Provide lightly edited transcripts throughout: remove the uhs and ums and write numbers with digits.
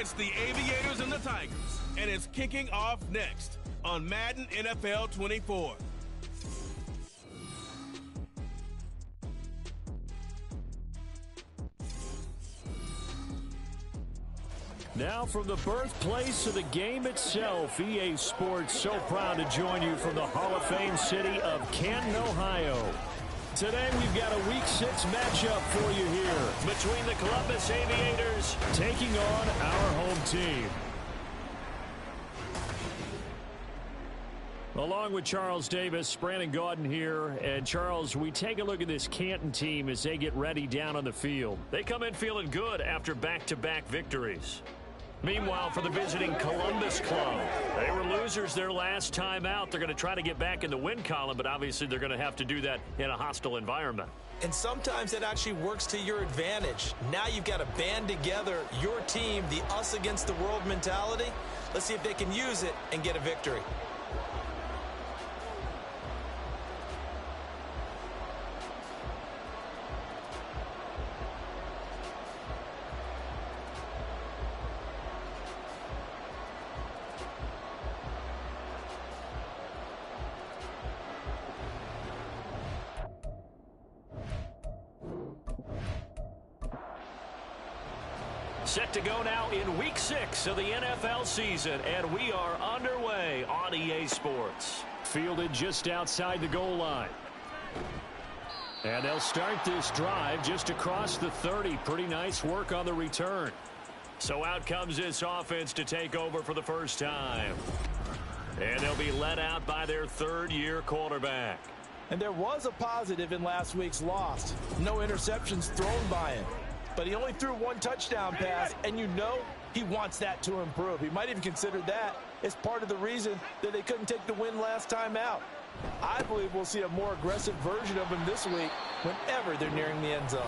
It's the Aviators and the Tigers, and it's kicking off next on Madden NFL 24. Now from the birthplace of the game itself, EA Sports so proud to join you from the Hall of Fame city of Canton, Ohio. Today we've got a Week 6 matchup for you here between the Columbus Aviators taking on our home team. Along with Charles Davis, Brandon Gaudin here. And Charles, we take a look at this Canton team as they get ready down on the field. They come in feeling good after back-to-back victories. Meanwhile, for the visiting Columbus club, they were losers their last time out. They're going to try to get back in the win column, but obviously they're going to have to do that in a hostile environment. And sometimes it actually works to your advantage. Now you've got to band together your team, the us against the world mentality. Let's see if they can use it and get a victory. Set to go now in Week 6 of the NFL season, and we are underway on EA Sports. Fielded just outside the goal line. And they'll start this drive just across the 30. Pretty nice work on the return. So out comes this offense to take over for the first time. And they'll be led out by their third-year quarterback. And there was a positive in last week's loss. No interceptions thrown by him. But he only threw one touchdown pass, and you know he wants that to improve. He might even consider that as part of the reason that they couldn't take the win last time out. I believe we'll see a more aggressive version of him this week whenever they're nearing the end zone.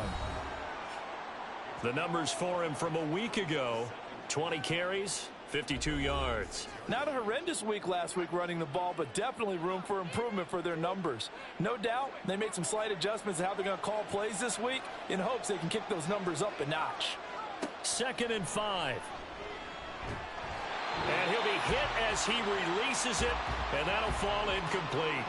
The numbers for him from a week ago, 20 carries, 52 yards. Not a horrendous week last week running the ball, but definitely room for improvement for their numbers. No doubt they made some slight adjustments to how they're going to call plays this week in hopes they can kick those numbers up a notch. 2nd and 5. And he'll be hit as he releases it, and that'll fall incomplete.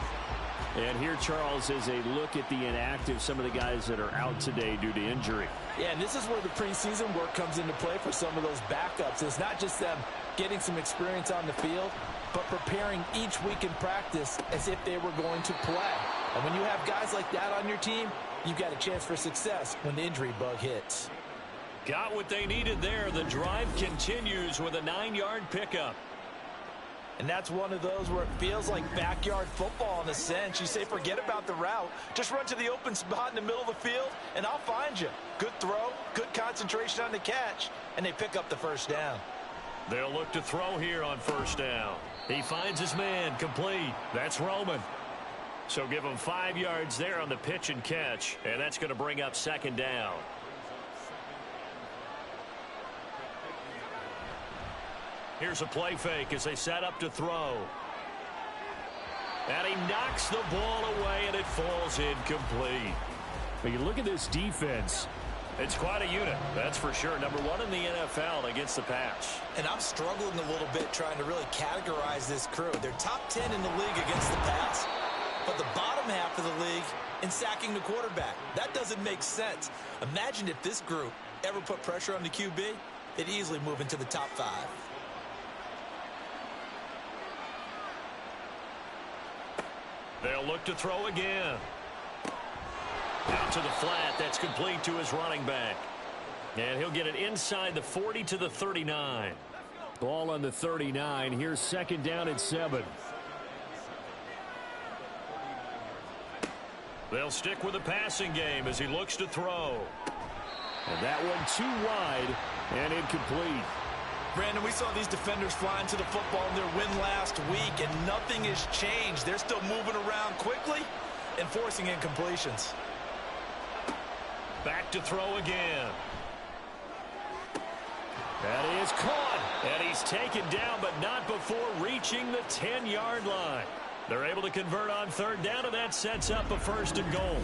And here, Charles, is a look at the inactive, some of the guys that are out today due to injury. Yeah, and this is where the preseason work comes into play for some of those backups. It's not just them getting some experience on the field, but preparing each week in practice as if they were going to play. And when you have guys like that on your team, you've got a chance for success when the injury bug hits. Got what they needed there. The drive continues with a 9-yard pickup. And that's one of those where it feels like backyard football in a sense. You say, forget about the route. Just run to the open spot in the middle of the field, and I'll find you. Good throw, good concentration on the catch, and they pick up the first down. They'll look to throw here on first down. He finds his man, complete. That's Roman. So give him 5 yards there on the pitch and catch, and that's going to bring up 2nd down. Here's a play fake as they set up to throw. And he knocks the ball away, and it falls incomplete. But you look at this defense. It's quite a unit, that's for sure. Number 1 in the NFL against the pass. And I'm struggling a little bit trying to really categorize this crew. They're top 10 in the league against the pass, but the bottom half of the league in sacking the quarterback. That doesn't make sense. Imagine if this group ever put pressure on the QB, they'd easily move into the top 5. They'll look to throw again. Out to the flat. That's complete to his running back. And he'll get it inside the 40 to the 39. Ball on the 39. Here's 2nd down and 7. They'll stick with the passing game as he looks to throw. And that one too wide and incomplete. Brandon, we saw these defenders flying to the football in their win last week, and nothing has changed. They're still moving around quickly and forcing incompletions. Back to throw again. That is caught, and he's taken down, but not before reaching the 10-yard line. They're able to convert on 3rd down, and that sets up a 1st and goal.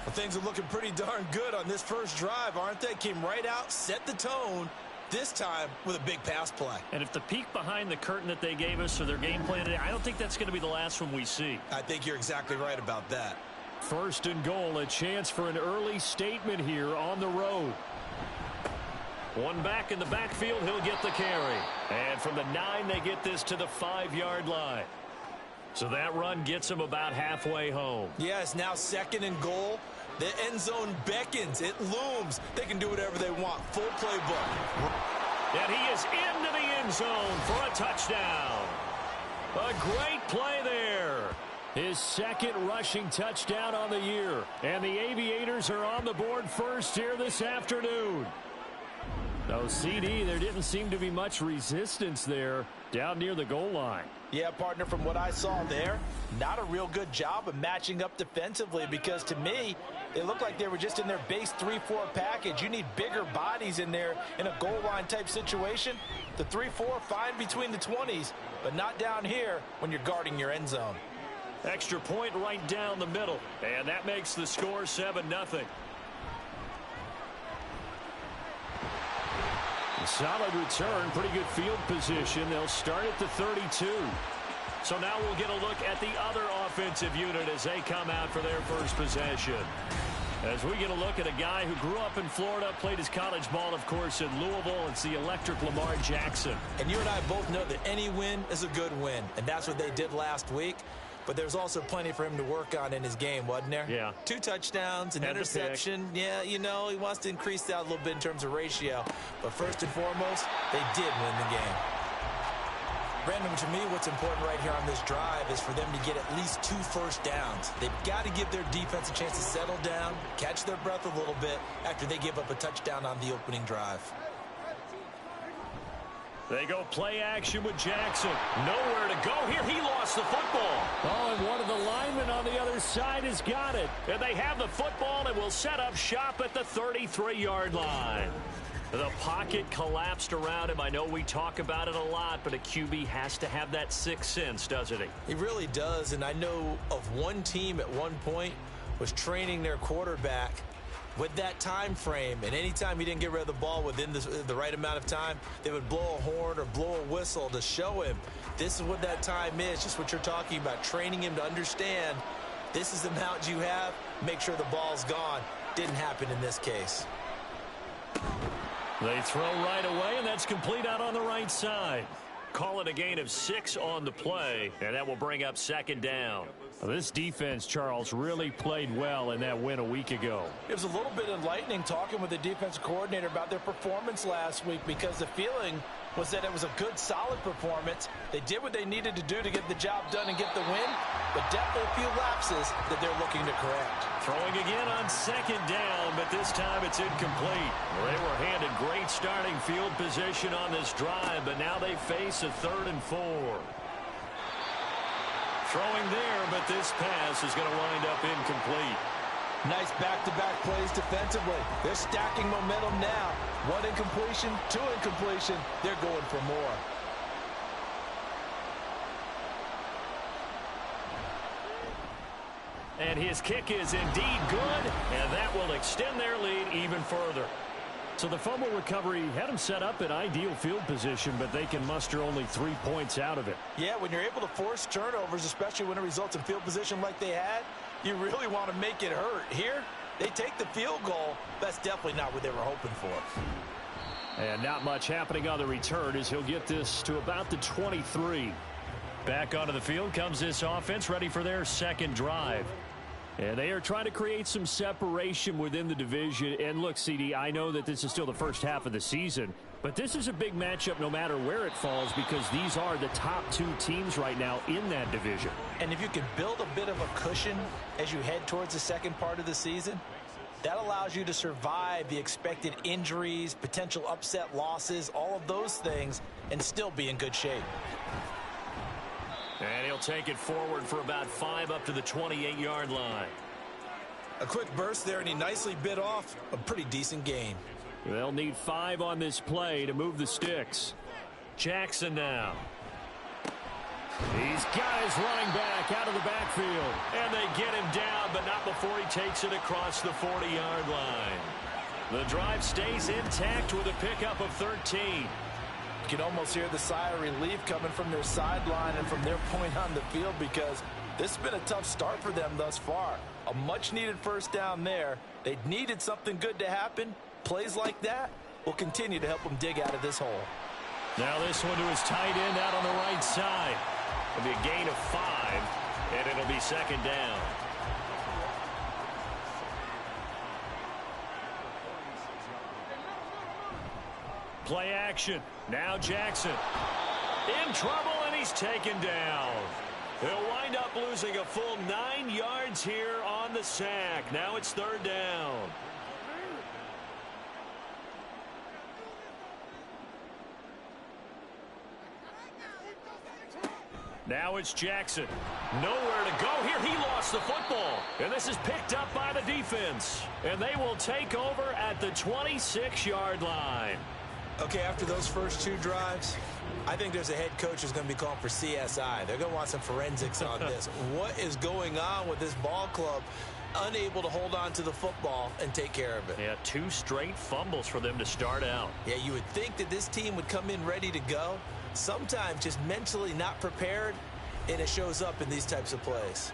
Well, things are looking pretty darn good on this first drive, aren't they? Came right out, set the tone, this time with a big pass play. And if the peek behind the curtain that they gave us or their game plan today, I don't think that's going to be the last one we see. I think you're exactly right about that. First and goal, a chance for an early statement here on the road. One back in the backfield, he'll get the carry. And from the 9, they get this to the 5-yard line. So that run gets him about halfway home. Yeah, it's now second and goal. The end zone beckons. It looms. They can do whatever they want. Full playbook. And he is into the end zone for a touchdown. A great play there. His second rushing touchdown on the year. And the Aviators are on the board first here this afternoon. No, CD, there didn't seem to be much resistance there down near the goal line. Yeah, partner, from what I saw there, not a real good job of matching up defensively because to me, it looked like they were just in their base 3-4 package. You need bigger bodies in there in a goal line type situation. The 3-4, fine between the 20s, but not down here when you're guarding your end zone. Extra point right down the middle, and that makes the score 7-0. A solid return, pretty good field position. They'll start at the 32. So now we'll get a look at the other offensive unit as they come out for their first possession. As we get a look at a guy who grew up in Florida, played his college ball, of course, in Louisville. It's the electric Lamar Jackson. And you and I both know that any win is a good win, and that's what they did last week. But there's also plenty for him to work on in his game, wasn't there? Yeah. 2 touchdowns, an interception. Yeah, you know, he wants to increase that a little bit in terms of ratio. But first and foremost, they did win the game. Brandon, to me, what's important right here on this drive is for them to get at least 2 first downs. They've got to give their defense a chance to settle down, catch their breath a little bit after they give up a touchdown on the opening drive. They go play action with Jackson. Nowhere to go here. He lost the football. Oh, and one of the linemen on the other side has got it. And they have the football and will set up shop at the 33-yard line. The pocket collapsed around him. I know we talk about it a lot, but a QB has to have that sixth sense, doesn't he? He really does, and I know of one team at one point was training their quarterback with that time frame, and anytime he didn't get rid of the ball within the right amount of time, they would blow a horn or blow a whistle to show him this is what that time is, just what you're talking about, training him to understand this is the amount you have, make sure the ball's gone. Didn't happen in this case. They throw right away, and that's complete out on the right side. Call it a gain of 6 on the play, and that will bring up second down. This defense, Charles, really played well in that win a week ago. It was a little bit enlightening talking with the defensive coordinator about their performance last week because the feeling was that it was a good, solid performance. They did what they needed to do to get the job done and get the win, but definitely a few lapses that they're looking to correct. Throwing again on second down, but this time it's incomplete. They were handed great starting field position on this drive, but now they face a 3rd and 4. Throwing there, but this pass is going to wind up incomplete. Nice back-to-back plays defensively. They're stacking momentum now. 1 incompletion, 2 incompletion. They're going for more. And his kick is indeed good, and that will extend their lead even further. So the fumble recovery had them set up in ideal field position, but they can muster only 3 points out of it. Yeah, when you're able to force turnovers, especially when it results in field position like they had, you really want to make it hurt. Here, they take the field goal. That's definitely not what they were hoping for. And not much happening on the return as he'll get this to about the 23. Back onto the field comes this offense, ready for their second drive. And they are trying to create some separation within the division. And look, CD, I know that this is still the first half of the season, but this is a big matchup no matter where it falls because these are the top 2 teams right now in that division. And if you can build a bit of a cushion as you head towards the second part of the season, that allows you to survive the expected injuries, potential upset losses, all of those things, and still be in good shape. And he'll take it forward for about 5 up to the 28-yard line. A quick burst there, and he nicely bit off a pretty decent gain. They'll need 5 on this play to move the sticks. Jackson now. He's got his running back out of the backfield. And they get him down, but not before he takes it across the 40-yard line. The drive stays intact with a pickup of 13. You can almost hear the sigh of relief coming from their sideline and from their point on the field, because this has been a tough start for them thus far. A much-needed first down there. They needed something good to happen. Plays like that will continue to help them dig out of this hole. Now this one to his tight end out on the right side. It'll be a gain of 5, and it'll be second down. Play action. Now Jackson. In trouble, and he's taken down. They'll wind up losing a full 9 yards here on the sack. Now it's third down. Now it's Jackson. Nowhere to go here. He lost the football. And this is picked up by the defense. And they will take over at the 26-yard line. Okay, after those first 2 drives, I think there's a head coach who's going to be calling for CSI. They're going to want some forensics on this. What is going on with this ball club? Unable to hold on to the football and take care of it. Yeah, 2 straight fumbles for them to start out. Yeah, you would think that this team would come in ready to go. Sometimes just mentally not prepared, and it shows up in these types of plays.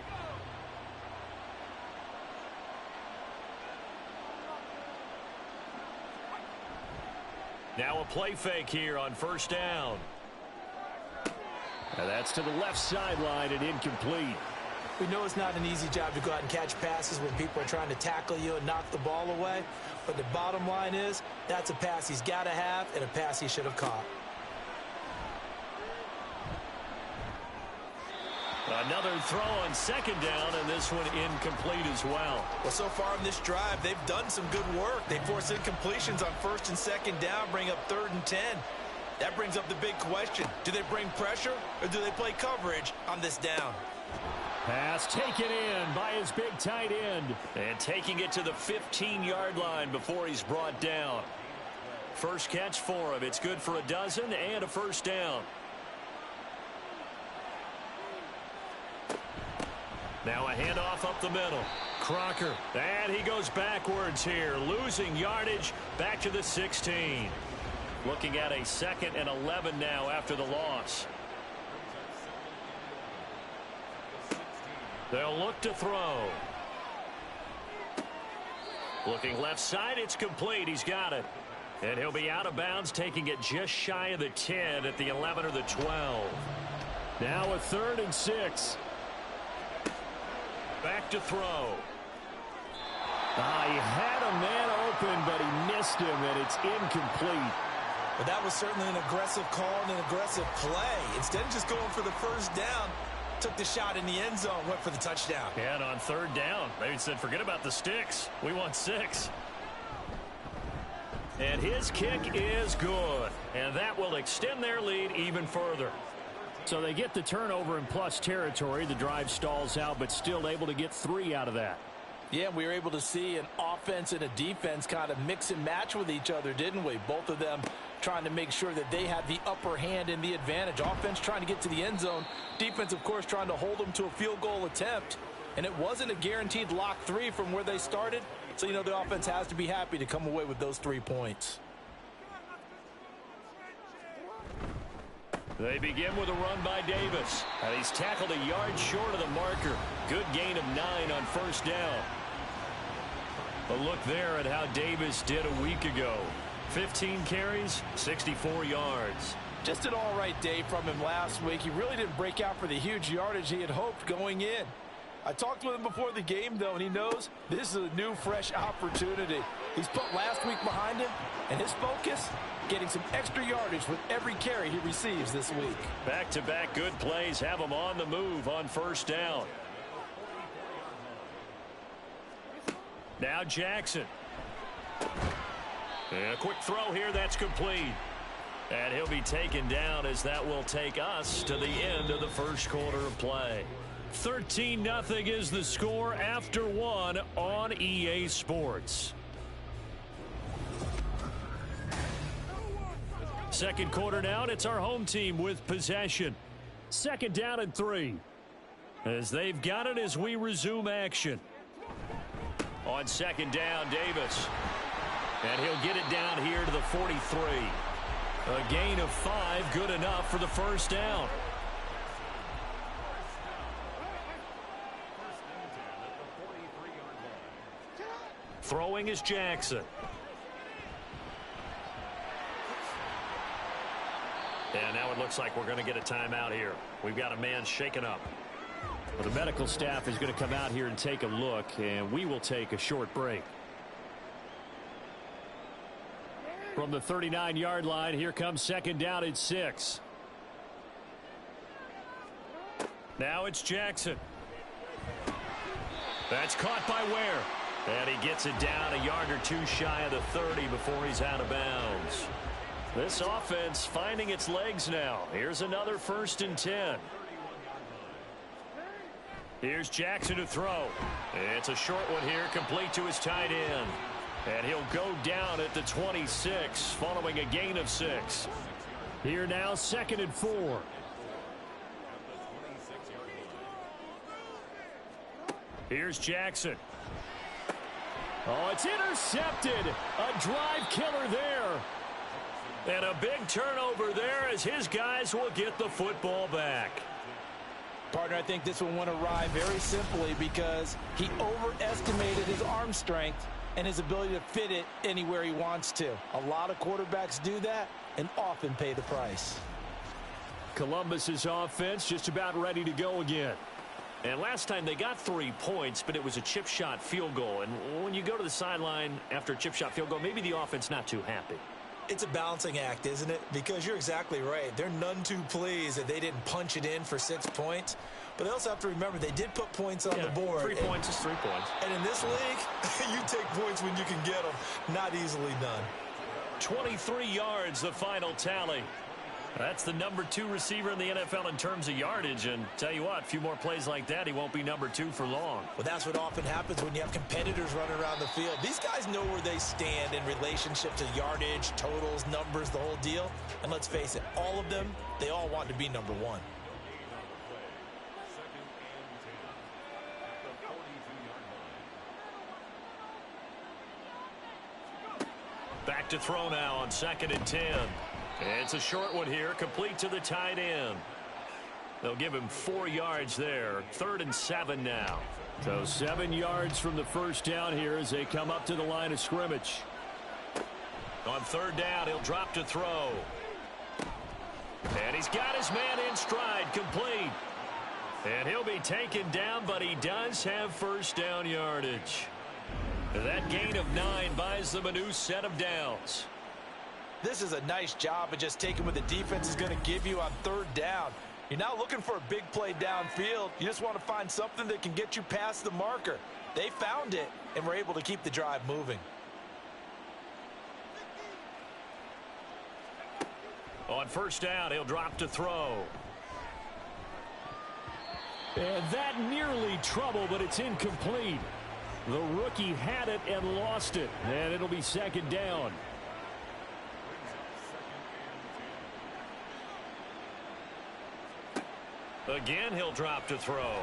Now a play fake here on first down. And that's to the left sideline and incomplete. We know it's not an easy job to go out and catch passes when people are trying to tackle you and knock the ball away. But the bottom line is, that's a pass he's got to have and a pass he should have caught. Another throw on second down, and this one incomplete as well. Well, so far in this drive, they've done some good work. They force incompletions on first and second down, bring up 3rd and 10. That brings up the big question. Do they bring pressure, or do they play coverage on this down? Pass taken in by his big tight end. And taking it to the 15-yard line before he's brought down. First catch for him. It's good for a dozen and a first down. Now a handoff up the middle. Crocker. And he goes backwards here, losing yardage back to the 16. Looking at a 2nd and 11 now after the loss. They'll look to throw. Looking left side, it's complete. He's got it. And he'll be out of bounds, taking it just shy of the 10 at the 11 or the 12. Now a 3rd and 6. Back to throw. He had a man open, but he missed him, and it's incomplete. But that was certainly an aggressive call and an aggressive play. Instead of just going for the first down, took the shot in the end zone, went for the touchdown. Yeah, and on 3rd down, they said, forget about the sticks. We want 6. And his kick is good, and that will extend their lead even further. So they get the turnover in plus territory. The drive stalls out, but still able to get 3 out of that. Yeah, we were able to see an offense and a defense kind of mix and match with each other, didn't we? Both of them trying to make sure that they had the upper hand and the advantage. Offense trying to get to the end zone. Defense, of course, trying to hold them to a field goal attempt. And it wasn't a guaranteed lock 3 from where they started. So, you know, the offense has to be happy to come away with those 3 points. They begin with a run by Davis. And he's tackled a yard short of the marker. Good gain of 9 on first down. A look there at how Davis did a week ago. 15 carries, 64 yards. Just an all-right day from him last week. He really didn't break out for the huge yardage he had hoped going in. I talked with him before the game, though, and he knows this is a new, fresh opportunity. He's put last week behind him, and his focus, getting some extra yardage with every carry he receives this week. Back-to-back good plays have him on the move on first down. Now Jackson. And a quick throw here, that's complete. And he'll be taken down as that will take us to the end of the first quarter of play. 13-0 is the score after 1 on EA Sports. Second quarter now, and it's our home team with possession. 2nd down and 3. As they've got it as we resume action. On 2nd down, Davis. And he'll get it down here to the 43. A gain of 5, good enough for the first down. Throwing is Jackson. And now it looks like we're going to get a timeout here. We've got a man shaken up. Well, the medical staff is going to come out here and take a look, and we will take a short break. From the 39-yard line, here comes second down at 6. Now it's Jackson. That's caught by Ware. And he gets it down a yard or two shy of the 30 before he's out of bounds. This offense finding its legs now. Here's another 1st and 10. Here's Jackson to throw. It's a short one here, complete to his tight end. And he'll go down at the 26, following a gain of 6. Here now, 2nd and 4. Here's Jackson. Oh, it's intercepted. A drive killer there. And a big turnover there as his guys will get the football back. Partner, I think this one went awry very simply because he overestimated his arm strength and his ability to fit it anywhere he wants to. A lot of quarterbacks do that and often pay the price. Columbus's offense just about ready to go again. And last time they got 3 points, but it was a chip shot field goal. And when you go to the sideline after a chip shot field goal, maybe the offense not too happy. It's a balancing act, isn't it? Because you're exactly right. They're none too pleased that they didn't punch it in for 6 points. But they also have to remember they did put points on the board. 3 points is 3 points. And in this league, you take points when you can get them. Not easily done. 23 yards, the final tally. That's the number 2 receiver in the NFL in terms of yardage. And tell you what, a few more plays like that, he won't be number 2 for long. Well, that's what often happens when you have competitors running around the field. These guys know where they stand in relationship to yardage, totals, numbers, the whole deal. And let's face it, all of them, they all want to be number 1. Back to throw now on 2nd and 10. It's a short one here, complete to the tight end. They'll give him 4 yards there. 3rd and 7 now. So 7 yards from the first down here as they come up to the line of scrimmage. On 3rd down, he'll drop to throw. And he's got his man in stride, complete. And he'll be taken down, but he does have first down yardage. That gain of 9 buys them a new set of downs. This is a nice job of just taking what the defense is going to give you on 3rd down. You're not looking for a big play downfield. You just want to find something that can get you past the marker. They found it and were able to keep the drive moving. On 1st down, he'll drop to throw. And that nearly trouble, but it's incomplete. The rookie had it and lost it. And it'll be 2nd down. Again, he'll drop to throw.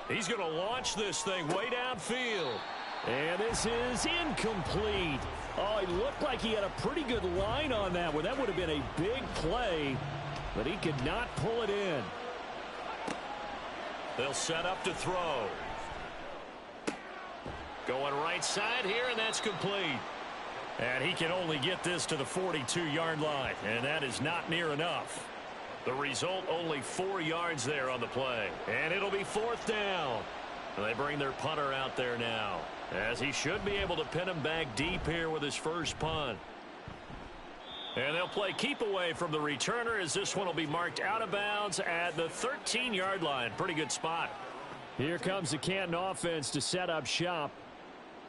He's going to launch this thing way downfield. And this is incomplete. Oh, he looked like he had a pretty good line on that one. That would have been a big play, but he could not pull it in. They'll set up to throw. Going right side here, and that's complete. And he can only get this to the 42-yard line, and that is not near enough. The result, only 4 yards there on the play. And it'll be 4th down. And they bring their punter out there now, as he should be able to pin him back deep here with his first punt. And they'll play keep away from the returner, as this one will be marked out of bounds at the 13-yard line. Pretty good spot. Here comes the Canton offense to set up shop.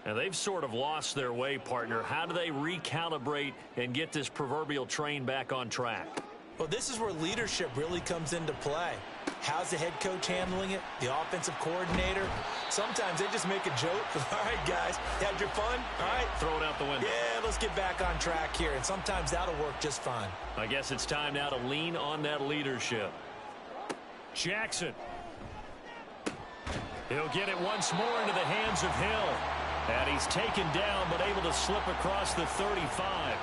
And they've sort of lost their way, partner. How do they recalibrate and get this proverbial train back on track? Well, this is where leadership really comes into play. How's the head coach handling it? The offensive coordinator? Sometimes they just make a joke. All right, guys, had your fun? All right. Throw it out the window. Yeah, let's get back on track here. And sometimes that'll work just fine. I guess it's time now to lean on that leadership. Jackson. He'll get it once more into the hands of Hill. And he's taken down, but able to slip across the 35.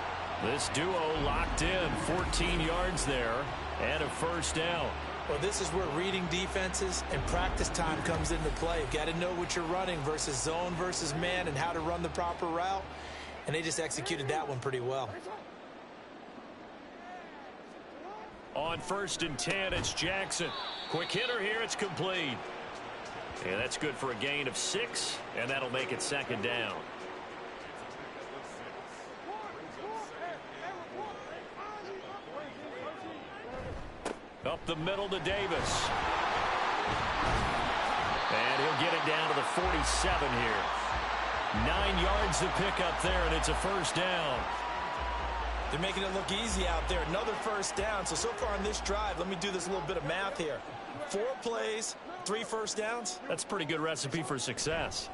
This duo locked in, 14 yards there, and a first down. Well, this is where reading defenses and practice time comes into play. You've got to know what you're running versus zone versus man and how to run the proper route. And they just executed that one pretty well. On 1st and 10, it's Jackson. Quick hitter here, it's complete. And that's good for a gain of 6, and that'll make it 2nd down. Up the middle to Davis. And he'll get it down to the 47 here. 9 yards to pick up there, and it's a first down. They're making it look easy out there. Another first down. So far on this drive, let me do this little bit of math here. 4 plays, 3 first downs. That's a pretty good recipe for success.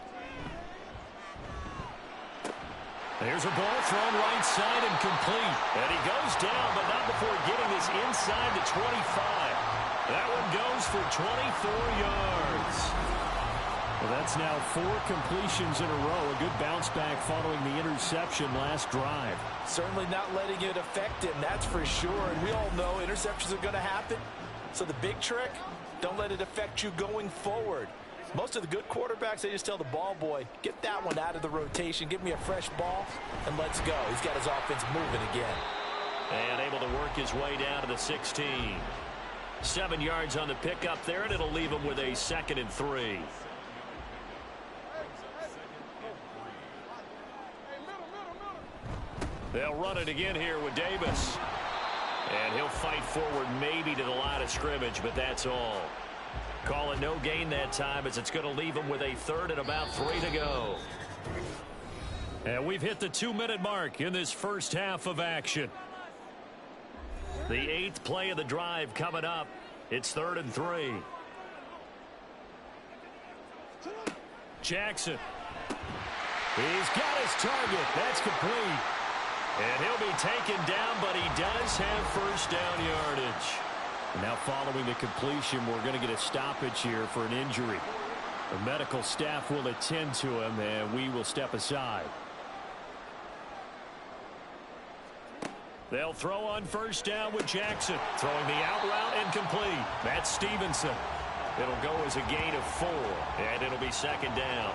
There's a ball thrown right side and complete. And he goes down, but not before getting this inside the 25. That one goes for 24 yards. Well, that's now 4 completions in a row. A good bounce back following the interception last drive. Certainly not letting it affect him, that's for sure. And we all know interceptions are going to happen. So the big trick, don't let it affect you going forward. Most of the good quarterbacks, they just tell the ball boy, get that one out of the rotation, give me a fresh ball, and let's go. He's got his offense moving again. And able to work his way down to the 16. 7 yards on the pickup there, and it'll leave him with a 2nd and 3. They'll run it again here with Davis. And he'll fight forward maybe to the line of scrimmage, but that's all. Call it no gain that time as it's going to leave him with a 3rd and about 3 to go. And we've hit the 2-minute mark in this first half of action. The 8th play of the drive coming up. It's 3rd and 3. Jackson. He's got his target. That's complete. And he'll be taken down, but he does have first down yardage. Now following the completion, we're going to get a stoppage here for an injury. The medical staff will attend to him, and we will step aside. They'll throw on first down with Jackson. Throwing the out route and complete. That's Stevenson. It'll go as a gain of 4, and it'll be 2nd down.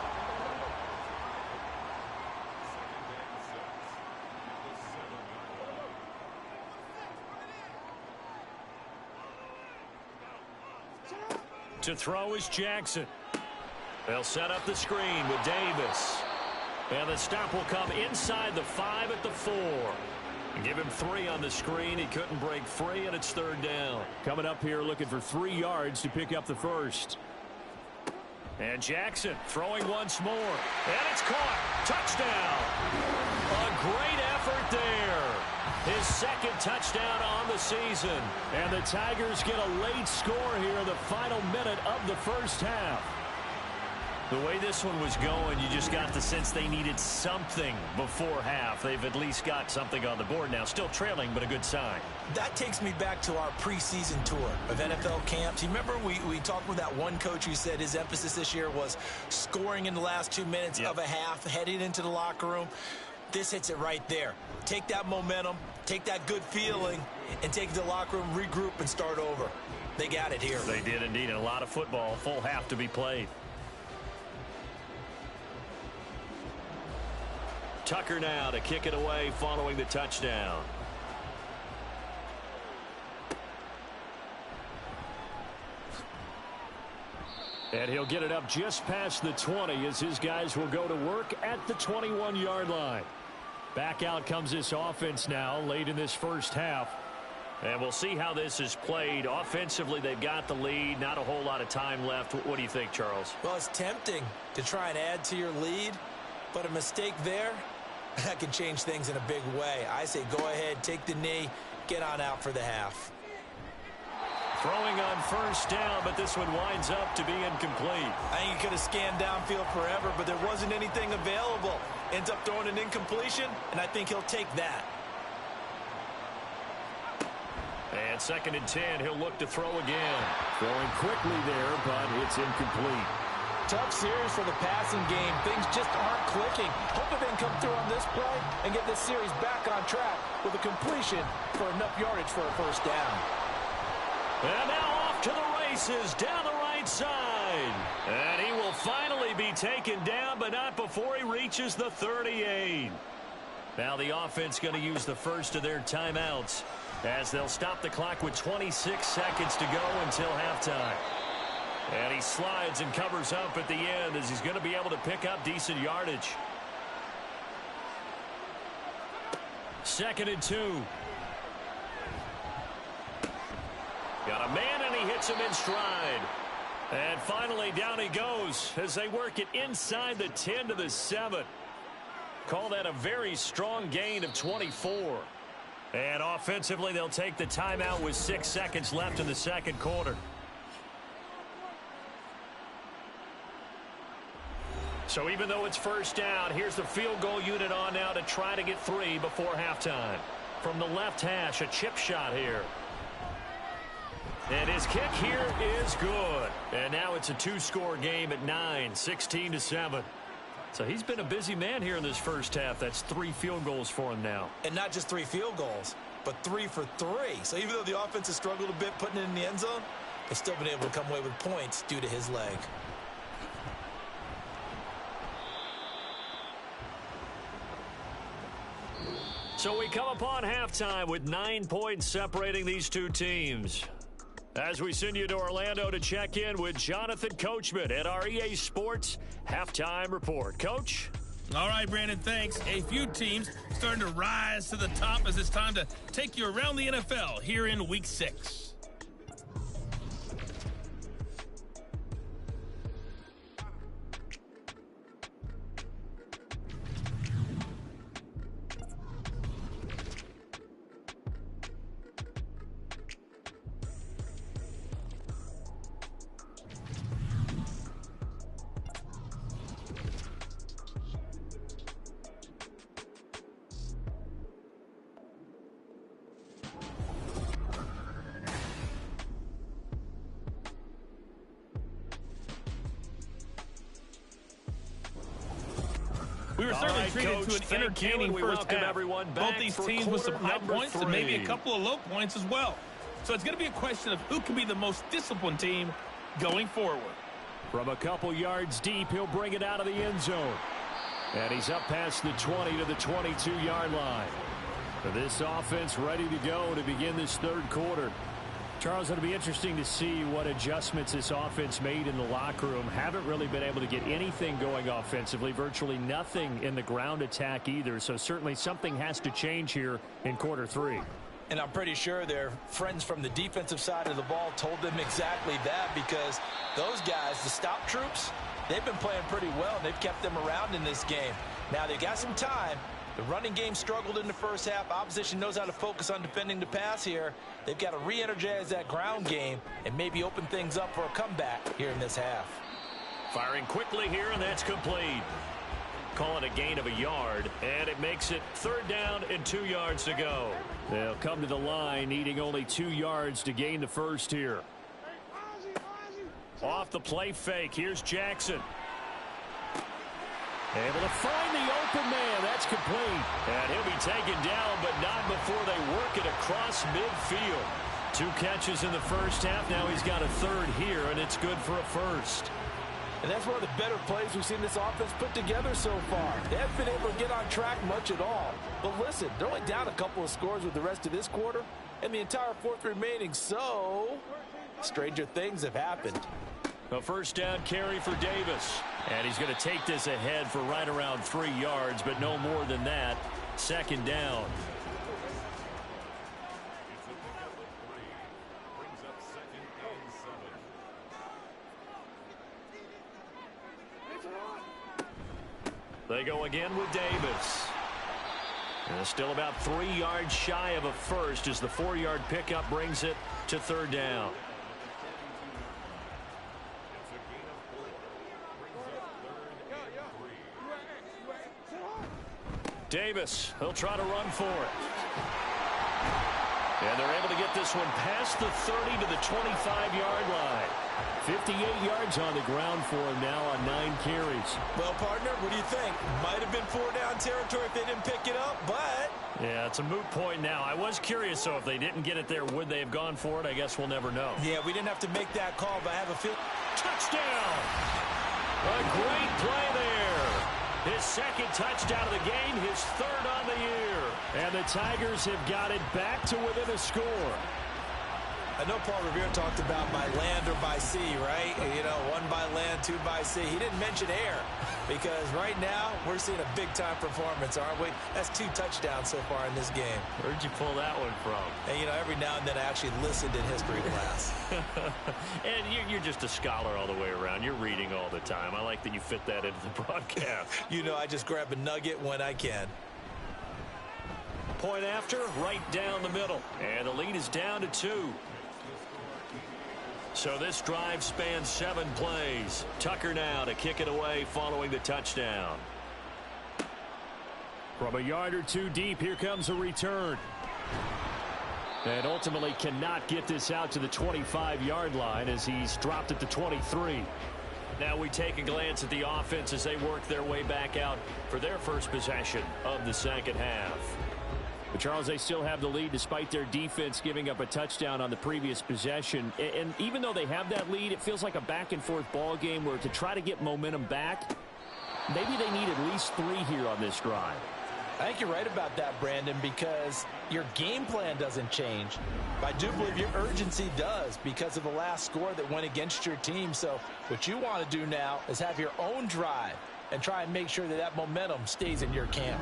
To throw is Jackson. They'll set up the screen with Davis. And the stop will come inside the 5 at the 4. And give him 3 on the screen. He couldn't break free, and it's 3rd down. Coming up here looking for 3 yards to pick up the first. And Jackson throwing once more. And it's caught. Touchdown. A great effort there. His 2nd touchdown on the season. And the Tigers get a late score here in the final minute of the first half. The way this one was going, you just got the sense they needed something before half. They've at least got something on the board now. Still trailing, but a good sign. That takes me back to our preseason tour of NFL camps. You remember we talked with that one coach who said his emphasis this year was scoring in the last 2 minutes of a half, heading into the locker room. This hits it right there. Take that momentum, take that good feeling, and take it to the locker room, regroup, and start over. They got it here. They did indeed. And a lot of football, full half to be played. Tucker now to kick it away following the touchdown. And he'll get it up just past the 20 as his guys will go to work at the 21-yard line. Back out comes this offense now late in this first half. And we'll see how this is played. Offensively, they've got the lead. Not a whole lot of time left. What do you think, Charles? Well, it's tempting to try and add to your lead, but a mistake there, that can change things in a big way. I say go ahead, take the knee, get on out for the half. Throwing on first down, but this one winds up to be incomplete. I think he could have scanned downfield forever, but there wasn't anything available. Ends up throwing an incompletion, and I think he'll take that. And 2nd and 10, he'll look to throw again. Throwing quickly there, but it's incomplete. Tough series for the passing game. Things just aren't clicking. Hoping they can come through on this play and get this series back on track with a completion for enough yardage for a first down. And now off to the races down the right side. And he will finally be taken down, but not before he reaches the 38. Now the offense going to use the first of their timeouts as they'll stop the clock with 26 seconds to go until halftime. And he slides and covers up at the end as he's going to be able to pick up decent yardage. 2nd and 2. Got a man, and he hits him in stride. And finally, down he goes as they work it inside the 10 to the 7. Call that a very strong gain of 24. And offensively, they'll take the timeout with 6 seconds left in the second quarter. So even though it's first down, here's the field goal unit on now to try to get 3 before halftime. From the left hash, a chip shot here. And his kick here is good. And now it's a 2-score game at 9, 16 to 7. So he's been a busy man here in this first half. That's 3 field goals for him now. And not just 3 field goals, but 3 for 3. So even though the offense has struggled a bit putting it in the end zone, they've still been able to come away with points due to his leg. So we come upon halftime with 9 points separating these two teams. As we send you to Orlando to check in with Jonathan Coachman at our EA Sports Halftime Report. Coach? All right, Brandon, thanks. A few teams starting to rise to the top as it's time to take you around the NFL here in Week 6. We were certainly treated to an entertaining first half. Both these teams with some high points and maybe a couple of low points as well. So it's going to be a question of who can be the most disciplined team going forward. From a couple yards deep, he'll bring it out of the end zone. And he's up past the 20 to the 22-yard line. So this offense ready to go to begin this third quarter. Charles, it'll be interesting to see what adjustments this offense made in the locker room. Haven't really been able to get anything going offensively, virtually nothing in the ground attack either. So certainly something has to change here in quarter 3. And I'm pretty sure their friends from the defensive side of the ball told them exactly that, because those guys, the stop troops, they've been playing pretty well. They've kept them around in this game. Now they've got some time. The running game struggled in the first half. Opposition knows how to focus on defending the pass here. They've got to re-energize that ground game and maybe open things up for a comeback here in this half. Firing quickly here, and that's complete. Call it a gain of a yard, and it makes it 3rd down and 2 yards to go. They'll come to the line needing only 2 yards to gain the first here. Off the play fake, here's Jackson. Able to find the open man. That's complete. And he'll be taken down, but not before they work it across midfield. 2 catches in the first half. Now he's got a 3rd here, and it's good for a first. And that's one of the better plays we've seen this offense put together so far. They haven't been able to get on track much at all. But listen, they're only down a couple of scores with the rest of this quarter and the entire 4th remaining. So, stranger things have happened. A first down carry for Davis. And he's going to take this ahead for right around 3 yards, but no more than that. 2nd down. They go again with Davis. And still about 3 yards shy of a first as the 4-yard pickup brings it to 3rd down. Davis, he'll try to run for it. And they're able to get this one past the 30 to the 25-yard line. 58 yards on the ground for him now on 9 carries. Well, partner, what do you think? Might have been 4-down territory if they didn't pick it up, but... Yeah, it's a moot point now. I was curious, so if they didn't get it there, would they have gone for it? I guess we'll never know. Yeah, we didn't have to make that call, but I have a feel... Touchdown! A great play there. His second touchdown of the game, his third on the year. And the Tigers have got it back to within a score. I know Paul Revere talked about by land or by sea, right? You know, 1 by land, 2 by sea. He didn't mention air because right now we're seeing a big-time performance, aren't we? That's 2 touchdowns so far in this game. Where'd you pull that one from? And, you know, every now and then I actually listened in history class. And you're just a scholar all the way around. You're reading all the time. I like that you fit that into the broadcast. You know, I just grab a nugget when I can. Point after, right down the middle. And the lead is down to 2. So this drive spans 7 plays. Tucker now to kick it away following the touchdown. From a yard or 2 deep, here comes a return. And ultimately cannot get this out to the 25-yard line as he's dropped at the 23. Now we take a glance at the offense as they work their way back out for their first possession of the second half. But Charles, they still have the lead despite their defense giving up a touchdown on the previous possession. And even though they have that lead, it feels like a back-and-forth ball game where to try to get momentum back, maybe they need at least 3 here on this drive. I think you're right about that, Brandon, because your game plan doesn't change. But I do believe your urgency does because of the last score that went against your team. So what you want to do now is have your own drive and try and make sure that that momentum stays in your camp.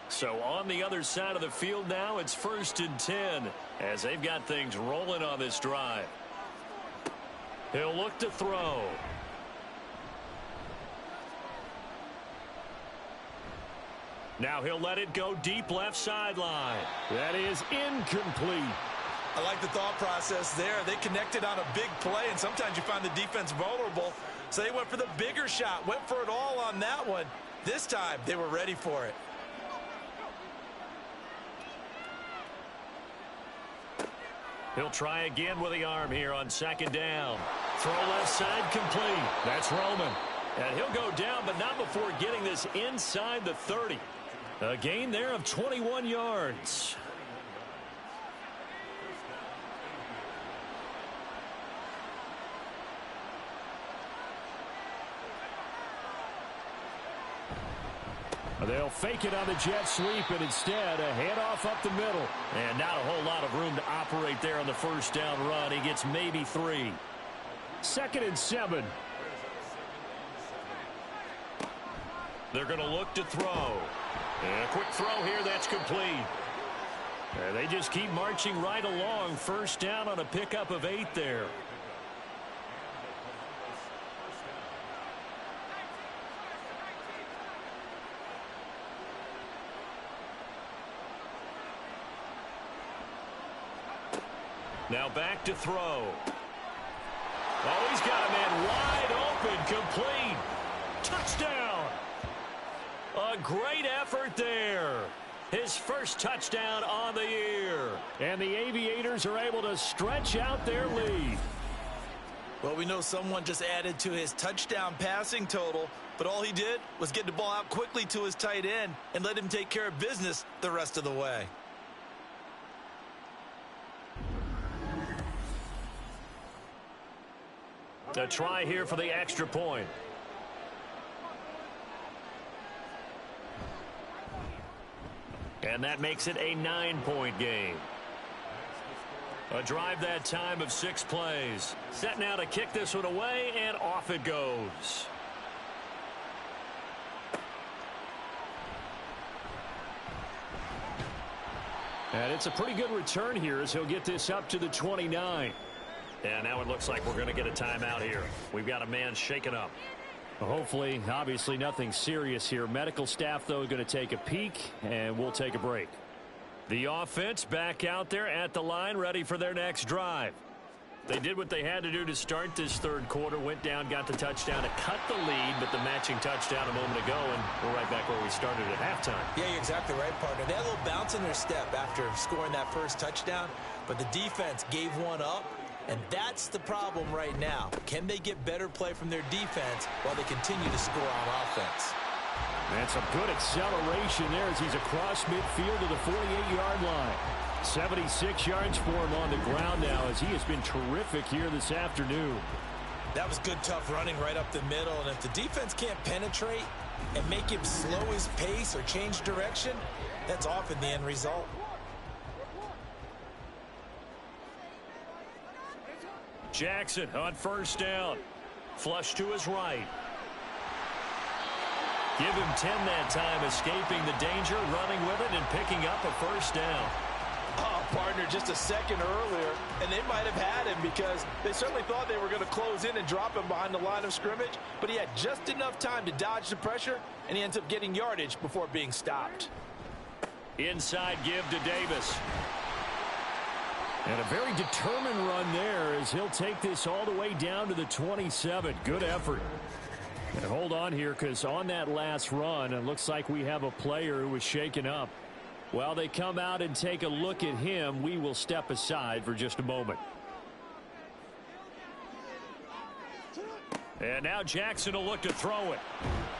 So on the other side of the field now, it's 1st and 10 as they've got things rolling on this drive. He'll look to throw. Now he'll let it go deep left sideline. That is incomplete. I like the thought process there. They connected on a big play, and sometimes you find the defense vulnerable. So they went for the bigger shot, went for it all on that one. This time, they were ready for it. He'll try again with the arm here on 2nd down. Throw left side complete. That's Roman. And he'll go down, but not before getting this inside the 30. A gain there of 21 yards. They'll fake it on the jet sweep, and instead a handoff up the middle. And not a whole lot of room to operate there on the 1st down run. He gets maybe 3. 2nd and 7. They're going to look to throw. And a quick throw here, that's complete. And they just keep marching right along. 1st down on a pickup of 8 there. Now back to throw. Oh, he's got a man wide open, complete. Touchdown. A great effort there. His first touchdown on the year. And the Aviators are able to stretch out their lead. Well, we know someone just added to his touchdown passing total, but all he did was get the ball out quickly to his tight end and let him take care of business the rest of the way. A try here for the extra point. And that makes it a 9-point game. A drive that time of 6 plays. Set now to kick this one away, and off it goes. And it's a pretty good return here as he'll get this up to the 29. And now it looks like we're going to get a timeout here. We've got a man shaken up. Hopefully, obviously nothing serious here. Medical staff, though, going to take a peek, and we'll take a break. The offense back out there at the line, ready for their next drive. They did what they had to do to start this third quarter, went down, got the touchdown to cut the lead, but the matching touchdown a moment ago, and we're right back where we started at halftime. Yeah, you're exactly right, partner. They had a little bounce in their step after scoring that first touchdown, but the defense gave one up, and that's the problem right now. Can they get better play from their defense while they continue to score on offense? And some good acceleration there as he's across midfield to the 48-yard line. 76 yards for him on the ground now as he has been terrific here this afternoon. That was good, tough running right up the middle. And if the defense can't penetrate and make him slow his pace or change direction, that's often the end result. Jackson on first down. Flush to his right. Give him 10 that time, escaping the danger, running with it, and picking up a first down. Oh, partner, just a second earlier, and they might have had him because they certainly thought they were going to close in and drop him behind the line of scrimmage, but he had just enough time to dodge the pressure, and he ends up getting yardage before being stopped. Inside give to Davis. And a very determined run there as he'll take this all the way down to the 27. Good effort. And hold on here because on that last run, it looks like we have a player who was shaken up. While they come out and take a look at him, we will step aside for just a moment. And now Jackson will look to throw it.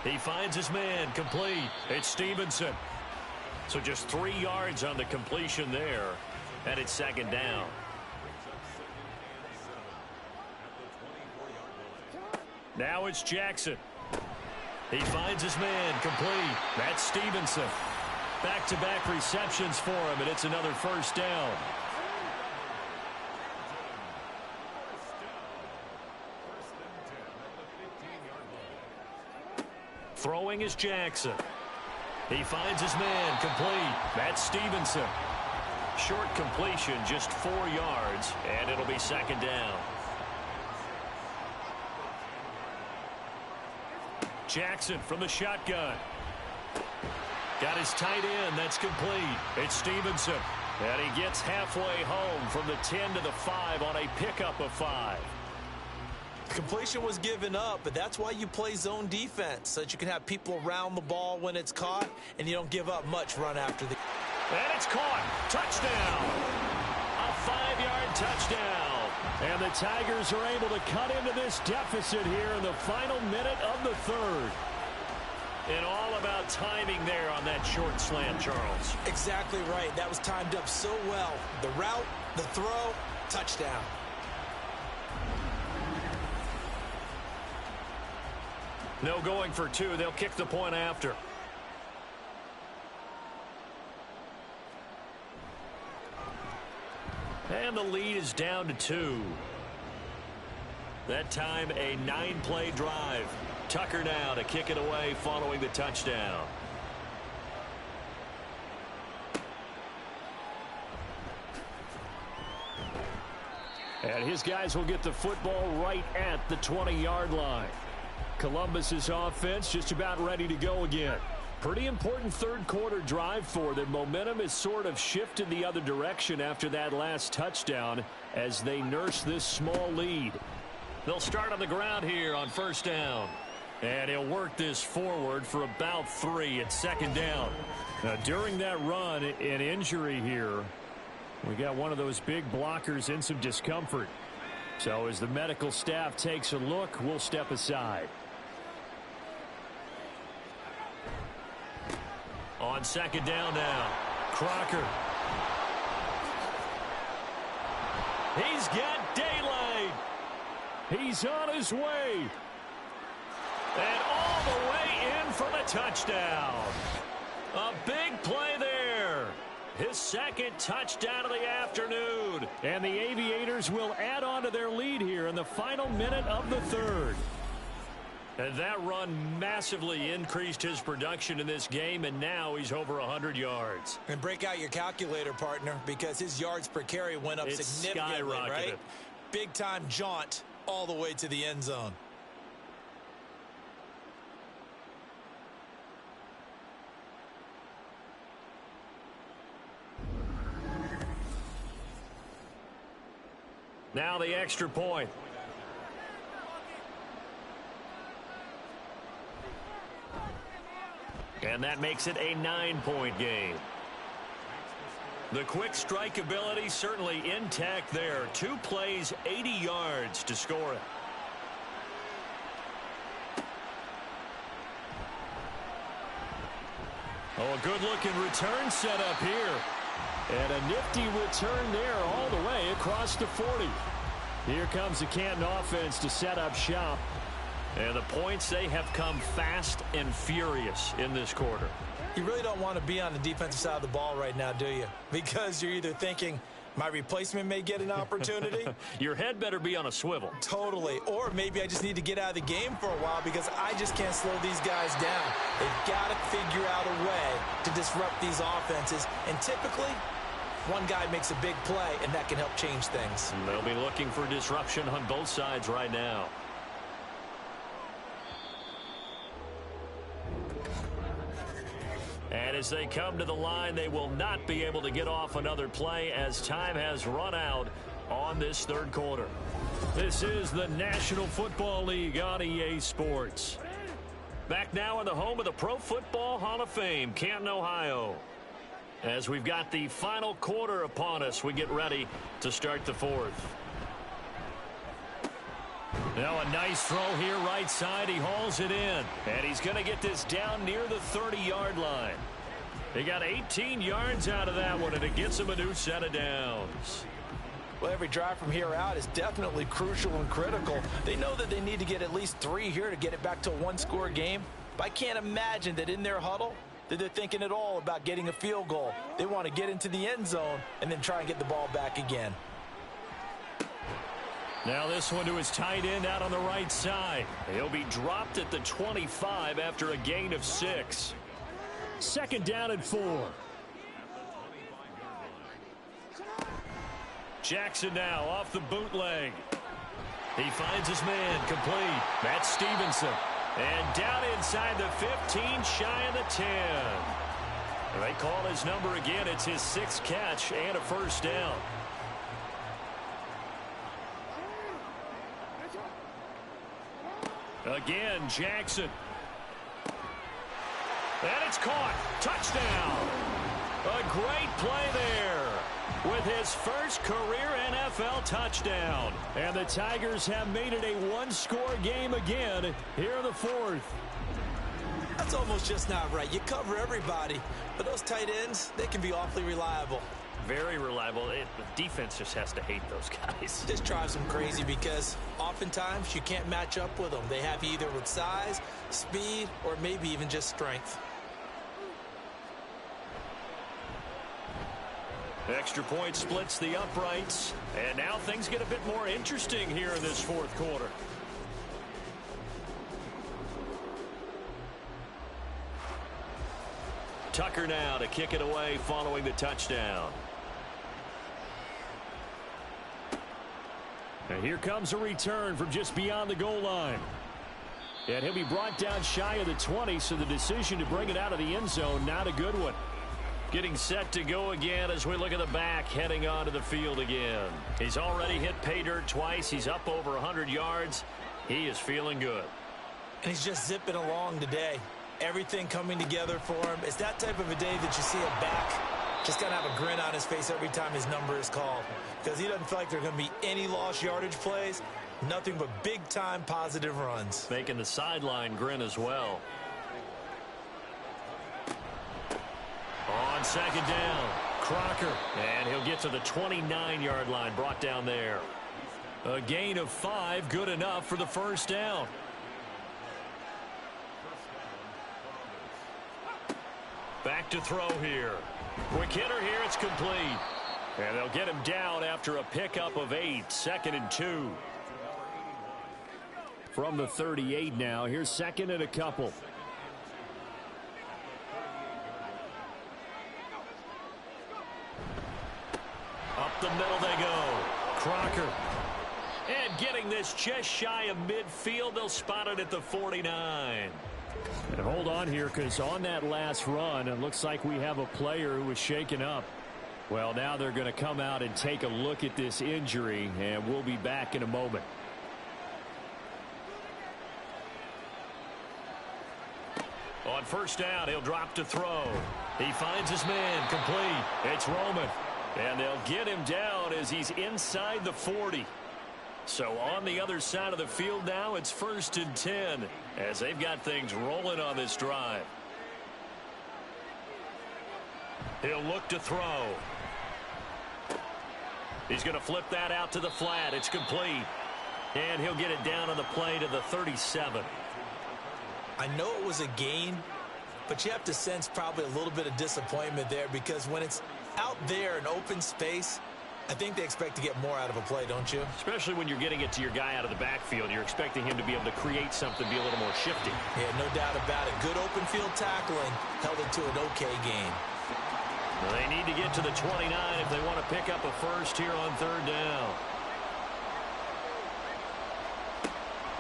He finds his man complete. It's Stevenson. So just 3 yards on the completion there. And it's second down. Now it's Jackson. He finds his man complete. That's Stevenson. Back-to-back receptions for him, and it's another first down. Throwing is Jackson. He finds his man complete. That's Stevenson. Short completion, just 4 yards, and it'll be second down. Jackson from the shotgun. Got his tight end. That's complete. It's Stevenson. And he gets halfway home from the 10 to the 5 on a pickup of 5. Completion was given up, but that's why you play zone defense, so that you can have people around the ball when it's caught, and you don't give up much run after the... And it's caught. Touchdown. A 5-yard touchdown. And the Tigers are able to cut into this deficit here in the final minute of the third. And all about timing there on that short slant, Charles. Exactly right. That was timed up so well. The route, the throw, touchdown. No going for 2. They'll kick the point after. And the lead is down to 2. That time a 9-play drive. Tucker now to kick it away following the touchdown. And his guys will get the football right at the 20-yard line. Columbus's offense just about ready to go again. Pretty important third quarter drive for them. Momentum is sort of shifted the other direction after that last touchdown as they nurse this small lead. They'll start on the ground here on first down. And he'll work this forward for about 3 at second down. Now, during that run, an injury here. We got one of those big blockers in some discomfort. So as the medical staff takes a look, we'll step aside. On second down now, Crocker. He's got daylight. He's on his way. And all the way in for the touchdown. A big play there. His second touchdown of the afternoon. And the Aviators will add on to their lead here in the final minute of the third. And that run massively increased his production in this game, and now he's over 100 yards. And break out your calculator, partner, because his yards per carry went up significantly, right? Big-time jaunt all the way to the end zone. Now the extra point. And that makes it a 9-point game. The quick strike ability certainly intact there. 2 plays, 80 yards to score it. Oh, a good-looking return set up here. And a nifty return there all the way across the 40. Here comes the Canton offense to set up shop. And the points, they have come fast and furious in this quarter. You really don't want to be on the defensive side of the ball right now, do you? Because you're either thinking, my replacement may get an opportunity. Your head better be on a swivel. Totally. Or maybe I just need to get out of the game for a while because I just can't slow these guys down. They've got to figure out a way to disrupt these offenses. And typically, one guy makes a big play, and that can help change things. And they'll be looking for disruption on both sides right now. And as they come to the line, they will not be able to get off another play as time has run out on this third quarter. This is the National Football League on EA Sports. Back now in the home of the Pro Football Hall of Fame, Canton, Ohio. As we've got the final quarter upon us, we get ready to start the fourth. Now a nice throw here right side. He hauls it in. And he's going to get this down near the 30-yard line. He got 18 yards out of that one, and it gets him a new set of downs. Well, every drive from here out is definitely crucial and critical. They know that they need to get at least 3 here to get it back to a one-score game. But I can't imagine that in their huddle that they're thinking at all about getting a field goal. They want to get into the end zone and then try and get the ball back again. Now this one to his tight end out on the right side. He'll be dropped at the 25 after a gain of 6. Second down and 4. Jackson now off the bootleg. He finds his man complete. That's Stevenson. And down inside the 15, shy of the 10. And they call his number again. It's his 6th catch and a first down. Again, Jackson. And it's caught. Touchdown. A great play there with his first career NFL touchdown. And the Tigers have made it a one-score game again here in the fourth. That's almost just not right. You cover everybody, but those tight ends, they can be awfully reliable. Very reliable. The defense just has to hate those guys. This drives them crazy because oftentimes you can't match up with them. They have you either with size, speed, or maybe even just strength. Extra point splits the uprights. And now things get a bit more interesting here in this fourth quarter. Tucker now to kick it away following the touchdown. And here comes a return from just beyond the goal line. And he'll be brought down shy of the 20, so the decision to bring it out of the end zone, not a good one. Getting set to go again as we look at the back, heading onto the field again. He's already hit pay dirt twice. He's up over 100 yards. He is feeling good. And he's just zipping along today. Everything coming together for him. It's that type of a day that you see a back just got to have a grin on his face every time his number is called. Because he doesn't feel like there are going to be any lost yardage plays. Nothing but big-time positive runs. Making the sideline grin as well. On second down, Crocker. And he'll get to the 29-yard line, brought down there. A gain of 5, good enough for the first down. Back to throw here. Quick hitter here, it's complete. And they'll get him down after a pickup of 8, 2nd and 2. From the 38 now, here's 2nd and a couple. Up the middle they go. Crocker. And getting this just shy of midfield, they'll spot it at the 49. And hold on here, because on that last run, it looks like we have a player who was shaken up. Well, now they're going to come out and take a look at this injury, and we'll be back in a moment. On first down, he'll drop to throw. He finds his man, complete. It's Roman. And they'll get him down as he's inside the 40. So on the other side of the field now, it's 1st and 10 as they've got things rolling on this drive. He'll look to throw. He's going to flip that out to the flat. It's complete. And he'll get it down on the play to the 37. I know it was a gain, but you have to sense probably a little bit of disappointment there because when it's out there in open space, I think they expect to get more out of a play, don't you? Especially when you're getting it to your guy out of the backfield. You're expecting him to be able to create something, be a little more shifty. Yeah, no doubt about it. Good open field tackling held it to an okay game. Well, they need to get to the 29 if they want to pick up a first here on 3rd down.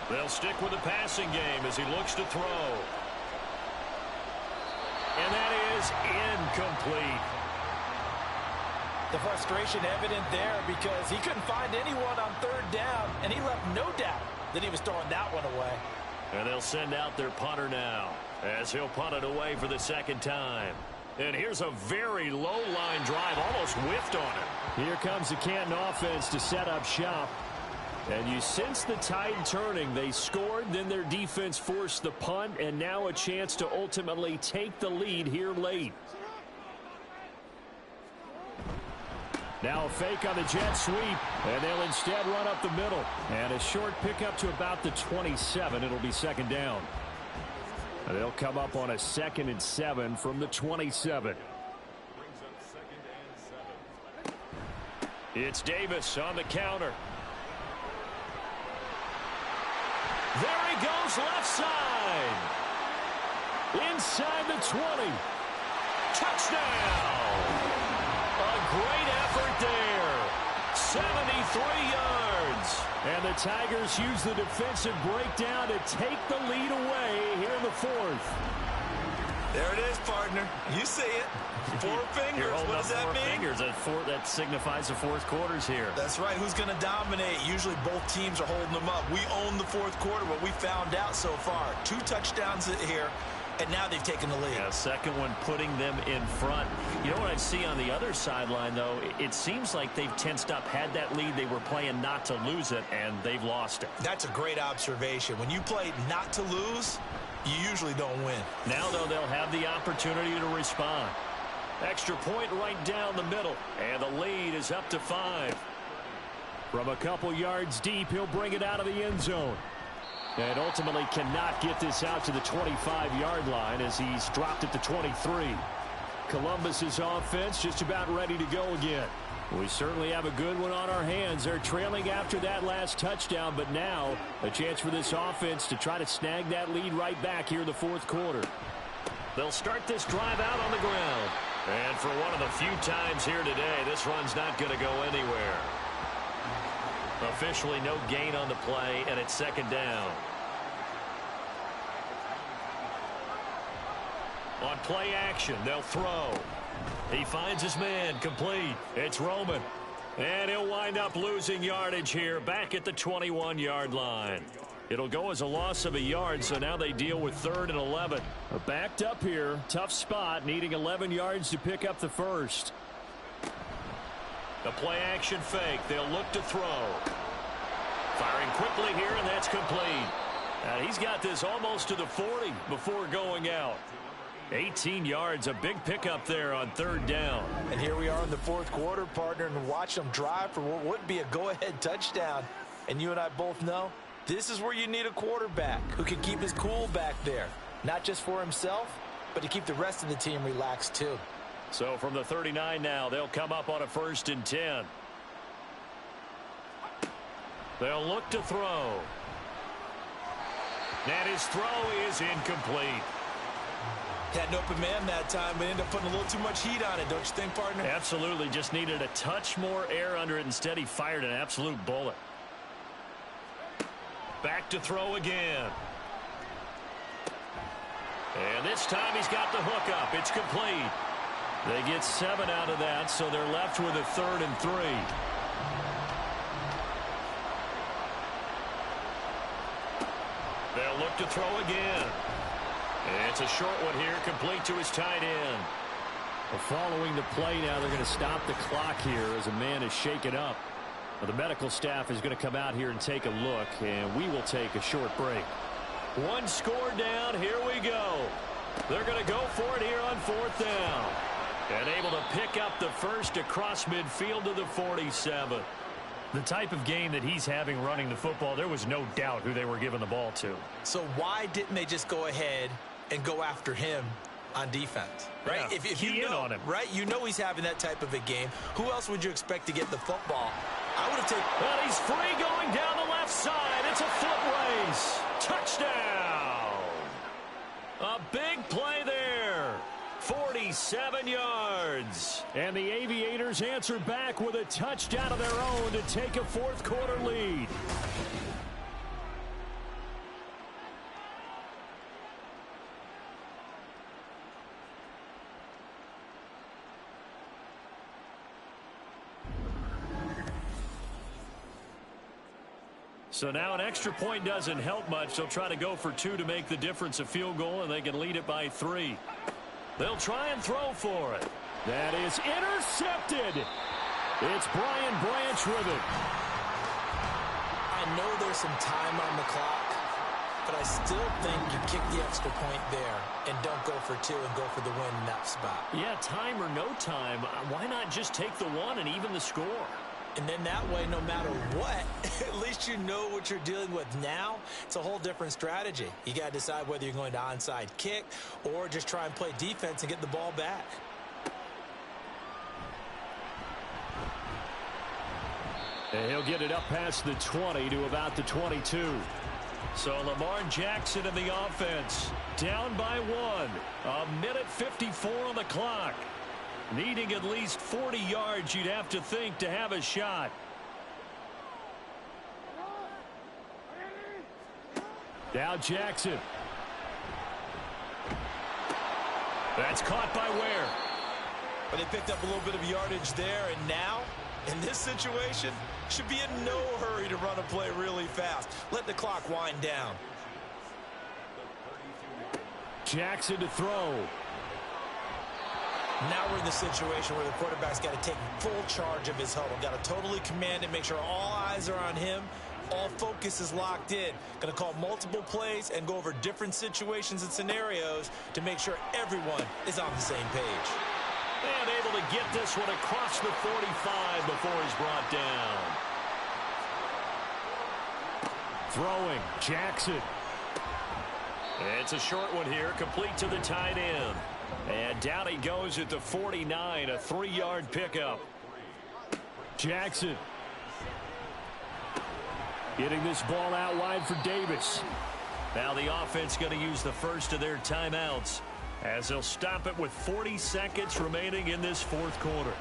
They'll stick with the passing game as he looks to throw. And that is incomplete. The frustration evident there because he couldn't find anyone on 3rd down, and he left no doubt that he was throwing that one away. And they'll send out their punter now as he'll punt it away for the 2nd time. And here's a very low-line drive, almost whiffed on it. Here comes the Canton offense to set up shop. And you sense the tide turning. They scored, then their defense forced the punt, and now a chance to ultimately take the lead here late. Now a fake on the jet sweep, and they'll instead run up the middle. And a short pickup to about the 27. It'll be 2nd down. And they'll come up on a 2nd and 7 from the 27. It's Davis on the counter. There he goes left side. Inside the 20. Touchdown. A great effort there. 73 yards. And the Tigers use the defensive breakdown to take the lead away here in the 4th. There it is, partner. You see it. 4 fingers. What does that mean? Fingers. That signifies the 4th quarter's here. That's right. Who's going to dominate? Usually both teams are holding them up. We own the 4th quarter, what we found out so far. 2 touchdowns here, and now they've taken the lead. Yeah, 2nd one putting them in front. You know what I see on the other sideline, though? It seems like they've tensed up, had that lead. They were playing not to lose it, and they've lost it. That's a great observation. When you play not to lose, you usually don't win. Now, though, they'll have the opportunity to respond. Extra point right down the middle, and the lead is up to 5. From a couple yards deep, he'll bring it out of the end zone. And ultimately cannot get this out to the 25-yard line as he's dropped it to 23. Columbus's offense just about ready to go again. We certainly have a good one on our hands. They're trailing after that last touchdown, but now a chance for this offense to try to snag that lead right back here in the 4th quarter. They'll start this drive out on the ground. And for one of the few times here today, this run's not going to go anywhere. Officially no gain on the play, and it's 2nd down. On play action, they'll throw. He finds his man, complete. It's Roman. And he'll wind up losing yardage here back at the 21-yard line. It'll go as a loss of a yard, so now they deal with 3rd and 11. Backed up here, tough spot, needing 11 yards to pick up the first. The play action fake, they'll look to throw. Firing quickly here, and that's complete. He's got this almost to the 40 before going out. 18 yards, a big pickup there on 3rd down. And here we are in the 4th quarter, partner, and watch them drive for what would be a go-ahead touchdown. And you and I both know this is where you need a quarterback who can keep his cool back there. Not just for himself, but to keep the rest of the team relaxed too. So from the 39 now, they'll come up on a 1st and 10. They'll look to throw. And his throw is incomplete. Had an open man that time, but ended up putting a little too much heat on it, don't you think, partner? Absolutely. Just needed a touch more air under it. Instead, he fired an absolute bullet. Back to throw again. And this time he's got the hook up. It's complete. They get 7 out of that, so they're left with a 3rd and 3. They'll look to throw again. It's a short one here, complete to his tight end. Well, following the play now, they're going to stop the clock here as a man is shaken up. Well, the medical staff is going to come out here and take a look, and we will take a short break. 1 score down. Here we go. They're going to go for it here on 4th down. And able to pick up the first across midfield to the 47. The type of game that he's having running the football, there was no doubt who they were giving the ball to. So why didn't they just go ahead and go after him on defense, right? Yeah, if you know, on him. Right? You know he's having that type of a game. Who else would you expect to get the football? I would have taken... Well, he's free going down the left side. It's a foot race. Touchdown. A big play there. 47 yards. And the Aviators answer back with a touchdown of their own to take a 4th quarter lead. So now an extra point doesn't help much. They'll try to go for 2 to make the difference a field goal, and they can lead it by 3. They'll try and throw for it. That is intercepted. It's Brian Branch with it. I know there's some time on the clock, but I still think you kick the extra point there and don't go for 2 and go for the win in that spot. Yeah, time or no time, why not just take the 1 and even the score? And then that way, no matter what, at least you know what you're dealing with now. It's a whole different strategy. You got to decide whether you're going to onside kick or just try and play defense and get the ball back. And he'll get it up past the 20 to about the 22. So Lamar Jackson in the offense, down by 1. 1:54 on the clock. Needing at least 40 yards, you'd have to think, to have a shot. Now Jackson. That's caught by Ware. But they picked up a little bit of yardage there, and now, in this situation, should be in no hurry to run a play really fast. Let the clock wind down. Jackson to throw. Now we're in the situation where the quarterback's got to take full charge of his huddle. Got to totally command it, make sure all eyes are on him. All focus is locked in. Going to call multiple plays and go over different situations and scenarios to make sure everyone is on the same page. And able to get this one across the 45 before he's brought down. Throwing, Jackson. It's a short one here, complete to the tight end. And down he goes at the 49, a 3-yard pickup. Jackson. Getting this ball out wide for Davis. Now the offense going to use the first of their timeouts as they'll stop it with 40 seconds remaining in this 4th quarter.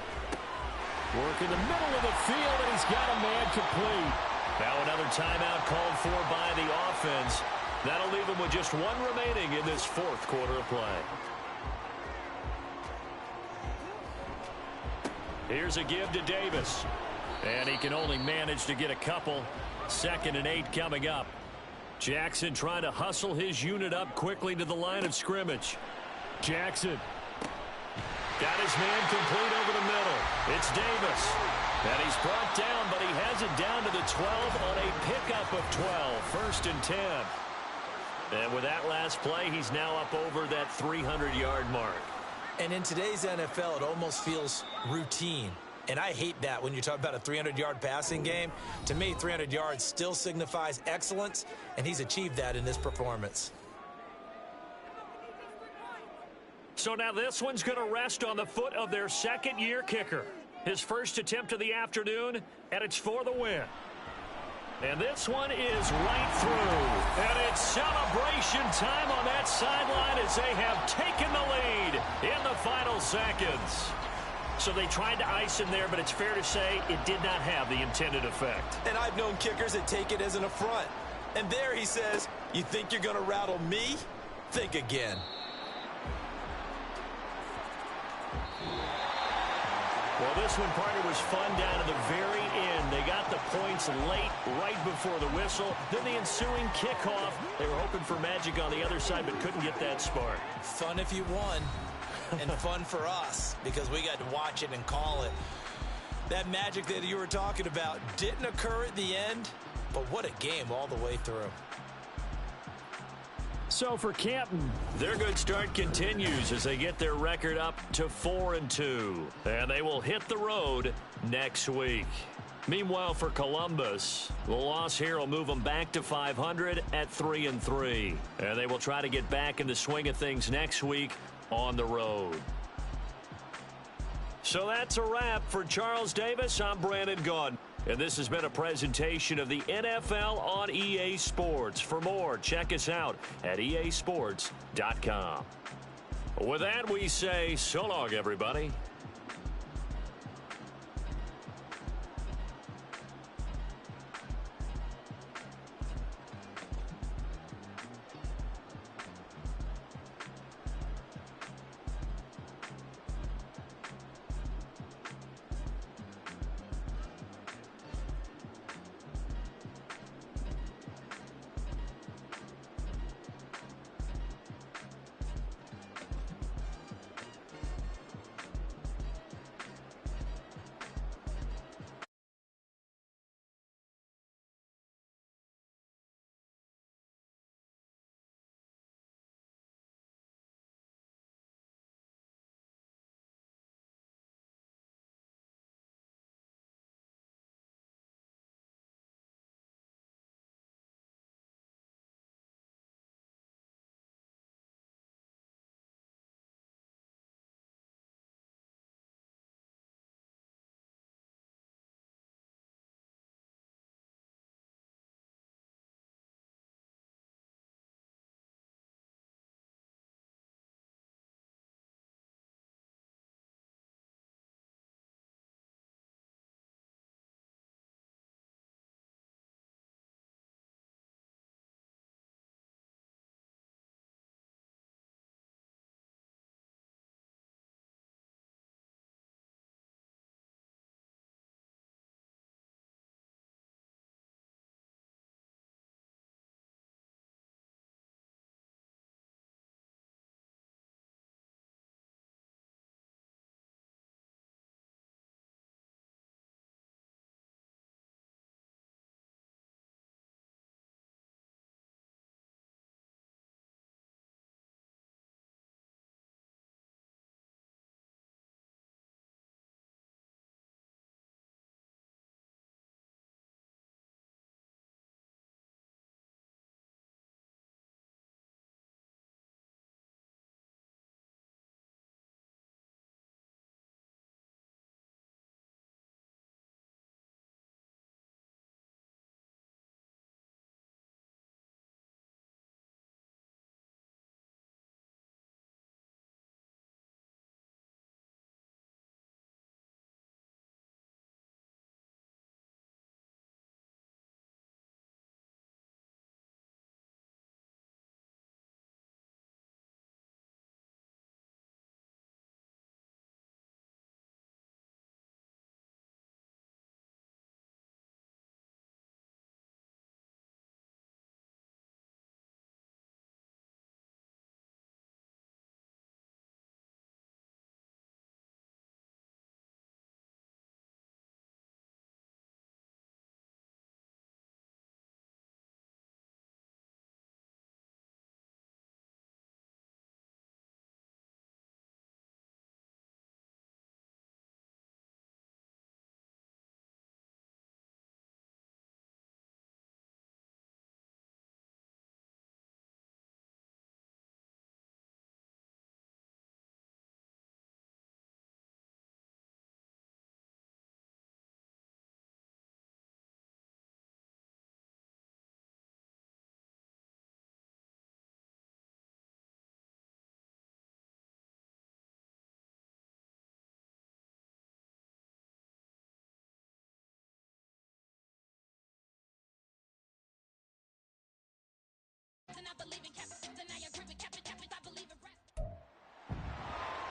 Work in the middle of the field, and he's got a man complete. Now another timeout called for by the offense. That'll leave him with just 1 remaining in this 4th quarter of play. Here's a give to Davis. And he can only manage to get a couple. 2nd and 8 coming up. Jackson trying to hustle his unit up quickly to the line of scrimmage. Jackson. Got his man complete over the middle. It's Davis. And he's brought down, but he has it down to the 12 on a pickup of 12. 1st and 10. And with that last play, he's now up over that 300-yard mark. And in today's NFL, it almost feels routine. And I hate that when you talk about a 300-yard passing game. To me, 300 yards still signifies excellence, and he's achieved that in this performance. So now this one's going to rest on the foot of their 2nd-year kicker. His first attempt of the afternoon, and it's for the win. And this one is right through. And it's celebration time on that sideline as they have taken the lead in the final seconds. So they tried to ice him there, but it's fair to say it did not have the intended effect. And I've known kickers that take it as an affront. And there he says, you think you're going to rattle me? Think again. Well, this one, partner, was fun down to the very end. They got the points late, right before the whistle. Then the ensuing kickoff. They were hoping for magic on the other side, but couldn't get that spark. Fun if you won, and fun for us because we got to watch it and call it. That magic that you were talking about didn't occur at the end, but what a game all the way through. So for Canton, their good start continues as they get their record up to 4-2. And they will hit the road next week. Meanwhile, for Columbus, the loss here will move them back to 500 at 3-3. And they will try to get back in the swing of things next week on the road. So that's a wrap. For Charles Davis, I'm Brandon Gaudin. And this has been a presentation of the NFL on EA Sports. For more, check us out at easports.com. With that, we say so long, everybody.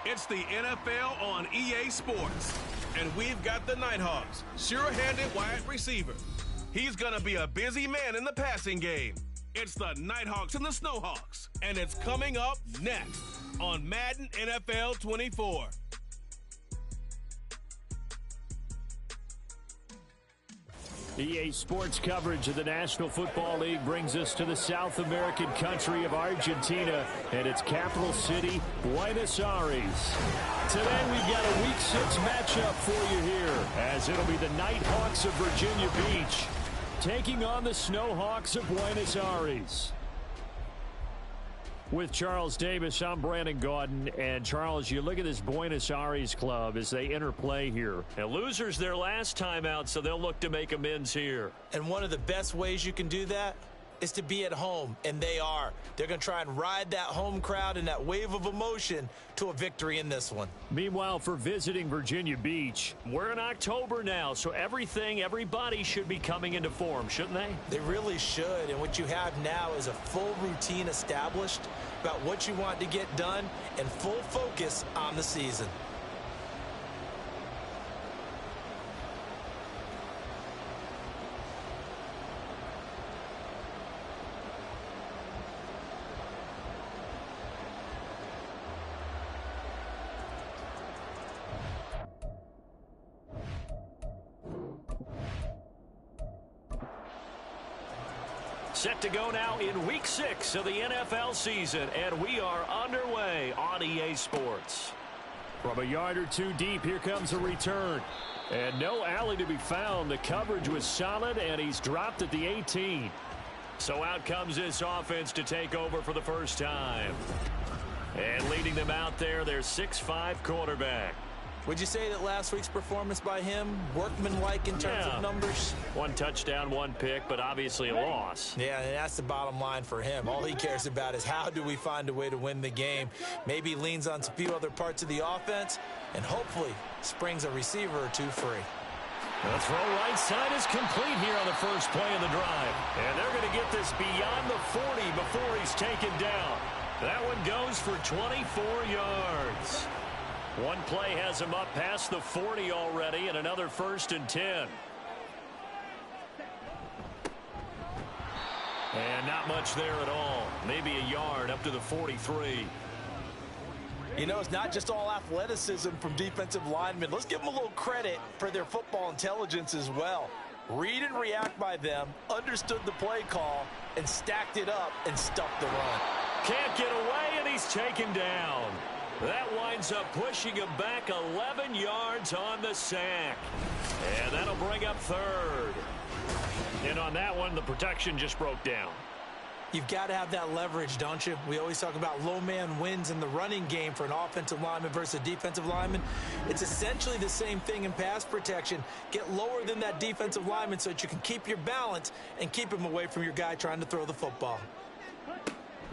It's the NFL on EA Sports. And we've got the Nighthawks, sure-handed wide receiver. He's going to be a busy man in the passing game. It's the Nighthawks and the Snowhawks. And it's coming up next on Madden NFL 24. EA Sports coverage of the National Football League brings us to the South American country of Argentina and its capital city, Buenos Aires. Today we've got a Week 6 matchup for you here, as it'll be the Nighthawks of Virginia Beach taking on the Snowhawks of Buenos Aires. With Charles Davis, I'm Brandon Gaudin. And, Charles, you look at this Buenos Aires club as they interplay here. And losers their last time out, so they'll look to make amends here. And one of the best ways you can do that is to be at home, and they are. They're going to try and ride that home crowd and that wave of emotion to a victory in this one. Meanwhile, for visiting Virginia Beach, we're in October now, so everybody should be coming into form, shouldn't they? They really should, and what you have now is a full routine established about what you want to get done and full focus on the season. Set to go now in Week 6 of the NFL season, and we are underway on EA Sports. From a yard or two deep, here comes a return. And no alley to be found. The coverage was solid, and he's dropped at the 18. So out comes this offense to take over for the first time. And leading them out there, their 6'5" quarterback. Would you say that last week's performance by him, workmanlike in terms of numbers? One touchdown, one pick, but obviously a loss. Yeah, and that's the bottom line for him. All he cares about is how do we find a way to win the game. Maybe he leans on a few other parts of the offense and hopefully springs a receiver or two free. The throw right side is complete here on the first play of the drive. And they're going to get this beyond the 40 before he's taken down. That one goes for 24 yards. One play has him up past the 40 already, and another 1st and 10. And not much there at all. Maybe a yard up to the 43. You know, it's not just all athleticism from defensive linemen. Let's give them a little credit for their football intelligence as well. Read and react by them, understood the play call, and stacked it up and stuffed the run. Can't get away, and he's taken down. That winds up pushing him back 11 yards on the sack. And that'll bring up 3rd. And on that one, the protection just broke down. You've got to have that leverage, don't you? We always talk about low man wins in the running game for an offensive lineman versus a defensive lineman. It's essentially the same thing in pass protection. Get lower than that defensive lineman so that you can keep your balance and keep him away from your guy trying to throw the football.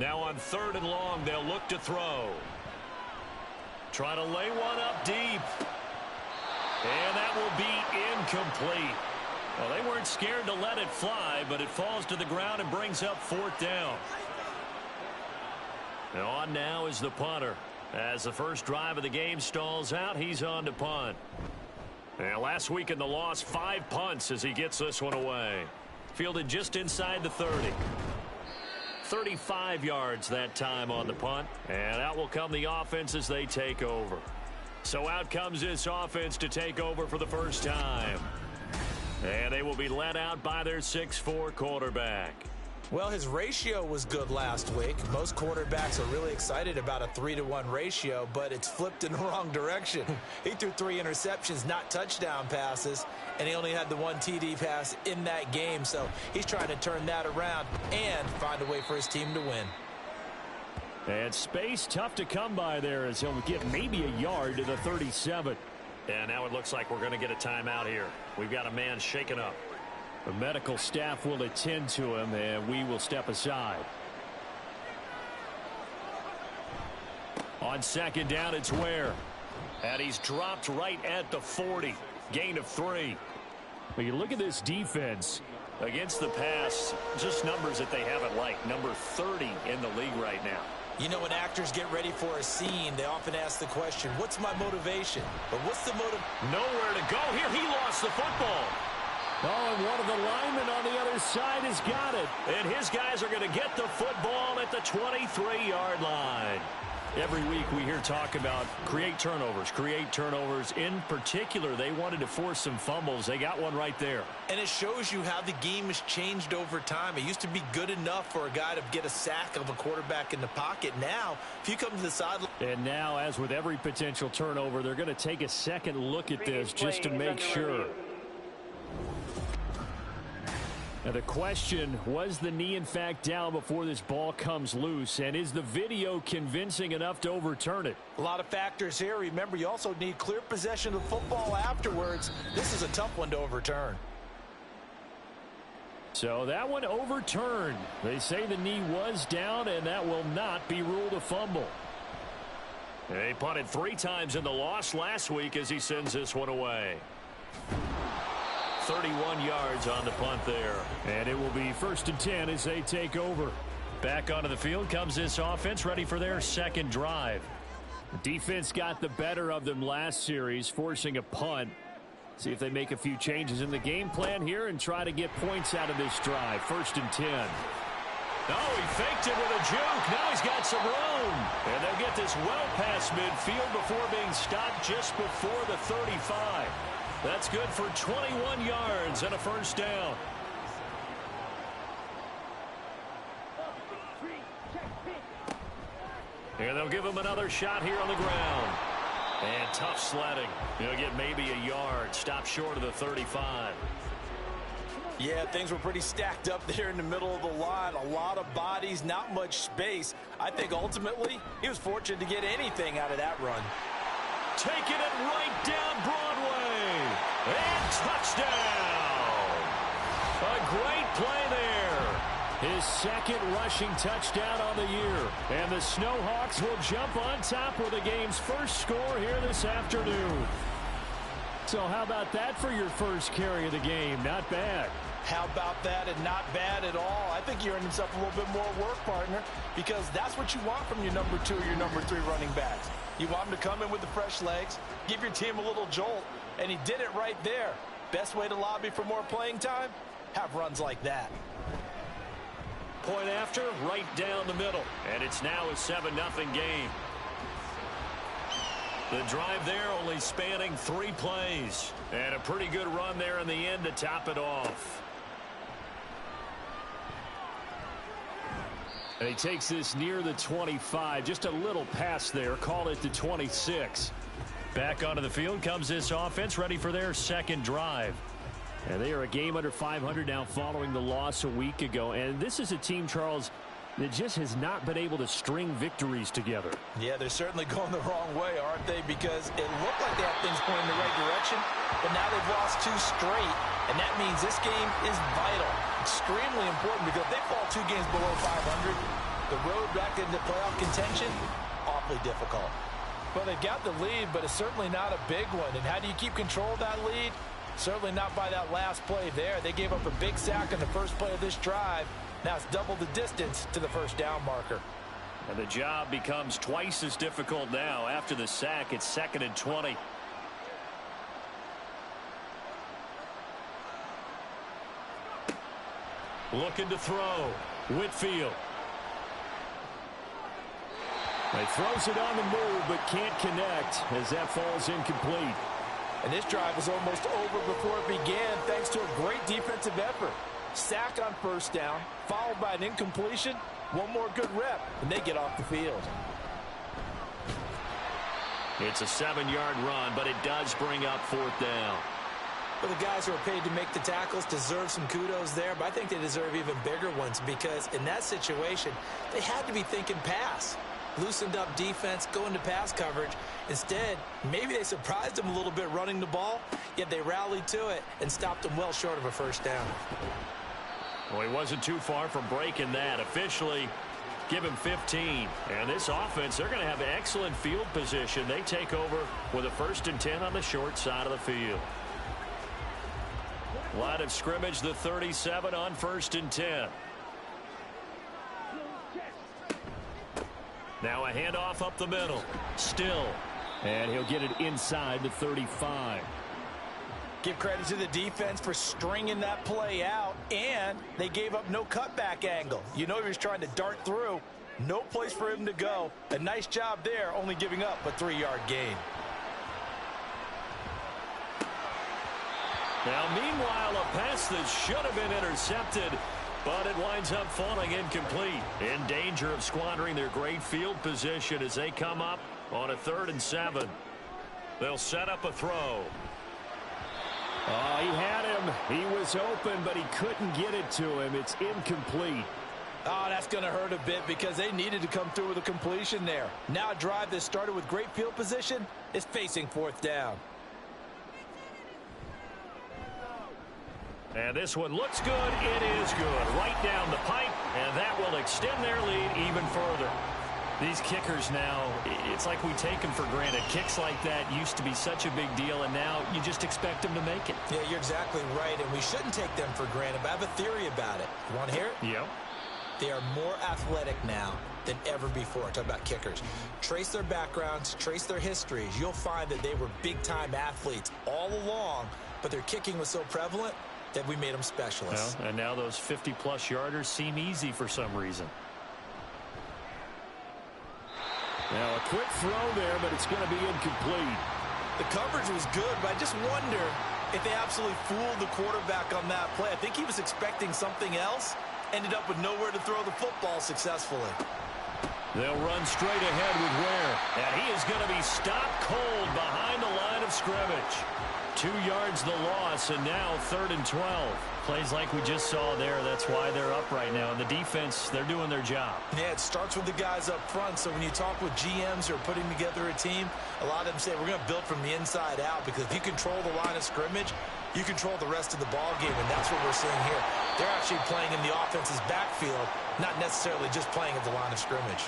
Now on 3rd and long, they'll look to throw. Try to lay one up deep. And that will be incomplete. Well, they weren't scared to let it fly, but it falls to the ground and brings up 4th down. And on now is the punter. As the first drive of the game stalls out, he's on to punt. And last week in the loss, 5 punts as he gets this one away. Fielded just inside the 30. 35 yards that time on the punt. And out will come the offense as they take over. So out comes this offense to take over for the first time. And they will be led out by their 6'4" quarterback. Well, his ratio was good last week. Most quarterbacks are really excited about a 3-to-1 ratio, but it's flipped in the wrong direction. He threw 3 interceptions, not touchdown passes, and he only had the 1 TD pass in that game. So he's trying to turn that around and find a way for his team to win. And space tough to come by there as he'll get maybe a yard to the 37. And now it looks like we're going to get a timeout here. We've got a man shaken up. The medical staff will attend to him, and we will step aside. On 2nd down, it's Ware. And he's dropped right at the 40. Gain of 3. But you look at this defense against the pass, just numbers that they haven't liked. Number 30 in the league right now. You know, when actors get ready for a scene, they often ask the question, what's my motivation? But what's the motive? Nowhere to go here. He lost the football. Oh, and one of the linemen on the other side has got it. And his guys are going to get the football at the 23-yard line. Every week we hear talk about create turnovers. In particular, they wanted to force some fumbles. They got one right there. And it shows you how the game has changed over time. It used to be good enough for a guy to get a sack of a quarterback in the pocket. Now, if you come to the sideline. And now, as with every potential turnover, they're going to take a second look at this just to make sure. Now the question, was the knee in fact down before this ball comes loose? And is the video convincing enough to overturn it? A lot of factors here. Remember, you also need clear possession of the football afterwards. This is a tough one to overturn. So that one overturned. They say the knee was down, and that will not be ruled a fumble. He punted 3 times in the loss last week as he sends this one away. 31 yards on the punt there. And it will be 1st and 10 as they take over. Back onto the field comes this offense, ready for their second drive. The defense got the better of them last series, forcing a punt. See if they make a few changes in the game plan here and try to get points out of this drive. 1st and 10. Oh, he faked it with a juke. Now he's got some room. And they'll get this well past midfield before being stopped just before the 35. That's good for 21 yards and a 1st down. And they'll give him another shot here on the ground. And tough sledding. He'll get maybe a yard. Stop short of the 35. Yeah, things were pretty stacked up there in the middle of the line. A lot of bodies, not much space. I think ultimately he was fortunate to get anything out of that run. Taking it right down Broadway. And touchdown. A great play there. His second rushing touchdown on the year. And the Snowhawks will jump on top with the game's first score here this afternoon. So how about that for your first carry of the game? Not bad. How about that, and not bad at all. I think you earned himself a little bit more work, partner, because that's what you want from your number 2 or your number 3 running backs. You want him to come in with the fresh legs, give your team a little jolt, and he did it right there. Best way to lobby for more playing time? Have runs like that. Point after, right down the middle. And it's now a 7-0 game. The drive there only spanning 3 plays. And a pretty good run there in the end to top it off. And he takes this near the 25. Just a little pass there. Call it the 26. Back onto the field comes this offense, ready for their second drive. And they are a game under 500 now following the loss a week ago. And this is a team, Charles, that just has not been able to string victories together. Yeah, they're certainly going the wrong way, aren't they? Because it looked like they have things going in the right direction, but now they've lost 2 straight. And that means this game is vital. Extremely important, because if they fall 2 games below 500, the road back into playoff contention, awfully difficult. Well, they've got the lead, but it's certainly not a big one. And how do you keep control of that lead? Certainly not by that last play there. They gave up a big sack on the first play of this drive. Now it's double the distance to the 1st down marker. And the job becomes twice as difficult now. After the sack, it's 2nd and 20. Looking to throw. Whitfield. He throws it on the move, but can't connect as that falls incomplete. And this drive is almost over before it began, thanks to a great defensive effort. Sack on 1st down, followed by an incompletion. One more good rep, and they get off the field. It's a 7-yard run, but it does bring up 4th down. Well, the guys who are paid to make the tackles deserve some kudos there, but I think they deserve even bigger ones, because in that situation, they had to be thinking pass. Loosened up defense, going to pass coverage. Instead, maybe they surprised them a little bit running the ball, yet they rallied to it and stopped them well short of a 1st down. Well, he wasn't too far from breaking that. Officially, give him 15. And this offense, they're going to have excellent field position. They take over with a 1st and 10 on the short side of the field. Line of scrimmage, the 37 on 1st and 10. Now a handoff up the middle. Still. And he'll get it inside the 35. Give credit to the defense for stringing that play out, and they gave up no cutback angle. You know he was trying to dart through. No place for him to go. A nice job there, only giving up a 3-yard gain. Now, meanwhile, a pass that should have been intercepted, but it winds up falling incomplete. In danger of squandering their great field position as they come up on a 3rd and 7. They'll set up a throw. Oh, he had him. He was open, but he couldn't get it to him. It's incomplete. Oh, that's going to hurt a bit because they needed to come through with a completion there. Now a drive that started with great field position is facing 4th down. And this one looks good. It is good. Right down the pipe, and that will extend their lead even further. These kickers now, it's like we take them for granted. Kicks like that used to be such a big deal, and now you just expect them to make it. Yeah, you're exactly right, and we shouldn't take them for granted, but I have a theory about it. You want to hear it? Yep. They are more athletic now than ever before. Talk about kickers. Trace their backgrounds, trace their histories. You'll find that they were big-time athletes all along, but their kicking was so prevalent that we made them specialists. Well, and now those 50-plus yarders seem easy for some reason. Now a quick throw there, but it's going to be incomplete. The coverage was good, but I just wonder if they absolutely fooled the quarterback on that play. I think he was expecting something else. Ended up with nowhere to throw the football successfully. They'll run straight ahead with Ware. And he is going to be stopped cold behind the line of scrimmage. 2 yards the loss, and now 3rd and 12. Plays like we just saw there. That's why they're up right now. And the defense, they're doing their job. Yeah, it starts with the guys up front. So when you talk with GMs who are putting together a team, a lot of them say we're going to build from the inside out, because if you control the line of scrimmage, you control the rest of the ball game, and that's what we're seeing here. They're actually playing in the offense's backfield, not necessarily just playing at the line of scrimmage.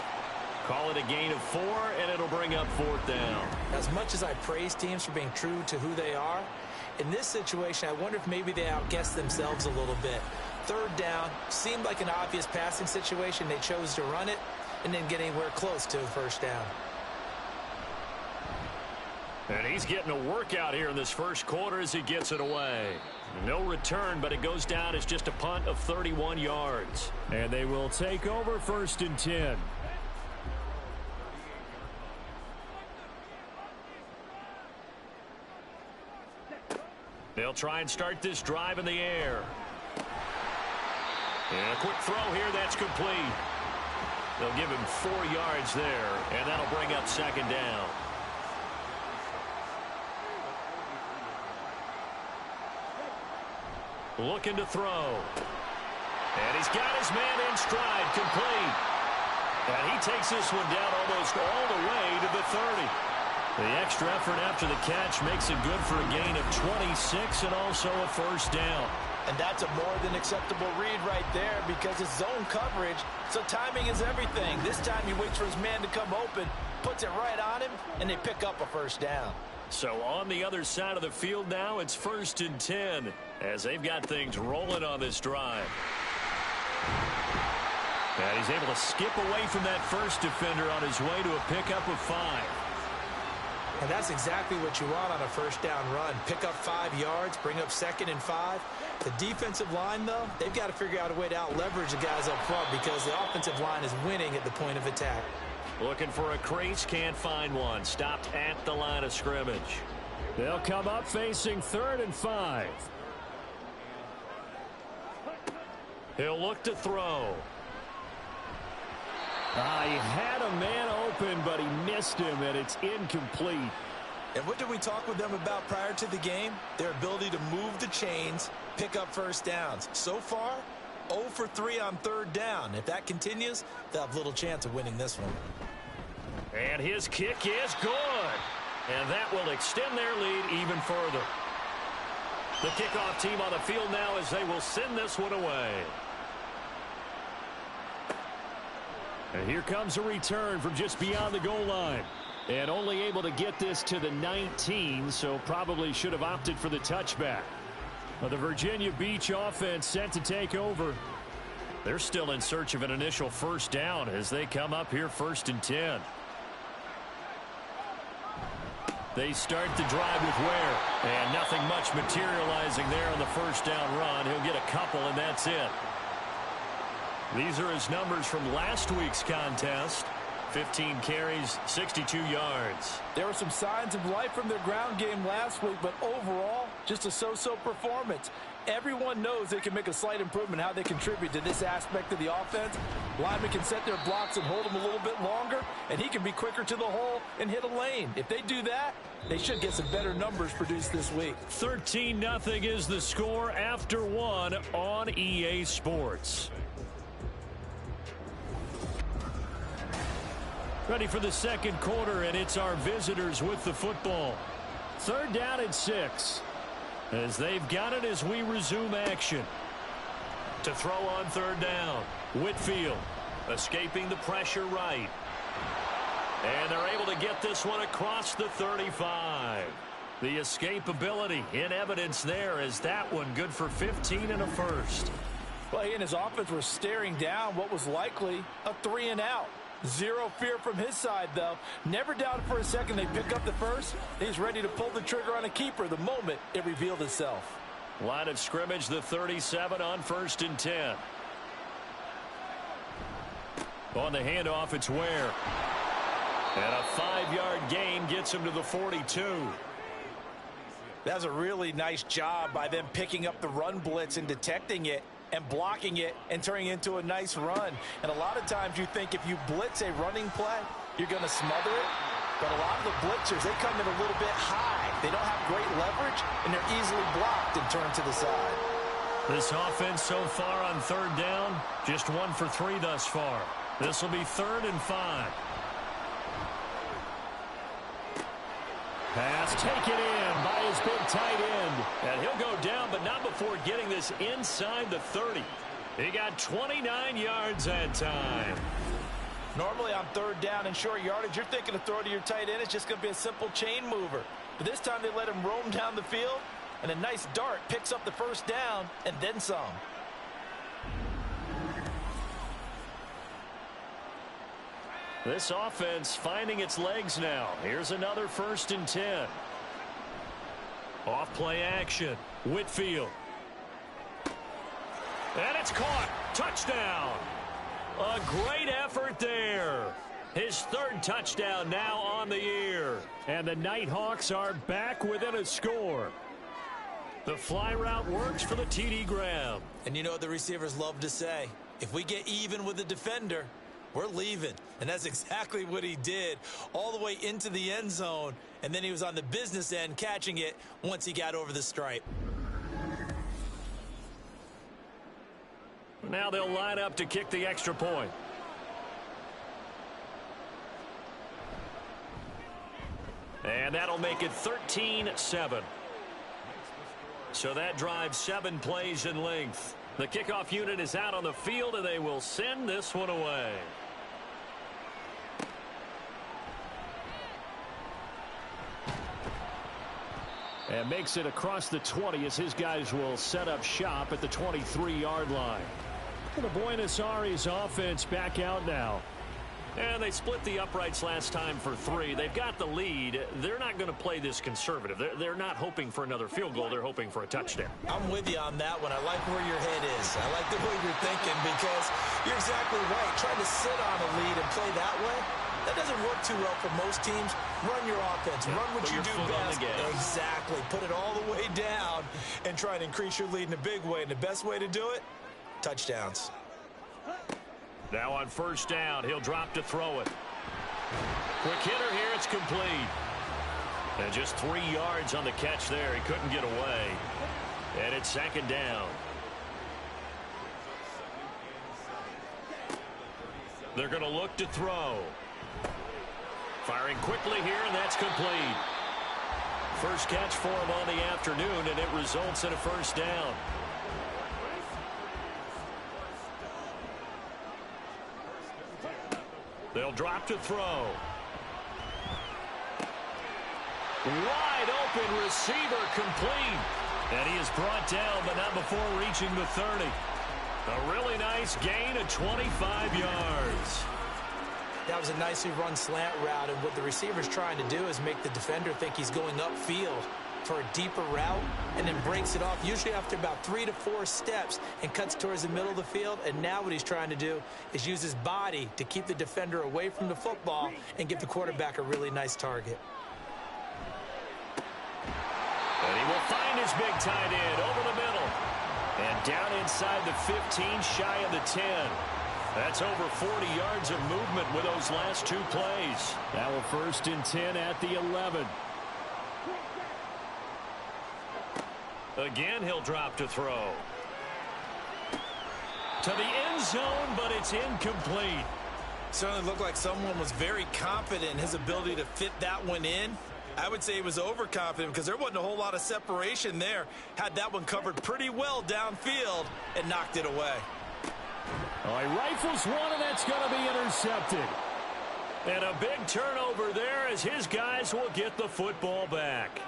Call it a gain of 4, and it'll bring up 4th down. As much as I praise teams for being true to who they are, in this situation, I wonder if maybe they outguessed themselves a little bit. 3rd down seemed like an obvious passing situation. They chose to run it and didn't get anywhere close to a 1st down. And he's getting a workout here in this first quarter as he gets it away. No return, but it goes down as just a punt of 31 yards. And they will take over 1st and 10. They'll try and start this drive in the air. And a quick throw here, that's complete. They'll give him 4 yards there, and that'll bring up 2nd down. Looking to throw. And he's got his man in stride, complete. And he takes this one down almost all the way to the 30. The extra effort after the catch makes it good for a gain of 26 and also a 1st down. And that's a more than acceptable read right there, because it's zone coverage, so timing is everything. This time he waits for his man to come open, puts it right on him, and they pick up a 1st down. So on the other side of the field now, it's 1st and 10 as they've got things rolling on this drive. And he's able to skip away from that first defender on his way to a pickup of 5. And that's exactly what you want on a 1st down run. Pick up 5 yards, bring up 2nd and 5. The defensive line, though, they've got to figure out a way to out-leverage the guys up front, because the offensive line is winning at the point of attack. Looking for a crease, can't find one. Stopped at the line of scrimmage. They'll come up facing 3rd and 5. He'll look to throw. He had a man open, but he missed him, and it's incomplete. And what did we talk with them about prior to the game? Their ability to move the chains, pick up 1st downs. So far, 0 for 3 on 3rd down. If that continues, they'll have little chance of winning this one. And his kick is good. And that will extend their lead even further. The kickoff team on the field now as they will send this one away. And here comes a return from just beyond the goal line. And only able to get this to the 19, so probably should have opted for the touchback. But the Virginia Beach offense set to take over. They're still in search of an initial first down as they come up here 1st and 10. They start the drive with Ware. And nothing much materializing there on the first down run. He'll get a couple, and that's it. These are his numbers from last week's contest. 15 carries, 62 yards. There were some signs of life from their ground game last week, but overall, just a so-so performance. Everyone knows they can make a slight improvement how they contribute to this aspect of the offense. Linemen can set their blocks and hold them a little bit longer, and he can be quicker to the hole and hit a lane. If they do that, they should get some better numbers produced this week. 13-0 is the score after one on EA Sports. Ready for the second quarter, and it's our visitors with the football. 3rd down and 6. As they've got it as we resume action. To throw on 3rd down. Whitfield escaping the pressure right. And they're able to get this one across the 35. The escapability in evidence there as that one good for 15 and a first. Well, he and his offense were staring down what was likely a 3-and-out. Zero fear from his side, though. Never doubted for a second they pick up the first. He's ready to pull the trigger on a keeper the moment it revealed itself. Line of scrimmage, the 37 on 1st and 10. On the handoff, it's Ware. And a 5-yard gain gets him to the 42. That's a really nice job by them picking up the run blitz and detecting it and blocking it and turning it into a nice run. And a lot of times you think if you blitz a running play, you're going to smother it. But a lot of the blitzers, they come in a little bit high. They don't have great leverage, and they're easily blocked and turned to the side. This offense so far on 3rd down, just 1 for 3 thus far. This will be 3rd and 5. Pass taken in by his big tight end. And he'll go down, but not before getting this inside the 30. He got 29 yards that time. Normally on 3rd down and short yardage, you're thinking of throw to your tight end. It's just going to be a simple chain mover. But this time they let him roam down the field, and a nice dart picks up the first down and then some. This offense finding its legs now. Here's another 1st and 10. Off play action. Whitfield. And it's caught. Touchdown. A great effort there. His 3rd touchdown now on the year. And the Nighthawks are back within a score. The fly route works for the TD Graham. And you know what the receivers love to say? If we get even with the defender, we're leaving. And that's exactly what he did, all the way into the end zone. And then he was on the business end catching it once he got over the stripe. Now they'll line up to kick the extra point. And that'll make it 13-7. So that drives 7 plays in length. The kickoff unit is out on the field, and they will send this one away. And makes it across the 20 as his guys will set up shop at the 23-yard line. The Buenos Aires offense back out now. And they split the uprights last time for 3. They've got the lead. They're not going to play this conservative. They're not hoping for another field goal. They're hoping for a touchdown. I'm with you on that one. I like where your head is. I like the way you're thinking because you're exactly right. Trying to sit on a lead and play that way, that doesn't work too well for most teams. Run your offense. Run what you do best. Exactly. Put it all the way down and try and increase your lead in a big way. And the best way to do it, touchdowns. Now on 1st down, he'll drop to throw it. Quick hitter here, it's complete. And just 3 yards on the catch there. He couldn't get away. And it's 2nd down. They're going to look to throw. Firing quickly here, and that's complete. First catch for him on the afternoon, and it results in a 1st down. They'll drop to throw. Wide open receiver complete. And he is brought down, but not before reaching the 30. A really nice gain of 25 yards. That was a nicely run slant route, and what the receiver's trying to do is make the defender think he's going upfield for a deeper route, and then breaks it off, usually after about 3 to 4 steps, and cuts towards the middle of the field. And now what he's trying to do is use his body to keep the defender away from the football and give the quarterback a really nice target. And he will find his big tight end over the middle. And down inside the 15, shy of the 10. That's over 40 yards of movement with those last 2 plays. Now a 1st and 10 at the 11. Again, he'll drop to throw. To the end zone, but it's incomplete. Certainly looked like someone was very confident in his ability to fit that one in. I would say he was overconfident because there wasn't a whole lot of separation there. Had that one covered pretty well downfield and knocked it away. Oh, he rifles one, and that's going to be intercepted. And a big turnover there as his guys will get the football back.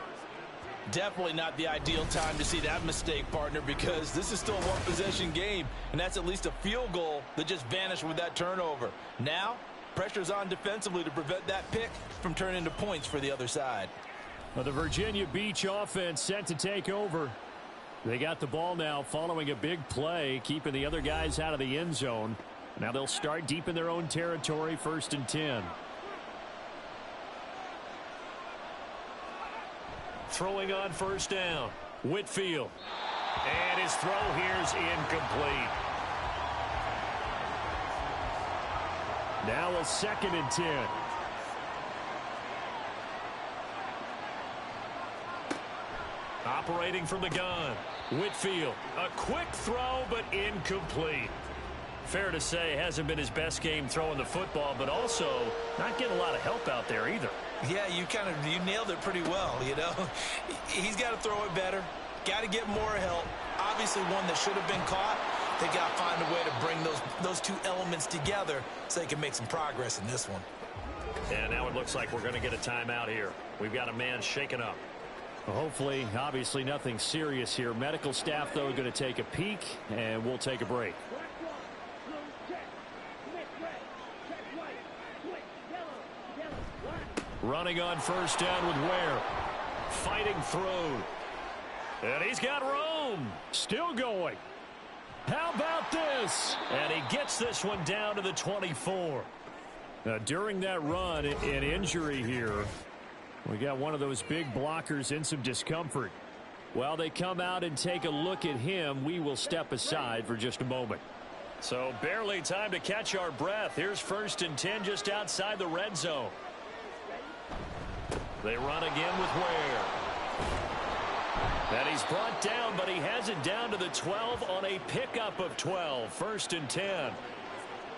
Definitely not the ideal time to see that mistake, partner, because this is still a one-possession game, and that's at least a field goal that just vanished with that turnover. Now, pressure's on defensively to prevent that pick from turning into points for the other side. Well, the Virginia Beach offense set to take over. They got the ball now following a big play, keeping the other guys out of the end zone. Now they'll start deep in their own territory, 1st and 10. Throwing on 1st down. Whitfield. And his throw here's incomplete. Now a 2nd and 10. Operating from the gun. Whitfield. A quick throw, but incomplete. Fair to say, hasn't been his best game throwing the football, but also not getting a lot of help out there either. Yeah, you nailed it pretty well, you know. He's got to throw it better. Got to get more help. Obviously one that should have been caught. They got to find a way to bring those 2 elements together so they can make some progress in this one. And now it looks like we're going to get a timeout here. We've got a man shaken up. Well, hopefully, obviously nothing serious here. Medical staff, though, going to take a peek, and we'll take a break. Running on 1st down with Ware. Fighting through. And he's got room. Still going. How about this? And he gets this one down to the 24. Now, during that run, an injury here. We got one of those big blockers in some discomfort. While they come out and take a look at him, we will step aside for just a moment. So barely time to catch our breath. Here's 1st and 10 just outside the red zone. They run again with Ware. And he's brought down, but he has it down to the 12 on a pickup of 12. 1st and 10.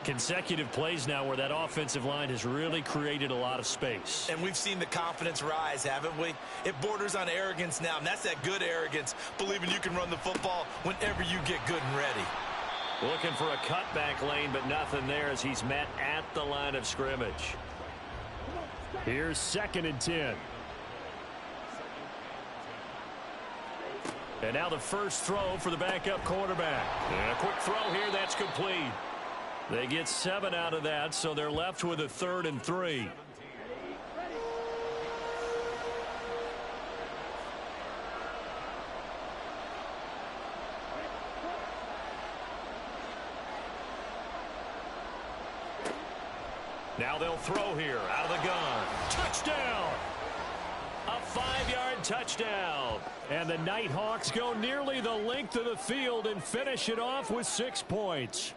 Consecutive plays now where that offensive line has really created a lot of space. And we've seen the confidence rise, haven't we? It borders on arrogance now, and that's that good arrogance, believing you can run the football whenever you get good and ready. Looking for a cutback lane, but nothing there as he's met at the line of scrimmage. Here's 2nd and 10. And now the first throw for the backup quarterback. And a quick throw here, that's complete. They get 7 out of that, so they're left with a 3rd and 3. Now they'll throw here out of the gun. Touchdown! A 5-yard touchdown. And the Nighthawks go nearly the length of the field and finish it off with 6 points.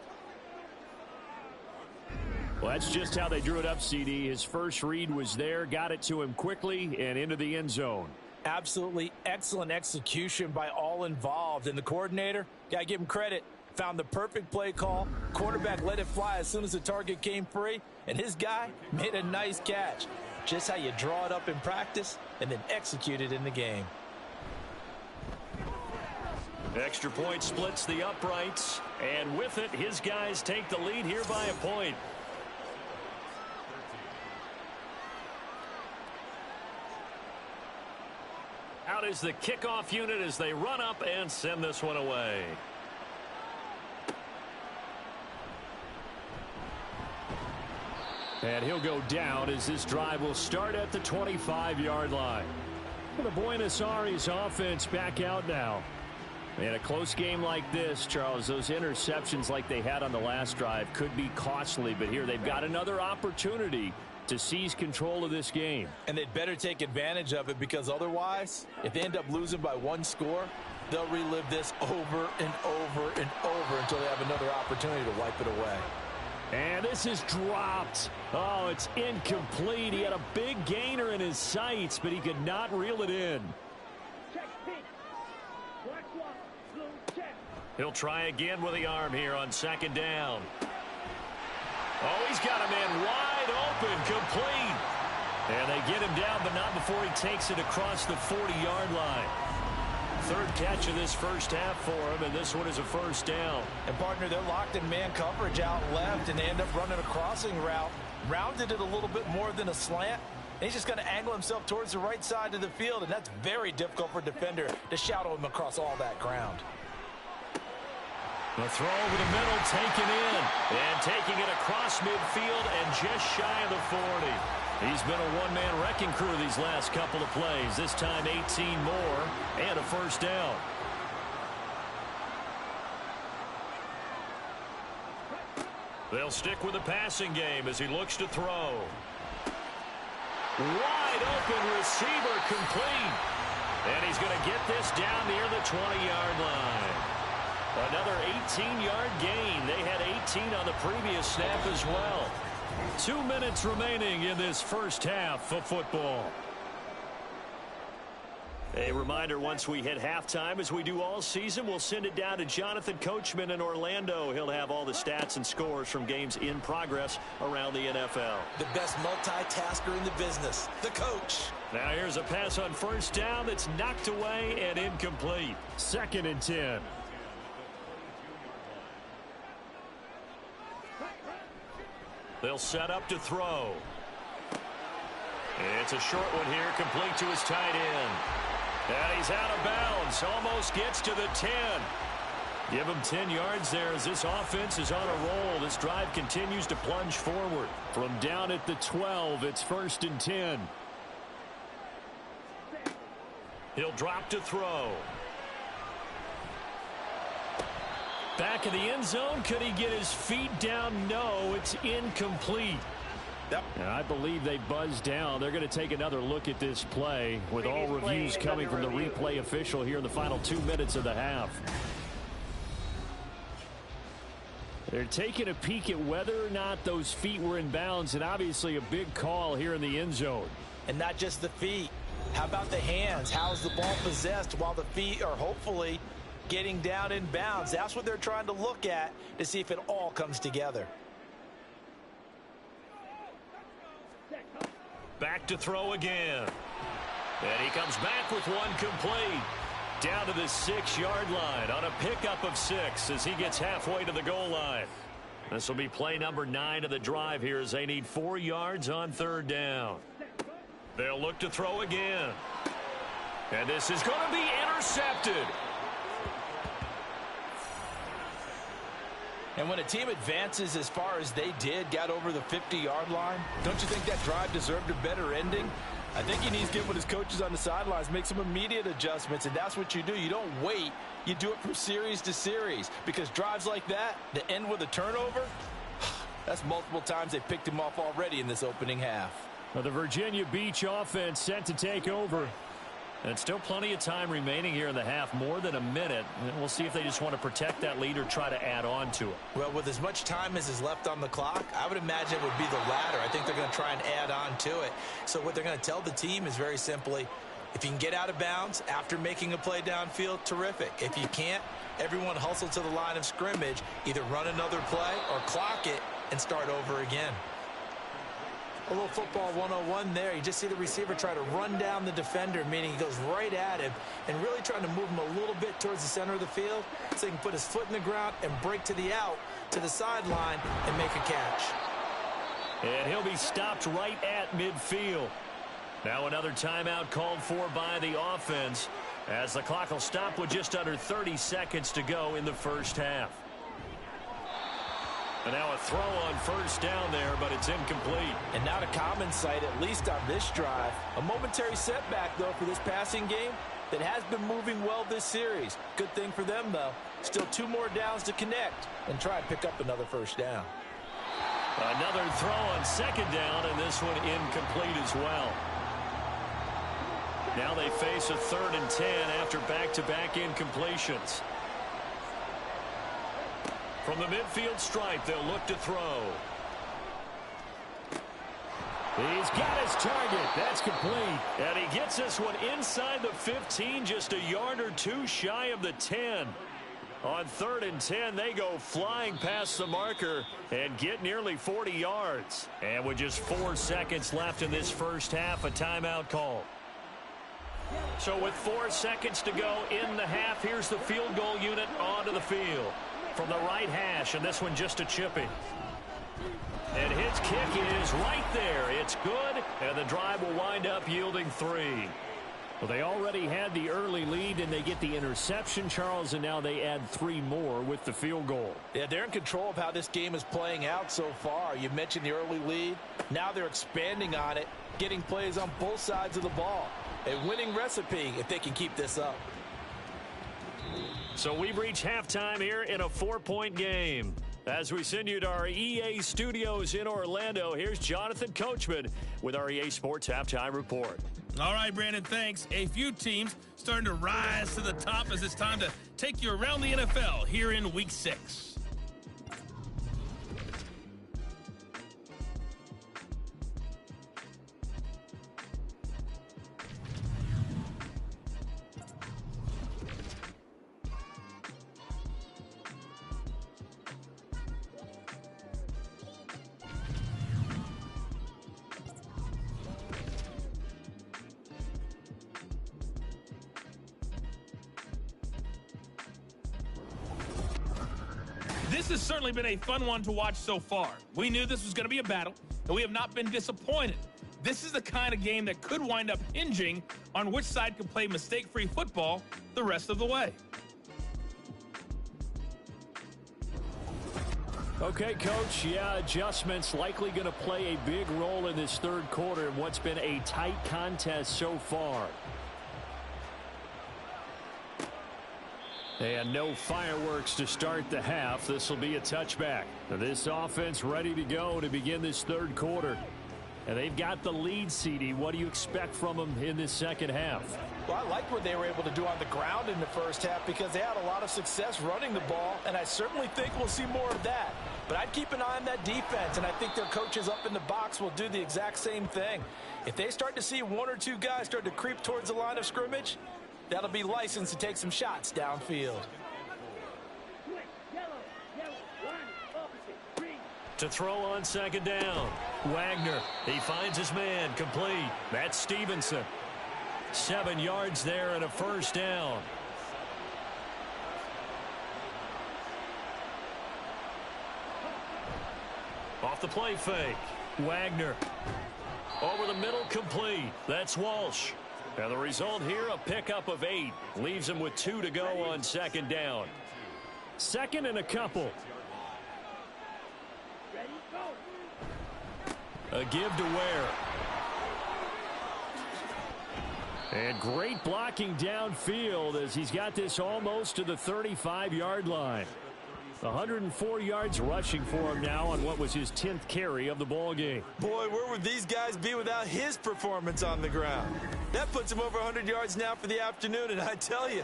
Well, that's just how they drew it up, CD. His first read was there, got it to him quickly, and into the end zone. Absolutely excellent execution by all involved. And the coordinator, got to give him credit, found the perfect play call. Quarterback let it fly as soon as the target came free, and his guy made a nice catch. Just how you draw it up in practice and then execute it in the game. Extra point splits the uprights, and with it, his guys take the lead here by a point. Out is the kickoff unit as they run up and send this one away. And he'll go down as this drive will start at the 25-yard line. The Buenos Aires offense back out now. In a close game like this, Charles, those interceptions like they had on the last drive could be costly, but here they've got another opportunity to seize control of this game. And they'd better take advantage of it, because otherwise, if they end up losing by one score, they'll relive this over and over and over until they have another opportunity to wipe it away. And this is dropped. Oh, it's incomplete. He had a big gainer in his sights, but he could not reel it in. He'll try again with the arm here on second down. Oh, he's got a man wide open, complete. And they get him down, but not before he takes it across the 40-yard line. Third catch of this first half for him, and this one is a first down. And, partner, they're locked in man coverage out left, and they end up running a crossing route. Rounded it a little bit more than a slant. And he's just going to angle himself towards the right side of the field, and that's very difficult for a defender to shadow him across all that ground. The throw over the middle, taken in, and taking it across midfield and just shy of the 40. He's been a one-man wrecking crew these last couple of plays. This time 18 more and a first down. They'll stick with the passing game as he looks to throw. Wide open receiver, complete. And he's going to get this down near the 20-yard line. Another 18-yard gain. They had 18 on the previous snap as well. 2 minutes remaining in this first half of football. A reminder, once we hit halftime, as we do all season, we'll send it down to Jonathan Coachman in Orlando. He'll have all the stats and scores from games in progress around the NFL. The best multitasker in the business, the coach. Now here's a pass on first down that's knocked away and incomplete. 2nd and 10. They'll set up to throw. It's a short one here, complete to his tight end. And he's out of bounds, almost gets to the 10. Give him 10 yards there as this offense is on a roll. This drive continues to plunge forward. From down at the 12, it's 1st and 10. He'll drop to throw. Back of the end zone. Could he get his feet down? No, it's incomplete. Yep. And I believe they buzzed down. They're going to take another look at this play with all reviews coming from the replay official here in the final 2 minutes of the half. They're taking a peek at whether or not those feet were in bounds, and obviously a big call here in the end zone. And not just the feet. How about the hands? How's the ball possessed while the feet are hopefully getting down in bounds? That's what they're trying to look at to see if it all comes together. Back to throw again. And he comes back with one complete. Down to the 6-yard line on a pickup of 6 as he gets halfway to the goal line. This will be play number 9 of the drive here as they need 4 yards on 3rd down. They'll look to throw again. And this is going to be intercepted. And when a team advances as far as they did, got over the 50-yard line, don't you think that drive deserved a better ending? I think he needs to get with his coaches on the sidelines, make some immediate adjustments, and that's what you do. You don't wait. You do it from series to series, because drives like that end with a turnover, that's multiple times they picked him off already in this opening half. Well, the Virginia Beach offense set to take over. And still plenty of time remaining here in the half, more than a minute. And we'll see if they just want to protect that lead or try to add on to it. Well, with as much time as is left on the clock, I would imagine it would be the latter. I think they're going to try and add on to it. So what they're going to tell the team is very simply, if you can get out of bounds after making a play downfield, terrific. If you can't, everyone hustle to the line of scrimmage, either run another play or clock it and start over again. A little football 101 there. You just see the receiver try to run down the defender, meaning he goes right at him and really trying to move him a little bit towards the center of the field so he can put his foot in the ground and break to the out, to the sideline, and make a catch. And he'll be stopped right at midfield. Now another timeout called for by the offense as the clock will stop with just under 30 seconds to go in the first half. And now a throw on first down there, but it's incomplete. And not a common sight, at least on this drive. A momentary setback, though, for this passing game that has been moving well this series. Good thing for them, though. Still 2 more downs to connect and try and pick up another first down. Another throw on second down, and this one incomplete as well. Now they face a 3rd and 10 after back-to-back incompletions. From the midfield stripe, they'll look to throw. He's got his target. That's complete. And he gets this one inside the 15, just a yard or 2 shy of the 10. On 3rd and 10, they go flying past the marker and get nearly 40 yards. And with just 4 seconds left in this first half, a timeout call. So with 4 seconds to go in the half, here's the field goal unit onto the field. From the right hash, and this one just a chipping. And his kick is right there. It's good, and the drive will wind up yielding 3. Well, they already had the early lead, and they get the interception, Charles, and now they add 3 more with the field goal. Yeah, they're in control of how this game is playing out so far. You mentioned the early lead. Now they're expanding on it, getting plays on both sides of the ball. A winning recipe if they can keep this up. So we've reached halftime here in a 4-point game. As we send you to our EA studios in Orlando, here's Jonathan Coachman with our EA Sports Halftime Report. All right, Brandon, thanks. A few teams starting to rise to the top as it's time to take you around the NFL here in Week 6. This has certainly been a fun one to watch so far. We knew this was going to be a battle, and we have not been disappointed. This is the kind of game that could wind up hinging on which side can play mistake-free football the rest of the way. Okay, Coach, yeah, adjustments likely going to play a big role in this 3rd quarter in what's been a tight contest so far. And no fireworks to start the half. This will be a touchback. This offense ready to go to begin this 3rd quarter. And they've got the lead, CD. What do you expect from them in this second half? Well, I like what they were able to do on the ground in the first half because they had a lot of success running the ball, and I certainly think we'll see more of that. But I'd keep an eye on that defense, and I think their coaches up in the box will do the exact same thing. If they start to see 1 or 2 guys start to creep towards the line of scrimmage, that'll be licensed to take some shots downfield. To throw on second down. Wagner, he finds his man, complete. That's Stevenson. 7 yards there and a first down. Off the play fake. Wagner. Over the middle, complete. That's Walsh. And the result here, a pickup of 8. Leaves him with 2 to go on second down. 2nd and a couple. A give to Ware. And great blocking downfield as he's got this almost to the 35-yard line. 104 yards rushing for him now on what was his 10th carry of the ball game. Boy, where would these guys be without his performance on the ground? That puts him over 100 yards now for the afternoon, and I tell you,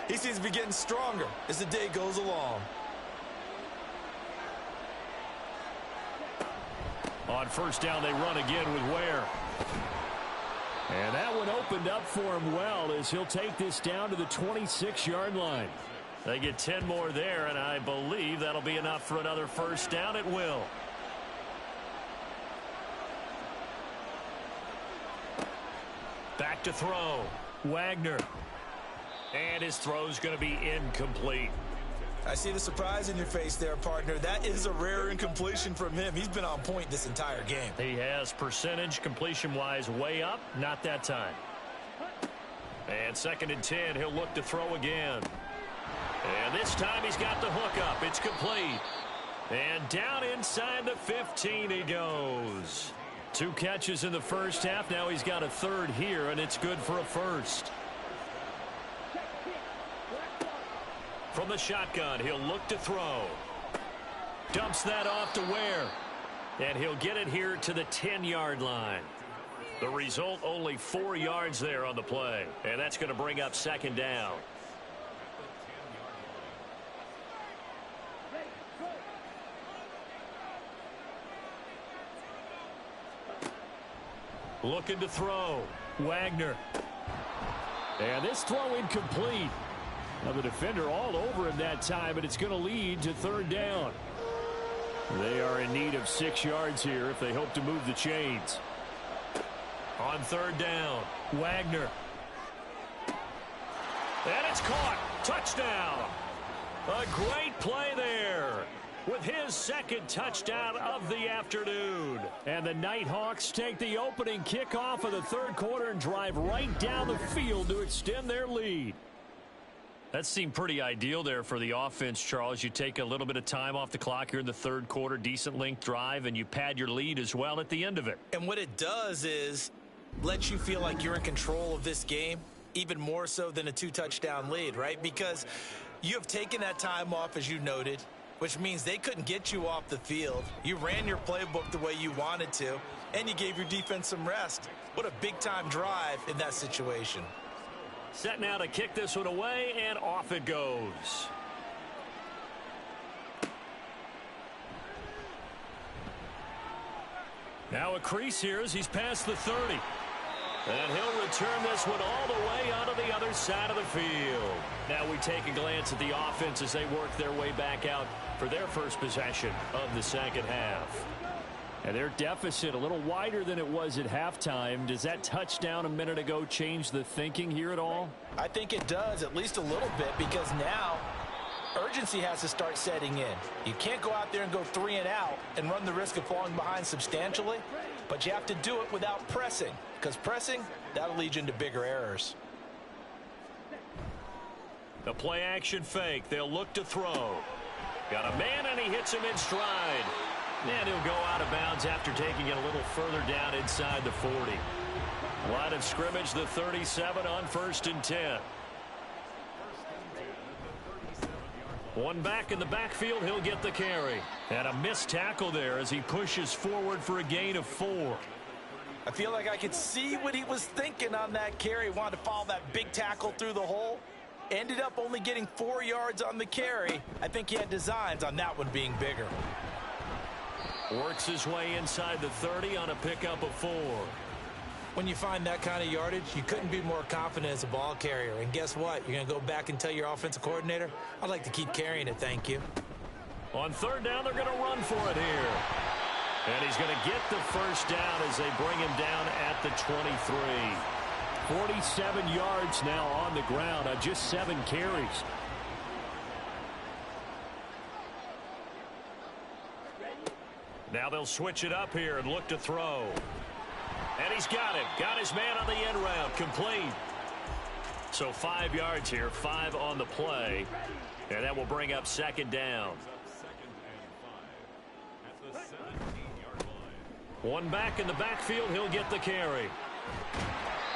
he seems to be getting stronger as the day goes along. On first down, they run again with Ware. And that one opened up for him well as he'll take this down to the 26-yard line. They get 10 more there, and I believe that'll be enough for another first down. It will. Back to throw. Wagner. And his throw's going to be incomplete. I see the surprise in your face there, partner. That is a rare incompletion from him. He's been on point this entire game. He has percentage completion-wise way up. Not that time. And 2nd and 10, he'll look to throw again. And this time he's got the hook up. It's complete. And down inside the 15 he goes. 2 catches in the first half. Now he's got a third here, and it's good for a first. From the shotgun, he'll look to throw. Dumps that off to Ware. And he'll get it here to the 10-yard line. The result, only 4 yards there on the play. And that's going to bring up second down. Looking to throw. Wagner. And this throw incomplete. Now the defender all over him that time, and it's going to lead to third down. They are in need of 6 yards here if they hope to move the chains. On third down, Wagner. And it's caught. Touchdown. A great play there with his second touchdown of the afternoon. And the Nighthawks take the opening kickoff of the third quarter and drive right down the field to extend their lead. That seemed pretty ideal there for the offense, Charles. You take a little bit of time off the clock here in the third quarter, decent length drive, and you pad your lead as well at the end of it. And what it does is let you feel like you're in control of this game, even more so than a 2-touchdown lead, right? Because you have taken that time off, as you noted, which means they couldn't get you off the field. You ran your playbook the way you wanted to, and you gave your defense some rest. What a big-time drive in that situation. Set now to kick this one away, and off it goes. Now a crease here as he's past the 30. And he'll return this one all the way onto the other side of the field. Now we take a glance at the offense as they work their way back out for their first possession of the second half. And their deficit a little wider than it was at halftime. Does that touchdown a minute ago change the thinking here at all? I think it does, at least a little bit, because now urgency has to start setting in. You can't go out there and go 3 and out and run the risk of falling behind substantially, but you have to do it without pressing, because pressing, that'll lead you into bigger errors. The play action fake. They'll look to throw. Got a man, and he hits him in stride. And he'll go out of bounds after taking it a little further down inside the 40. Line of scrimmage, the 37 on 1st and 10. One back in the backfield, he'll get the carry. And a missed tackle there as he pushes forward for a gain of 4. I feel like I could see what he was thinking on that carry. He wanted to follow that big tackle through the hole. Ended up only getting 4 yards on the carry. I think he had designs on that one being bigger. Works his way inside the 30 on a pickup of 4. When you find that kind of yardage, you couldn't be more confident as a ball carrier. And guess what? You're going to go back and tell your offensive coordinator, I'd like to keep carrying it, thank you. On third down, they're going to run for it here. And he's going to get the first down as they bring him down at the 23. 47 yards now on the ground on just 7 carries. Now they'll switch it up here and look to throw. And he's got it. Got his man on the end route. Complete. So 5 yards here. 5 on the play. And that will bring up second down. One back in the backfield. He'll get the carry.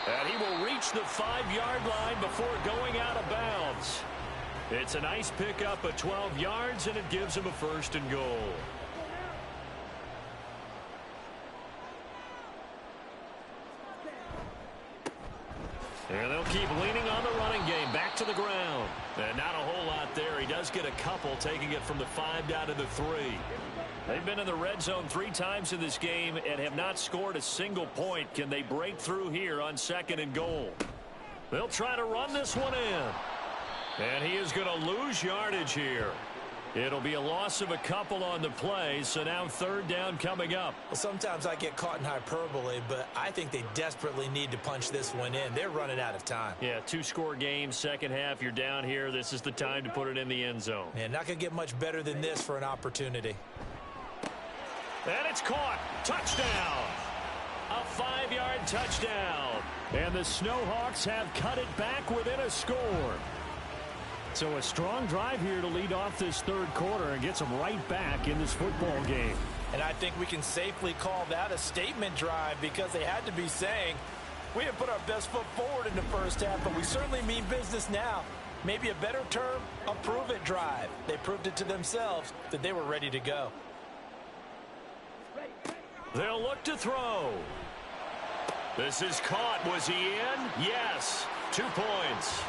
And he will reach the 5-yard line before going out of bounds. It's a nice pickup of 12 yards, and it gives him a 1st and goal. And they'll keep leaning on the running game. Back to the ground. And not a whole lot there. He does get a couple, taking it from the 5 down to the 3. They've been in the red zone 3 times in this game and have not scored a single point. Can they break through here on 2nd and goal? They'll try to run this one in. And he is going to lose yardage here. It'll be a loss of a couple on the play, so now 3rd down coming up. Well, sometimes I get caught in hyperbole, but I think they desperately need to punch this one in. They're running out of time. Yeah, 2-score game, second half, you're down here. This is the time to put it in the end zone. Man, not going to get much better than this for an opportunity. And it's caught. Touchdown. A 5-yard touchdown. And the Snowhawks have cut it back within a score. So a strong drive here to lead off this third quarter and gets them right back in this football game. And I think we can safely call that a statement drive because they had to be saying, we have put our best foot forward in the first half, but we certainly mean business now. Maybe a better term, a prove-it drive. They proved it to themselves that they were ready to go. They'll look to throw. This is caught. Was he in? Yes. 2 points.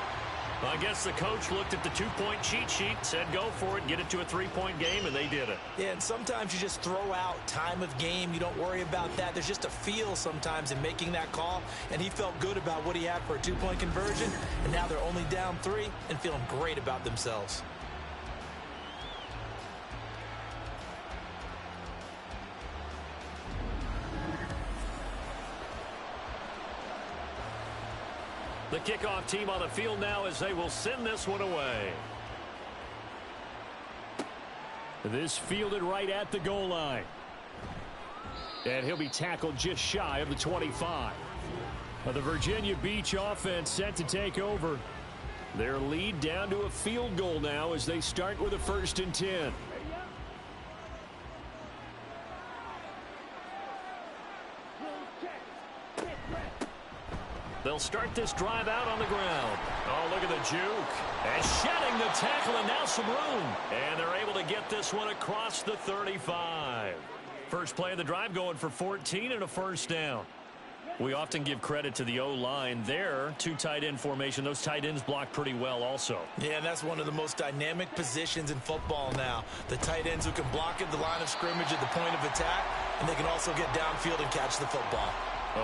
I guess the coach looked at the 2-point cheat sheet, said go for it, get it to a 3-point game, and they did it. Yeah, and sometimes you just throw out time of game. You don't worry about that. There's just a feel sometimes in making that call, and he felt good about what he had for a 2-point conversion, and now they're only down 3 and feeling great about themselves. The kickoff team on the field now as they will send this one away. This fielded right at the goal line. And he'll be tackled just shy of the 25. The Virginia Beach offense set to take over. Their lead down to a field goal now as they start with a 1st and 10. They'll start this drive out on the ground. Oh, look at the juke. And shedding the tackle and now some room. And they're able to get this one across the 35. First play of the drive going for 14 and a 1st down. We often give credit to the O-line there. 2 tight end formation. Those tight ends block pretty well also. Yeah, and that's one of the most dynamic positions in football now. The tight ends who can block at the line of scrimmage at the point of attack, and they can also get downfield and catch the football.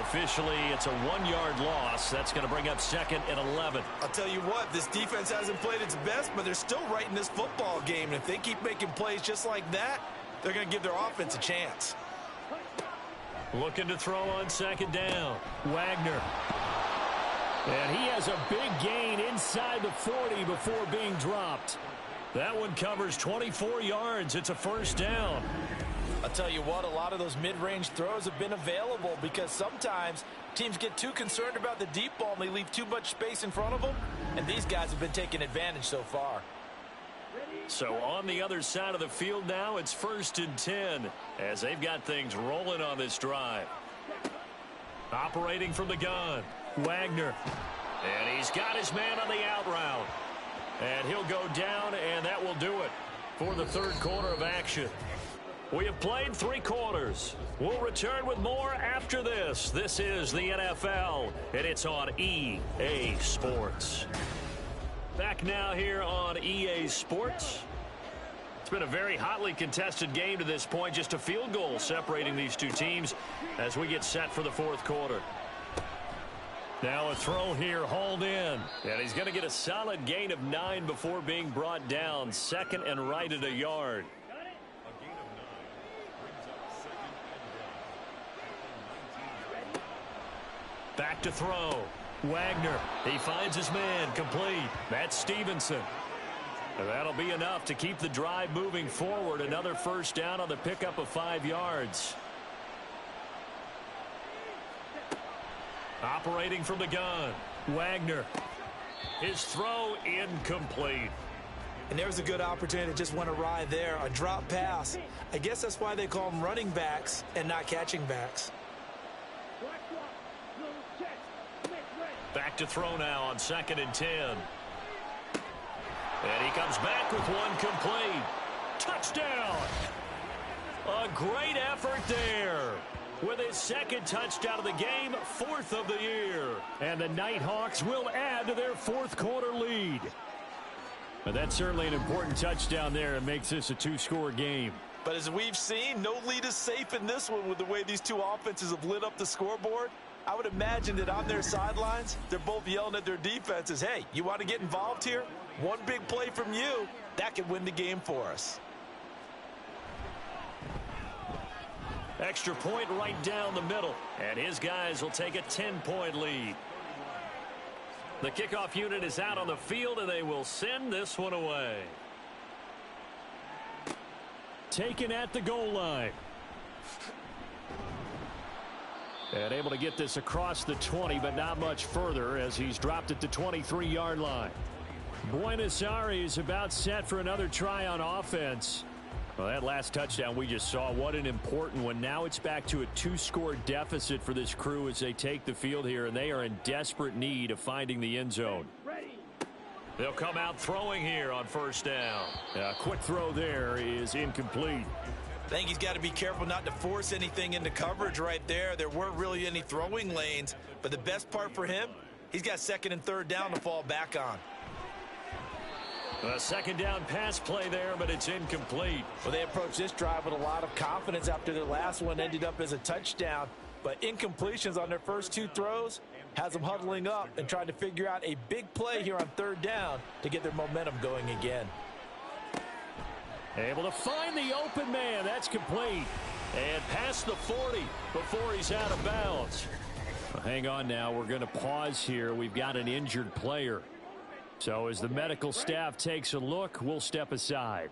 Officially, it's a 1-yard loss. That's going to bring up 2nd and 11. I'll tell you what, this defense hasn't played its best, but they're still right in this football game. And if they keep making plays just like that, they're going to give their offense a chance. Looking to throw on 2nd down. Wagner. And he has a big gain inside the 40 before being dropped. That one covers 24 yards. It's a 1st down. I'll tell you what, a lot of those mid-range throws have been available because sometimes teams get too concerned about the deep ball and they leave too much space in front of them, and these guys have been taking advantage so far. So on the other side of the field now, it's 1st and 10 as they've got things rolling on this drive. Operating from the gun, Wagner. And he's got his man on the out route. And he'll go down, and that will do it for the third quarter of action. We have played 3 quarters. We'll return with more after this. This is the NFL, and it's on EA Sports. Back now here on EA Sports. It's been a very hotly contested game to this point. Just a field goal separating these 2 teams as we get set for the 4th quarter. Now a throw here, hauled in. And he's going to get a solid gain of 9 before being brought down. 2nd and right at a yard. Back to throw. Wagner. He finds his man. Complete. That's Stevenson. And that'll be enough to keep the drive moving forward. Another 1st down on the pickup of 5 yards. Operating from the gun. Wagner. His throw incomplete. And there's a good opportunity that just went awry there. A drop pass. I guess that's why they call them running backs and not catching backs. Back to throw now on 2nd and 10. And he comes back with one complete. Touchdown! A great effort there. With his 2nd touchdown of the game, 4th of the year. And the Nighthawks will add to their 4th quarter lead. And that's certainly an important touchdown there. It makes this a 2-score game. But as we've seen, no lead is safe in this one with the way these 2 offenses have lit up the scoreboard. I would imagine that on their sidelines, they're both yelling at their defenses, hey, you want to get involved here? One big play from you, that could win the game for us. Extra point right down the middle. And his guys will take a 10-point lead. The kickoff unit is out on the field, and they will send this one away. Taken at the goal line. And able to get this across the 20, but not much further as he's dropped at the 23-yard line. Buenos Aires about set for another try on offense. Well, that last touchdown we just saw, what an important one. Now it's back to a 2-score deficit for this crew as they take the field here, and they are in desperate need of finding the end zone. They'll come out throwing here on first down. A quick throw there is incomplete. I think he's got to be careful not to force anything into coverage right there. There weren't really any throwing lanes, but the best part for him, he's got second and third down to fall back on. A second down pass play there, but it's incomplete. Well, they approached this drive with a lot of confidence after their last one ended up as a touchdown. But incompletions on their first 2 throws has them huddling up and trying to figure out a big play here on third down to get their momentum going again. Able to find the open man. That's complete. And past the 40 before he's out of bounds. Well, hang on now. We're going to pause here. We've got an injured player. So as the medical staff takes a look, we'll step aside.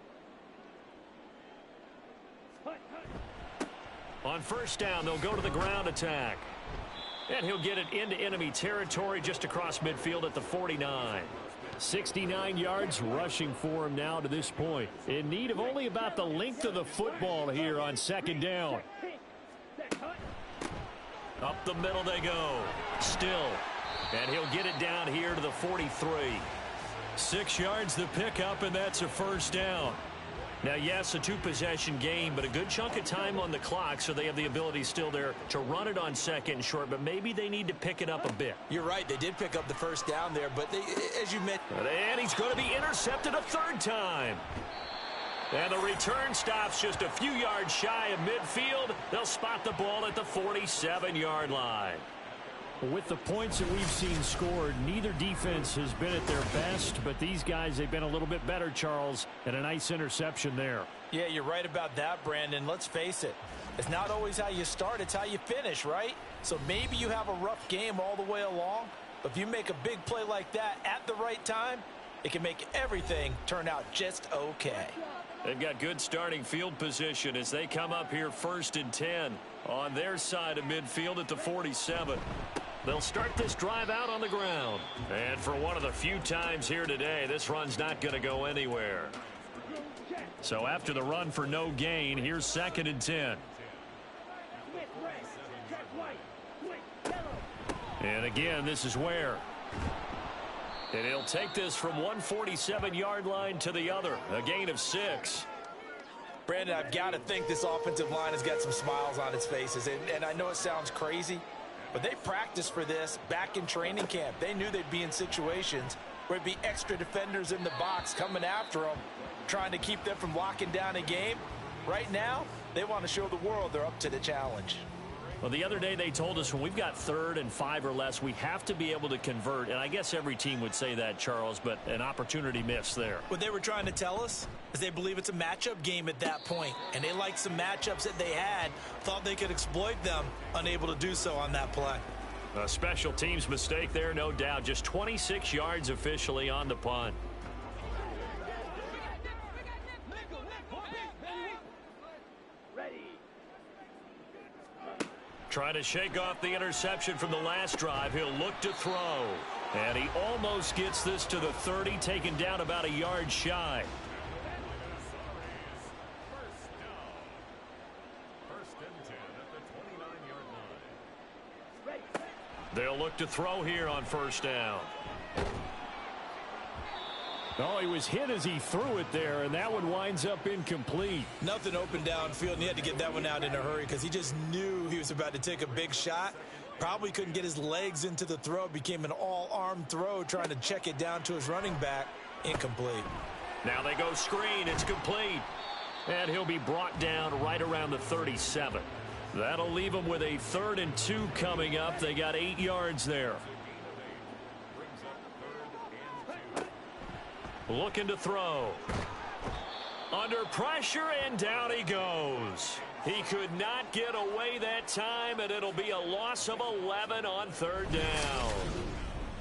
On first down, they'll go to the ground attack. And he'll get it into enemy territory just across midfield at the 49. 69 yards rushing for him now to this point. In need of only about the length of the football here on second down. Up the middle they go. Still. And he'll get it down here to the 43. 6 yards the pickup, and that's a first down. Now, yes, a 2-possession game, but a good chunk of time on the clock, so they have the ability still there to run it on second and short, but maybe they need to pick it up a bit. You're right. They did pick up the first down there, but they, as you mentioned. And he's going to be intercepted a third time. And the return stops just a few yards shy of midfield. They'll spot the ball at the 47-yard line. With the points that we've seen scored, neither defense has been at their best, but these guys, they've been a little bit better, Charles, and a nice interception there. Yeah, you're right about that, Brandon. Let's face it. It's not always how you start, it's how you finish, right? So maybe you have a rough game all the way along, but if you make a big play like that at the right time, it can make everything turn out just okay. They've got good starting field position as they come up here 1st and 10 on their side of midfield at the 47. They'll start this drive out on the ground. And for one of the few times here today, this run's not going to go anywhere. So after the run for no gain, here's 2nd and 10. And again, this is where. And he'll take this from 147-yard line to the other. A gain of 6. Brandon, I've got to think this offensive line has got some smiles on its faces. And I know it sounds crazy, but they practiced for this back in training camp. They knew they'd be in situations where there'd be extra defenders in the box coming after them, trying to keep them from locking down a game. Right now, they want to show the world they're up to the challenge. Well, the other day they told us when we've got 3rd and 5 or less, we have to be able to convert. And I guess every team would say that, Charles, but an opportunity missed there. What they were trying to tell us is they believe it's a matchup game at that point. And they liked some matchups that they had, thought they could exploit them, unable to do so on that play. A special teams mistake there, no doubt. Just 26 yards officially on the punt. Trying to shake off the interception from the last drive. He'll look to throw. And he almost gets this to the 30, taken down about a yard shy. They'll look to throw here on first down. Oh, he was hit as he threw it there, and that one winds up incomplete. Nothing open downfield, and he had to get that one out in a hurry because he just knew he was about to take a big shot. Probably couldn't get his legs into the throw. It became an all-arm throw, trying to check it down to his running back. Incomplete. Now they go screen. It's complete. And he'll be brought down right around the 37. That'll leave him with a 3rd and 2 coming up. They got 8 yards there. Looking to throw. Under pressure, and down he goes. He could not get away that time, and it'll be a loss of 11 on 3rd down.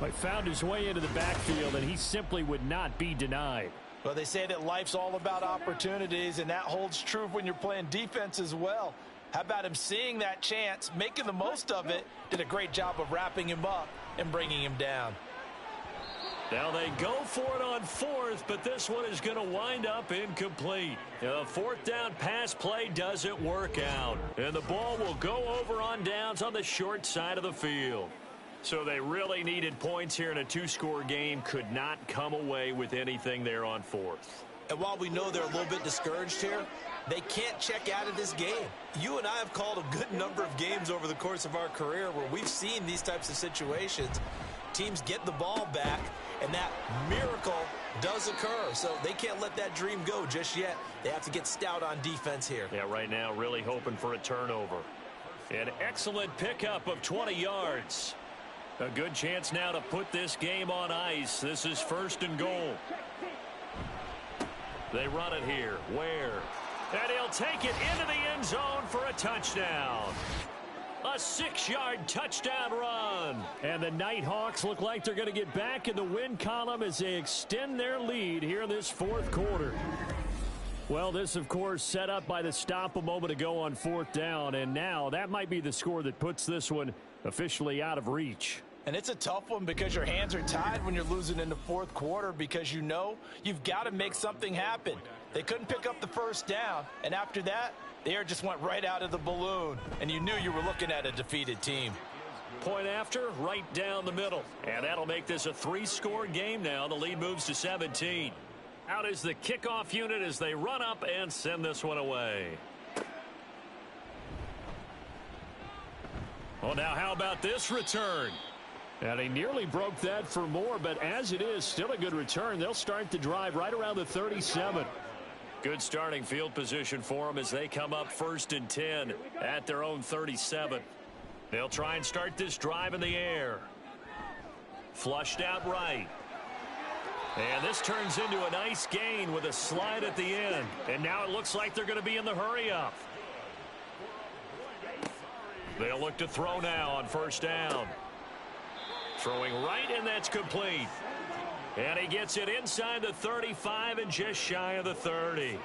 He found his way into the backfield, and he simply would not be denied. Well, they say that life's all about opportunities, and that holds true when you're playing defense as well. How about him seeing that chance, making the most of it, did a great job of wrapping him up and bringing him down. Now they go for it on fourth, but this one is going to wind up incomplete. The fourth down pass play doesn't work out. And the ball will go over on downs on the short side of the field. So they really needed points here in a two-score game. Could not come away with anything there on fourth. And while we know they're a little bit discouraged here, they can't check out of this game. You and I have called a good number of games over the course of our career where we've seen these types of situations. Teams get the ball back, and that miracle does occur. So they can't let that dream go just yet. They have to get stout on defense here. Yeah, right now really hoping for a turnover. An excellent pickup of 20 yards. A good chance now to put this game on ice. This is 1st and goal. They run it here. Ware. And he'll take it into the end zone for a touchdown. A 6-yard touchdown run. And the Nighthawks look like they're going to get back in the win column as they extend their lead here in this fourth quarter. Well, this, of course, set up by the stop a moment ago on 4th down. And now that might be the score that puts this one officially out of reach. And it's a tough one because your hands are tied when you're losing in the fourth quarter because you know you've got to make something happen. They couldn't pick up the first down, and after that, the air just went right out of the balloon, and you knew you were looking at a defeated team. Point after, right down the middle. And that'll make this a 3-score game now. The lead moves to 17. Out is the kickoff unit as they run up and send this one away. Well, now how about this return? And he nearly broke that for more, but as it is, still a good return. They'll start the drive right around the 37. Good starting field position for them as they come up 1st and 10 at their own 37. They'll try and start this drive in the air. Flushed out right. And this turns into a nice gain with a slide at the end. And now it looks like they're going to be in the hurry-up. They'll look to throw now on 1st down. Throwing right, and that's complete. And he gets it inside the 35 and just shy of the 30.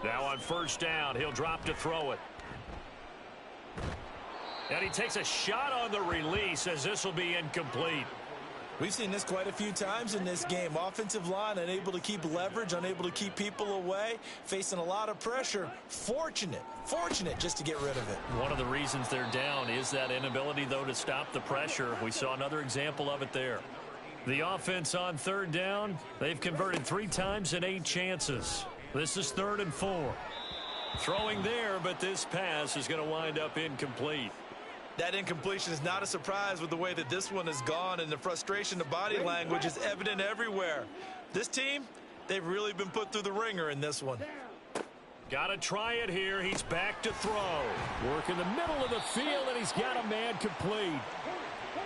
Now on 1st down, he'll drop to throw it. And he takes a shot on the release as this will be incomplete. We've seen this quite a few times in this game. Offensive line unable to keep leverage, unable to keep people away, facing a lot of pressure. Fortunate just to get rid of it. One of the reasons they're down is that inability, though, to stop the pressure. We saw another example of it there. The offense on 3rd down, they've converted 3 times in 8 chances. This is 3rd and 4. Throwing there, but this pass is going to wind up incomplete. That incompletion is not a surprise with the way that this one has gone, and the frustration, the body language is evident everywhere. This team, they've really been put through the ringer in this one. Got to try it here. He's back to throw. Work in the middle of the field, and he's got a man complete.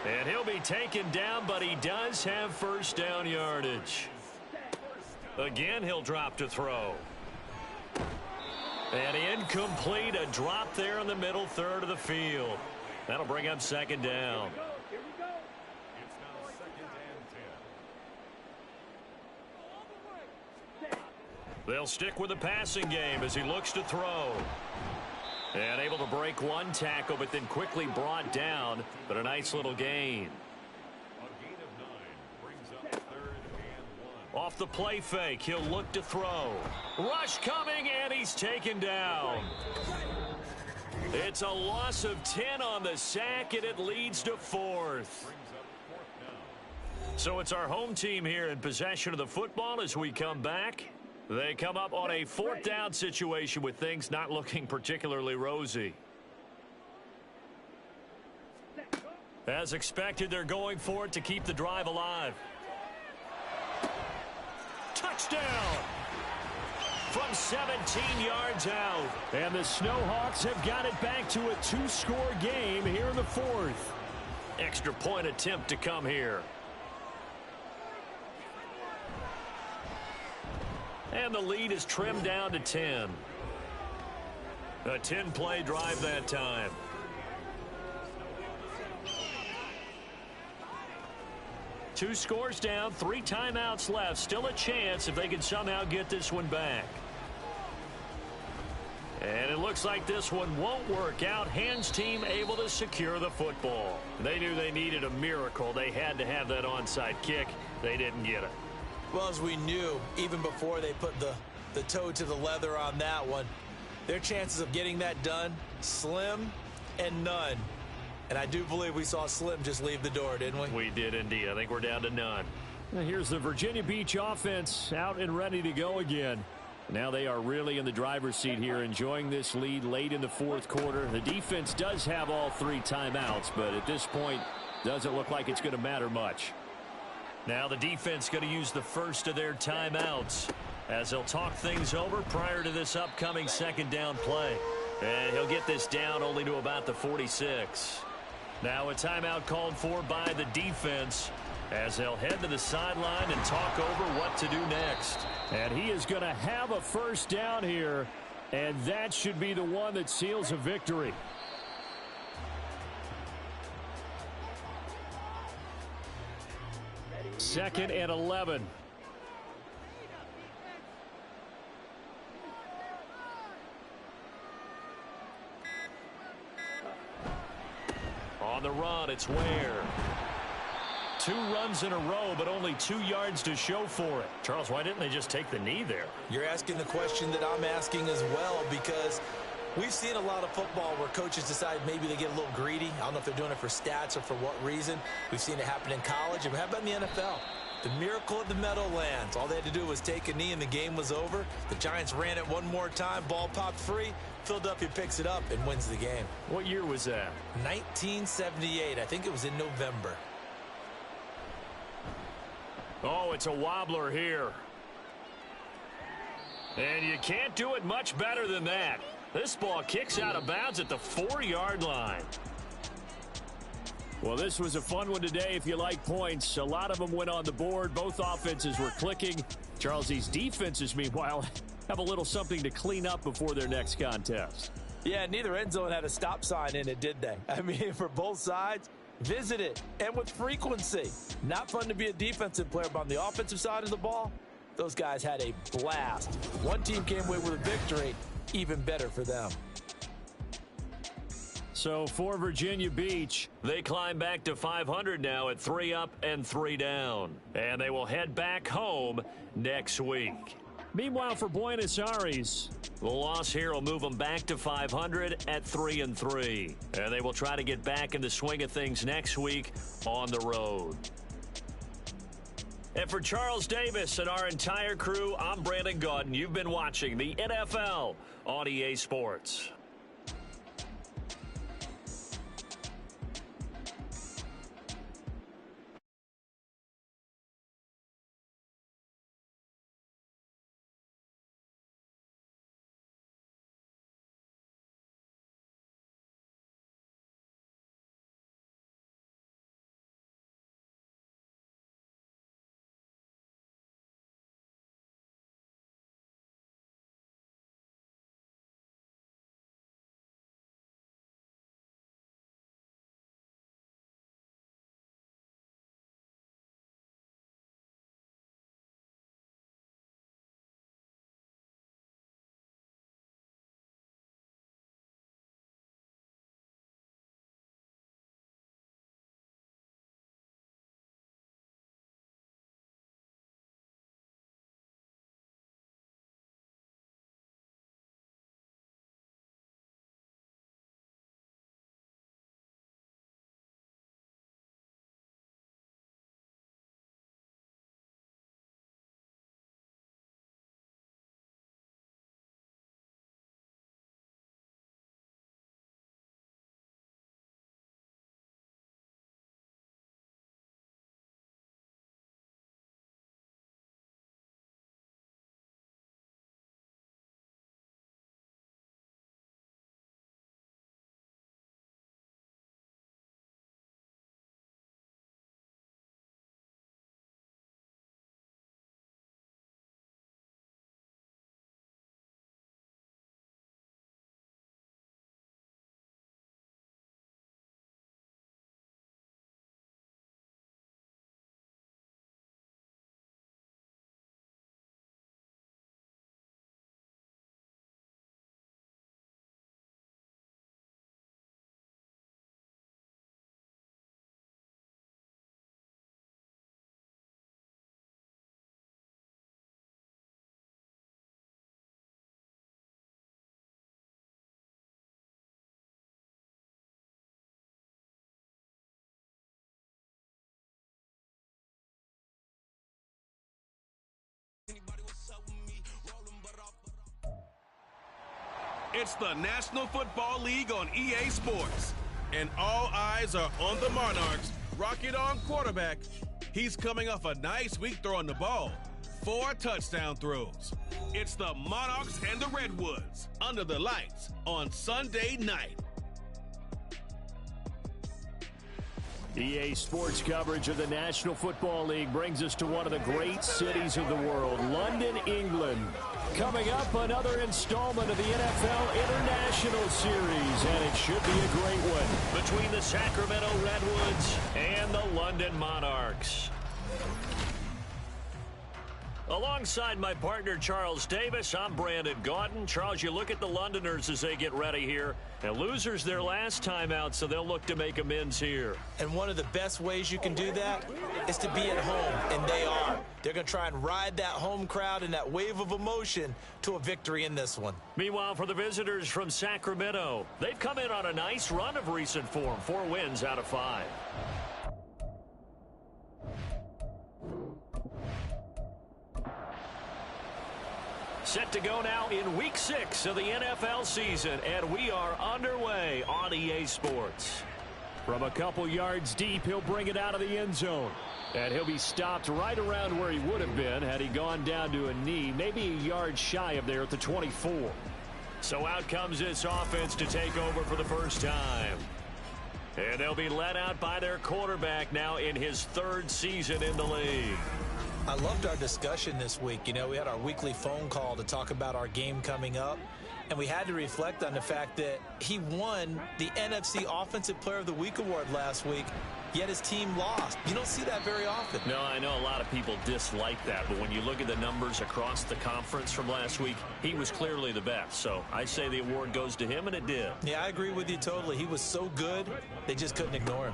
And he'll be taken down, but he does have 1st down yardage. Again, he'll drop to throw. And incomplete, a drop there in the middle 3rd of the field. That'll bring up 2nd down. They'll stick with the passing game as he looks to throw. And able to break one tackle, but then quickly brought down. But a nice little gain. Off the play fake, he'll look to throw. Rush coming, and he's taken down. It's a loss of 10 on the sack, and it leads to 4th. So it's our home team here in possession of the football as we come back. They come up on a 4th down situation with things not looking particularly rosy. As expected, they're going for it to keep the drive alive. Touchdown! From 17 yards out. And the Snowhawks have got it back to a 2-score game here in the 4th. Extra point attempt to come here. And the lead is trimmed down to 10. A 10-play drive that time. Two scores down, 3 timeouts left. Still a chance if they can somehow get this one back. And it looks like this one won't work out. Hands team able to secure the football. They knew they needed a miracle. They had to have that onside kick. They didn't get it. Well, as we knew, even before they put the toe to the leather on that one, their chances of getting that done, slim and none. And I do believe we saw Slim just leave the door, didn't we? We did indeed. I think we're down to none. Now here's the Virginia Beach offense out and ready to go again. Now they are really in the driver's seat here, enjoying this lead late in the fourth quarter. The defense does have all 3 timeouts, but at this point, doesn't look like it's going to matter much. Now the defense going to use the first of their timeouts as they'll talk things over prior to this upcoming second down play. And he'll get this down only to about the 46. Now a timeout called for by the defense as they'll head to the sideline and talk over what to do next. And he is going to have a first down here, and that should be the one that seals a victory. Second and 11. On the run, it's Ware. 2 runs in a row, but only 2 yards to show for it. Charles, why didn't they just take the knee there? You're asking the question that I'm asking as well, because we've seen a lot of football where coaches decide maybe they get a little greedy. I don't know if they're doing it for stats or for what reason. We've seen it happen in college, and how about in the NFL? The miracle of the Meadowlands. All they had to do was take a knee, and the game was over. The Giants ran it one more time. Ball popped free. Philadelphia picks it up and wins the game. What year was that? 1978. I think it was in November. Oh, it's a wobbler here. And you can't do it much better than that. This ball kicks out of bounds at the 4-yard line. Well, this was a fun one today if you like points. A lot of them went on the board. Both offenses were clicking. Charles, these defenses, meanwhile, have a little something to clean up before their next contest. Yeah, neither end zone had a stop sign in it, did they? I mean, for both sides, visit it, and with frequency. Not fun to be a defensive player, but on the offensive side of the ball, those guys had a blast. One team came away with a victory, even better for them. So for Virginia Beach, they climb back to 500 now at 3 up and 3 down. And they will head back home next week. Meanwhile, for Buenos Aires, the loss here will move them back to 500 at 3-3. And they will try to get back in the swing of things next week on the road. And for Charles Davis and our entire crew, I'm Brandon Gaudin. You've been watching the NFL on EA Sports. It's the National Football League on EA Sports. And all eyes are on the Monarchs. Rocket on quarterback. He's coming off a nice week throwing the ball. 4 touchdown throws. It's the Monarchs and the Redwoods under the lights on Sunday night. EA Sports coverage of the National Football League brings us to one of the great cities of the world, London, England. Coming up, another installment of the NFL International Series, and it should be a great one between the Sacramento Redwoods and the London Monarchs. Alongside my partner, Charles Davis, I'm Brandon Gaudin. Charles, you look at the Londoners as they get ready here. And losers their last time out, so they'll look to make amends here. And one of the best ways you can do that is to be at home, and they are. They're going to try and ride that home crowd and that wave of emotion to a victory in this one. Meanwhile, for the visitors from Sacramento, they've come in on a nice run of recent form, 4 wins out of 5. Set to go now in Week 6 of the NFL season, and we are underway on EA Sports. From a couple yards deep, he'll bring it out of the end zone. And he'll be stopped right around where he would have been had he gone down to a knee, maybe a yard shy of there at the 24. So out comes this offense to take over for the first time. And they'll be led out by their quarterback now in his 3rd season in the league. I loved our discussion this week. You know, we had our weekly phone call to talk about our game coming up, and we had to reflect on the fact that he won the NFC Offensive Player of the Week award last week, yet his team lost. You don't see that very often. No, I know a lot of people dislike that, but when you look at the numbers across the conference from last week, he was clearly the best. So I say the award goes to him, and it did. Yeah, I agree with you totally. He was so good, they just couldn't ignore him.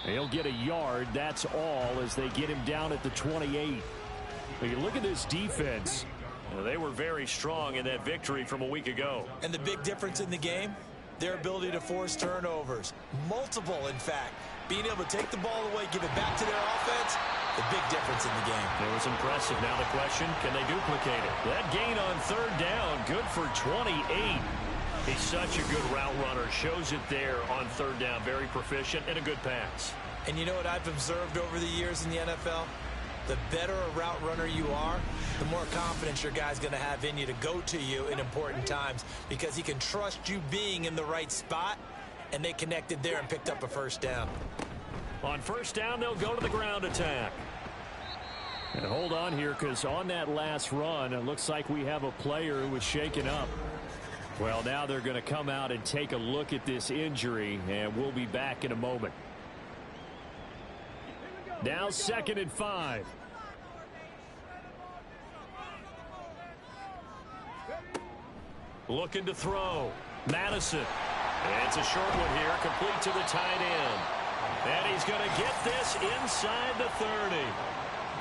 He'll get a yard, that's all, as they get him down at the 28. But you look at this defense. They were very strong in that victory from a week ago. And the big difference in the game, their ability to force turnovers. Multiple, in fact. Being able to take the ball away, give it back to their offense, the big difference in the game. It was impressive. Now the question, can they duplicate it? That gain on 3rd down, good for 28. He's such a good route runner. Shows it there on 3rd down. Very proficient and a good pass. And you know what I've observed over the years in the NFL? The better a route runner you are, the more confidence your guy's going to have in you to go to you in important times because he can trust you being in the right spot, and they connected there and picked up a 1st down. On 1st down, they'll go to the ground attack. And hold on here because on that last run, it looks like we have a player who was shaken up. Well, now they're going to come out and take a look at this injury, and we'll be back in a moment. Now 2nd and 5. Looking to throw. Madison. It's a short one here, complete to the tight end. And he's going to get this inside the 30.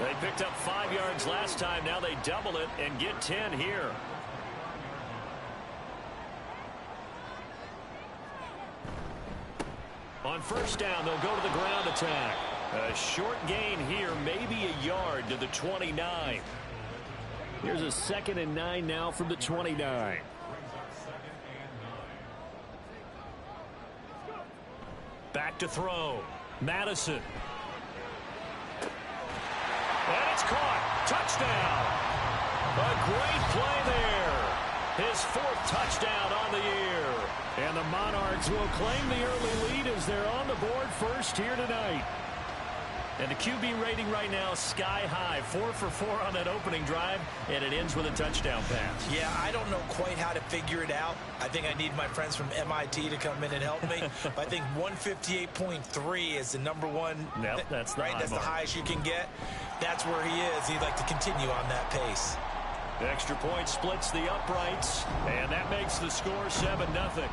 They picked up 5 yards last time. Now they double it and get 10 here. On 1st down, they'll go to the ground attack. A short gain here, maybe a yard to the 29. Here's a 2nd and 9 now from the 29. Back to throw. Madison. And it's caught. Touchdown. A great play there. His 4th touchdown on the year. And the Monarchs will claim the early lead as they're on the board first here tonight. And the QB rating right now sky high. 4 for 4 on that opening drive, and it ends with a touchdown pass. Yeah, I don't know quite how to figure it out. I think I need my friends from MIT to come in and help me. But I think 158.3 is the number one. Nope, that's the right. That's the highest you can get. That's where he is. He'd like to continue on that pace. The extra point splits the uprights, and that makes the score 7-0.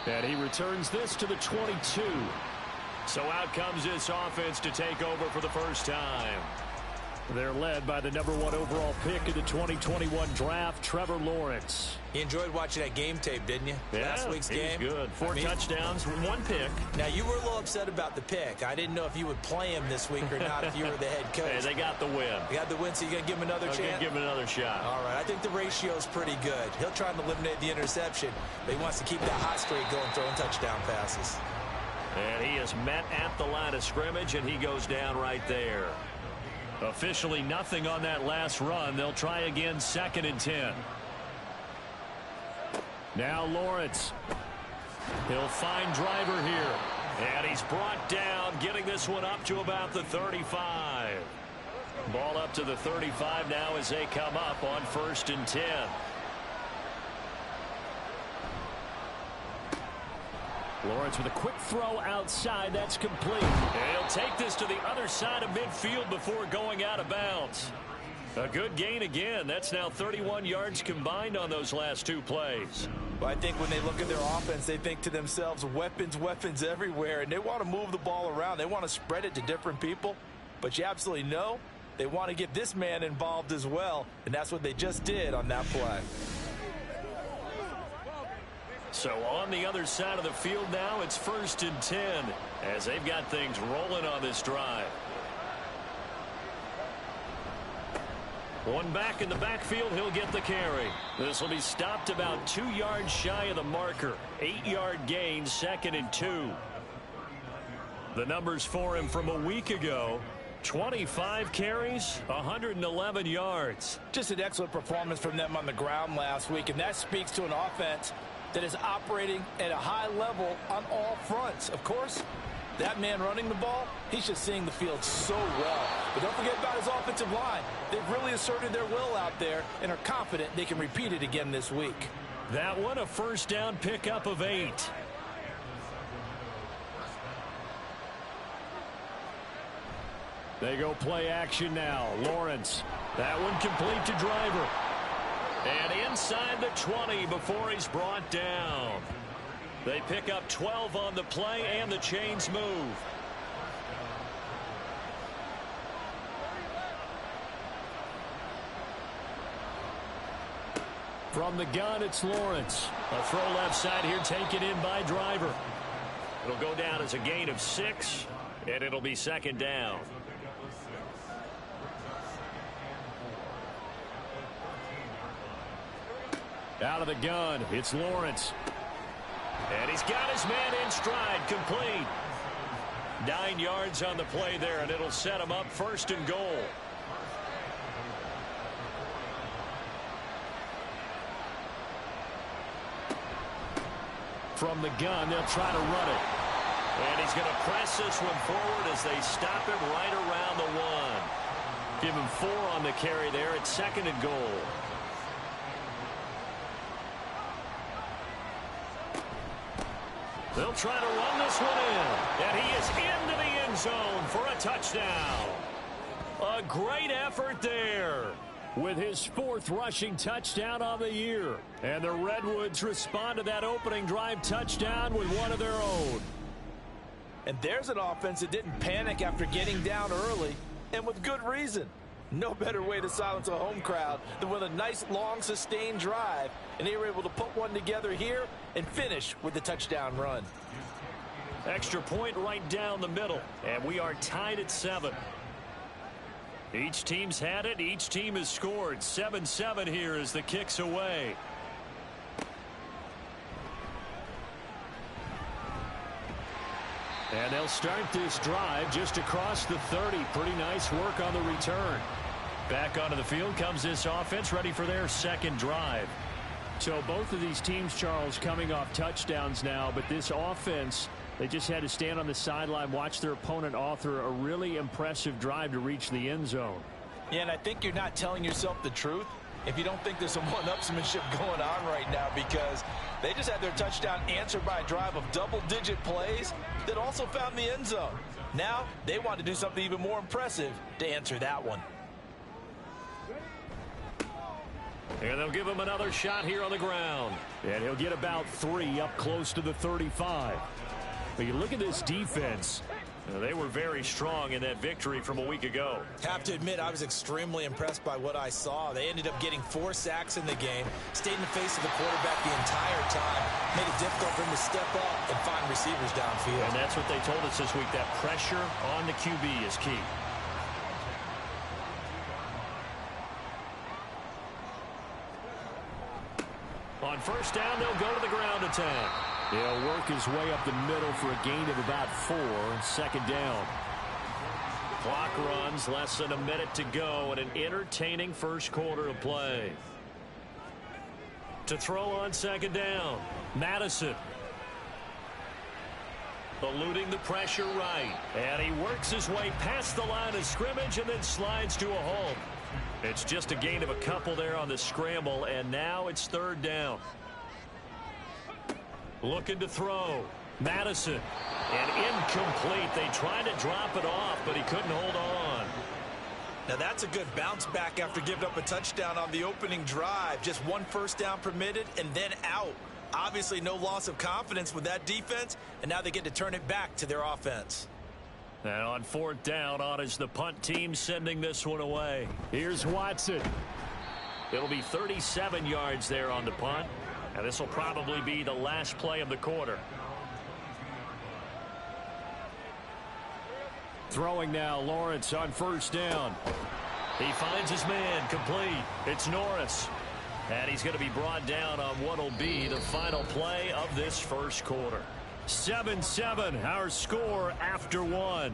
And he returns this to the 22. So out comes this offense to take over for the first time. They're led by the #1 overall pick in the 2021 draft, Trevor Lawrence. You enjoyed watching that game tape, didn't you? Yeah, Last week's game. Good. Four touchdowns, 1 pick. Now, you were a little upset about the pick. I didn't know if you would play him this week or not if you were the head coach. Hey, they got the win. They got the win, so you're going to give him another chance? I'm going to give him another shot. All right, I think the ratio's pretty good. He'll try and eliminate the interception, but he wants to keep that hot streak going, throwing touchdown passes. And he is met at the line of scrimmage, and he goes down right there. Officially nothing on that last run. They'll try again, 2nd and 10. Now Lawrence. He'll find Driver here. And he's brought down, getting this one up to about the 35. Ball up to the 35 now as they come up on 1st and 10. Lawrence with a quick throw outside. That's complete. And he'll take this to the other side of midfield before going out of bounds. A good gain again. That's now 31 yards combined on those last 2 plays. Well, I think when they look at their offense, they think to themselves, weapons, weapons everywhere, and they want to move the ball around. They want to spread it to different people, but you absolutely know they want to get this man involved as well, and that's what they just did on that play. So on the other side of the field now, it's 1st and 10 as they've got things rolling on this drive. One back in the backfield, he'll get the carry. This will be stopped about 2 yards shy of the marker. 8-yard gain, 2nd and 2. The numbers for him from a week ago: 25 carries, 111 yards. Just an excellent performance from them on the ground last week, and that speaks to an offense that is operating at a high level on all fronts. Of course, that man running the ball, he's just seeing the field so well. But don't forget about his offensive line. They've really asserted their will out there and are confident they can repeat it again this week. That one a 1st down pickup of 8. They go play action now. Lawrence. That one complete to Driver. And inside the 20 before he's brought down. They pick up 12 on the play, and the chains move. From the gun, it's Lawrence. A throw left side here, taken in by Driver. It'll go down as a gain of 6, and it'll be 2nd down. Out of the gun, it's Lawrence. And he's got his man in stride, complete. 9 yards on the play there, and it'll set him up 1st and goal. From the gun, they'll try to run it. And he's going to press this one forward as they stop him right around the 1. Give him 4 on the carry there at 2nd and goal. They'll try to run this one in. And he is into the end zone for a touchdown. A great effort there with his 4th rushing touchdown on the year. And the Redwoods respond to that opening drive touchdown with one of their own. And there's an offense that didn't panic after getting down early, and with good reason. No better way to silence a home crowd than with a nice, long, sustained drive. And they were able to put one together here and finish with the touchdown run. Extra point right down the middle. And we are tied at 7. Each team's had it. Each team has scored. 7-7 here as the kick's away. And they'll start this drive just across the 30. Pretty nice work on the return. Back onto the field comes this offense, ready for their 2nd drive. So both of these teams, Charles, coming off touchdowns now, but this offense, they just had to stand on the sideline, watch their opponent author a really impressive drive to reach the end zone. Yeah, and I think you're not telling yourself the truth if you don't think there's some one-upsmanship going on right now, because they just had their touchdown answered by a drive of double-digit plays that also found the end zone. Now they want to do something even more impressive to answer that one. And they'll give him another shot here on the ground. And he'll get about 3 up close to the 35. But you look at this defense. They were very strong in that victory from a week ago. Have to admit, I was extremely impressed by what I saw. They ended up getting 4 sacks in the game, stayed in the face of the quarterback the entire time, made it difficult for him to step up and find receivers downfield. And that's what they told us this week, that pressure on the QB is key. On first down, they'll go to the ground attack. He'll work his way up the middle for a gain of about 4. Second down. Clock runs, less than a minute to go, and an entertaining first quarter of play. To throw on second down, Madison. Eluding the pressure right. And he works his way past the line of scrimmage and then slides to a hole. It's just a gain of a couple there on the scramble, and now it's third down. Looking to throw. Madison. And incomplete. They tried to drop it off, but he couldn't hold on. Now that's a good bounce back after giving up a touchdown on the opening drive. Just 1 first down permitted and then out. Obviously no loss of confidence with that defense, and now they get to turn it back to their offense. And on fourth down, on is the punt team sending this one away. Here's Watson. It'll be 37 yards there on the punt. And this will probably be the last play of the quarter. Throwing now, Lawrence on first down. He finds his man, complete. It's Norris. And he's going to be brought down on what will be the final play of this first quarter. 7-7, our score after 1.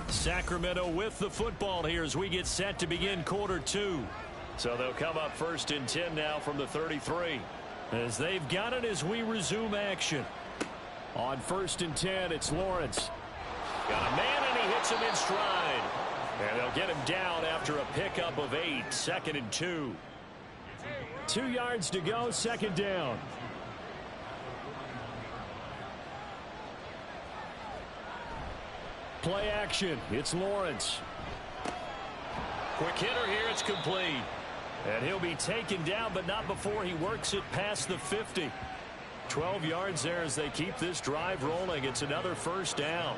Sacramento with the football here as we get set to begin quarter 2. So they'll come up first and 10 now from the 33. As they've got it as we resume action. On first and 10, it's Lawrence. Got a man and he hits him in stride. And they'll get him down after a pickup of 8. Second and 2. 2 yards to go, second down. Play action. It's Lawrence. Quick hitter here. It's complete. And he'll be taken down, but not before he works it past the 50. 12 yards there as they keep this drive rolling. It's another first down.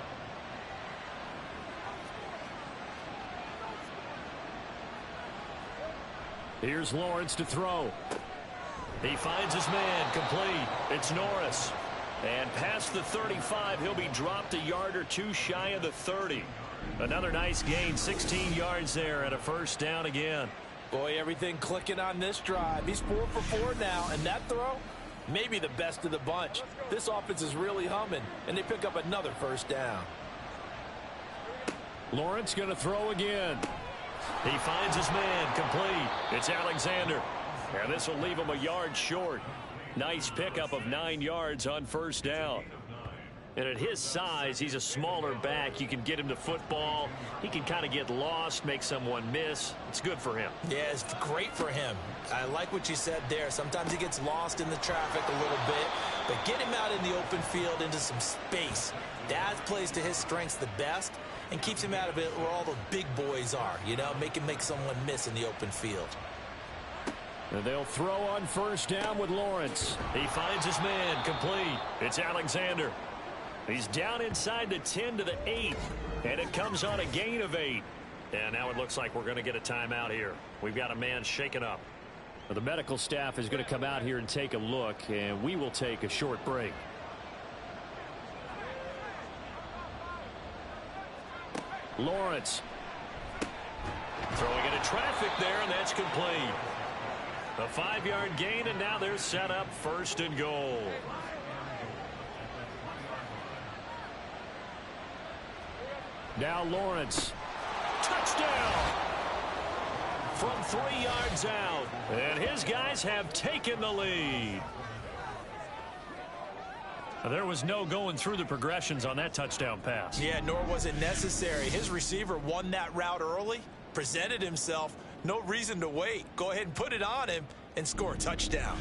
Here's Lawrence to throw. He finds his man, complete. It's Norris. And past the 35, he'll be dropped a yard or 2 shy of the 30. Another nice gain, 16 yards there and a first down again. Boy, everything clicking on this drive. He's 4 for 4 now, and that throw, maybe the best of the bunch. This offense is really humming, and they pick up another first down. Lawrence going to throw again. He finds his man, complete. It's Alexander. And this will leave him a yard short. Nice pickup of 9 yards on first down. And at his size, he's a smaller back. You can get him to football. He can kind of get lost, make someone miss. It's good for him. Yeah, it's great for him. I like what you said there. Sometimes he gets lost in the traffic a little bit, but get him out in the open field into some space. That plays to his strengths the best and keeps him out of it where all the big boys are, you know, make him make someone miss in the open field. And they'll throw on first down with Lawrence. He finds his man, complete. It's Alexander. He's down inside the 10 to the 8, and it comes on a gain of 8. And now it looks like we're going to get a timeout here. We've got a man shaken up. Well, the medical staff is going to come out here and take a look, and we will take a short break. Lawrence. Throwing into traffic there, and that's complete. A 5-yard gain, and now they're set up first and goal. Now Lawrence. Touchdown! From 3 yards out. And his guys have taken the lead. There was no going through the progressions on that touchdown pass. Yeah, nor was it necessary. His receiver won that route early, presented himself. No reason to wait. Go ahead and put it on him and score a touchdown.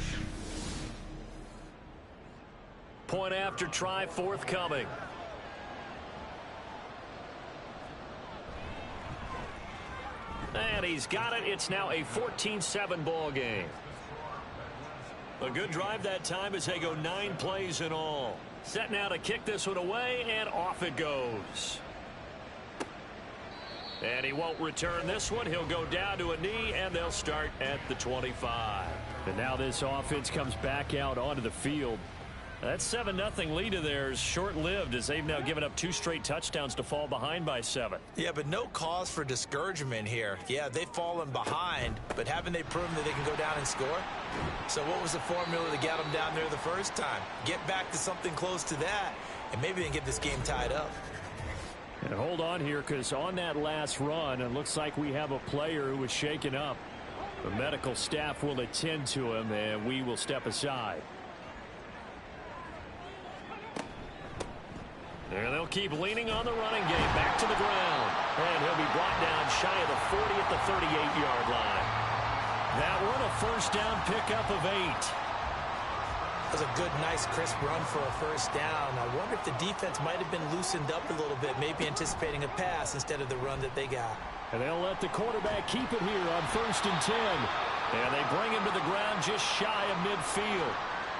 Point after try forthcoming. And he's got it. It's now a 14-7 ball game. A good drive that time as they go 9 plays in all. Set now to kick this one away, and off it goes. And he won't return this one. He'll go down to a knee, and they'll start at the 25. And now this offense comes back out onto the field. That 7-0 lead of theirs short-lived as they've now given up 2 straight touchdowns to fall behind by 7. Yeah, but no cause for discouragement here. Yeah, they've fallen behind, but haven't they proven that they can go down and score? So what was the formula to get them down there the first time? Get back to something close to that, and maybe they can get this game tied up. And hold on here, because on that last run, it looks like we have a player who was shaken up. The medical staff will attend to him, and we will step aside. And they'll keep leaning on the running game. Back to the ground. And he'll be brought down shy of the 40 at the 38-yard line. That one a first down pickup of 8. That was a good, nice, crisp run for a first down. I wonder if the defense might have been loosened up a little bit, maybe anticipating a pass instead of the run that they got. And they'll let the quarterback keep it here on 1st and 10. And they bring him to the ground just shy of midfield.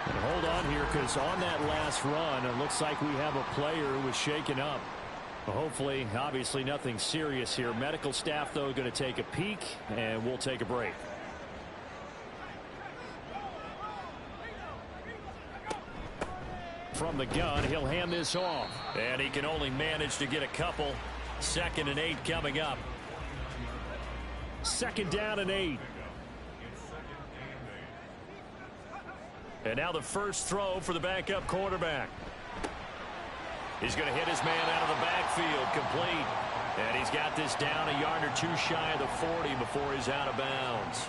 And hold on here, because on that last run, it looks like we have a player who was shaken up. Well, hopefully, obviously nothing serious here. Medical staff, though, going to take a peek, and we'll take a break. From the gun, he'll hand this off. And he can only manage to get a couple. 2nd and 8 coming up. 2nd down and 8. And now the first throw for the backup quarterback. He's going to hit his man out of the backfield, complete. And he's got this down a yard or 2 shy of the 40 before he's out of bounds.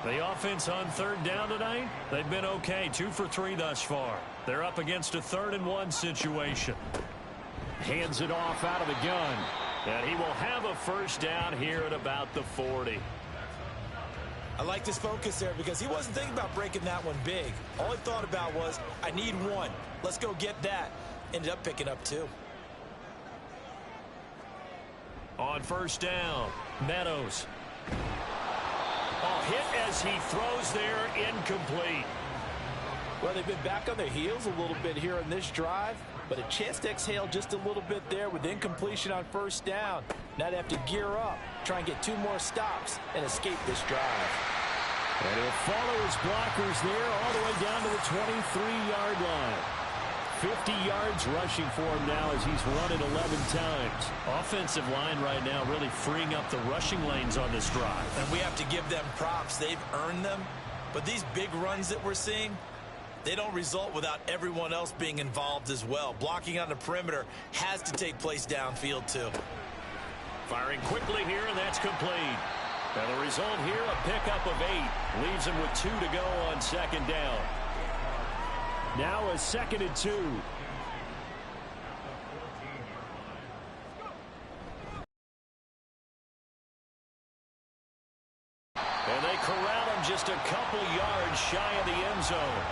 The offense on 3rd down tonight, they've been okay. 2 for 3 thus far. They're up against a 3rd and 1 situation. Hands it off out of the gun. And he will have a first down here at about the 40. I liked his focus there because he wasn't thinking about breaking that one big. All he thought about was, I need 1. Let's go get that. Ended up picking up 2. On 1st down, Meadows. Hit as he throws there, incomplete. Well, they've been back on their heels a little bit here in this drive, but a chance to exhale just a little bit there with incompletion on 1st down. Now they have to gear up, try and get 2 more stops, and escape this drive. And he'll follow his blockers there all the way down to the 23-yard line. 50 yards rushing for him now as he's run it 11 times. Offensive line right now really freeing up the rushing lanes on this drive. And we have to give them props. They've earned them. But these big runs that we're seeing, they don't result without everyone else being involved as well. Blocking on the perimeter has to take place downfield too. Firing quickly here, and that's complete. And the result here, a pickup of 8. Leaves him with 2 to go on 2nd down. Now a 2nd and 2. And they corral him just a couple yards shy of the end zone.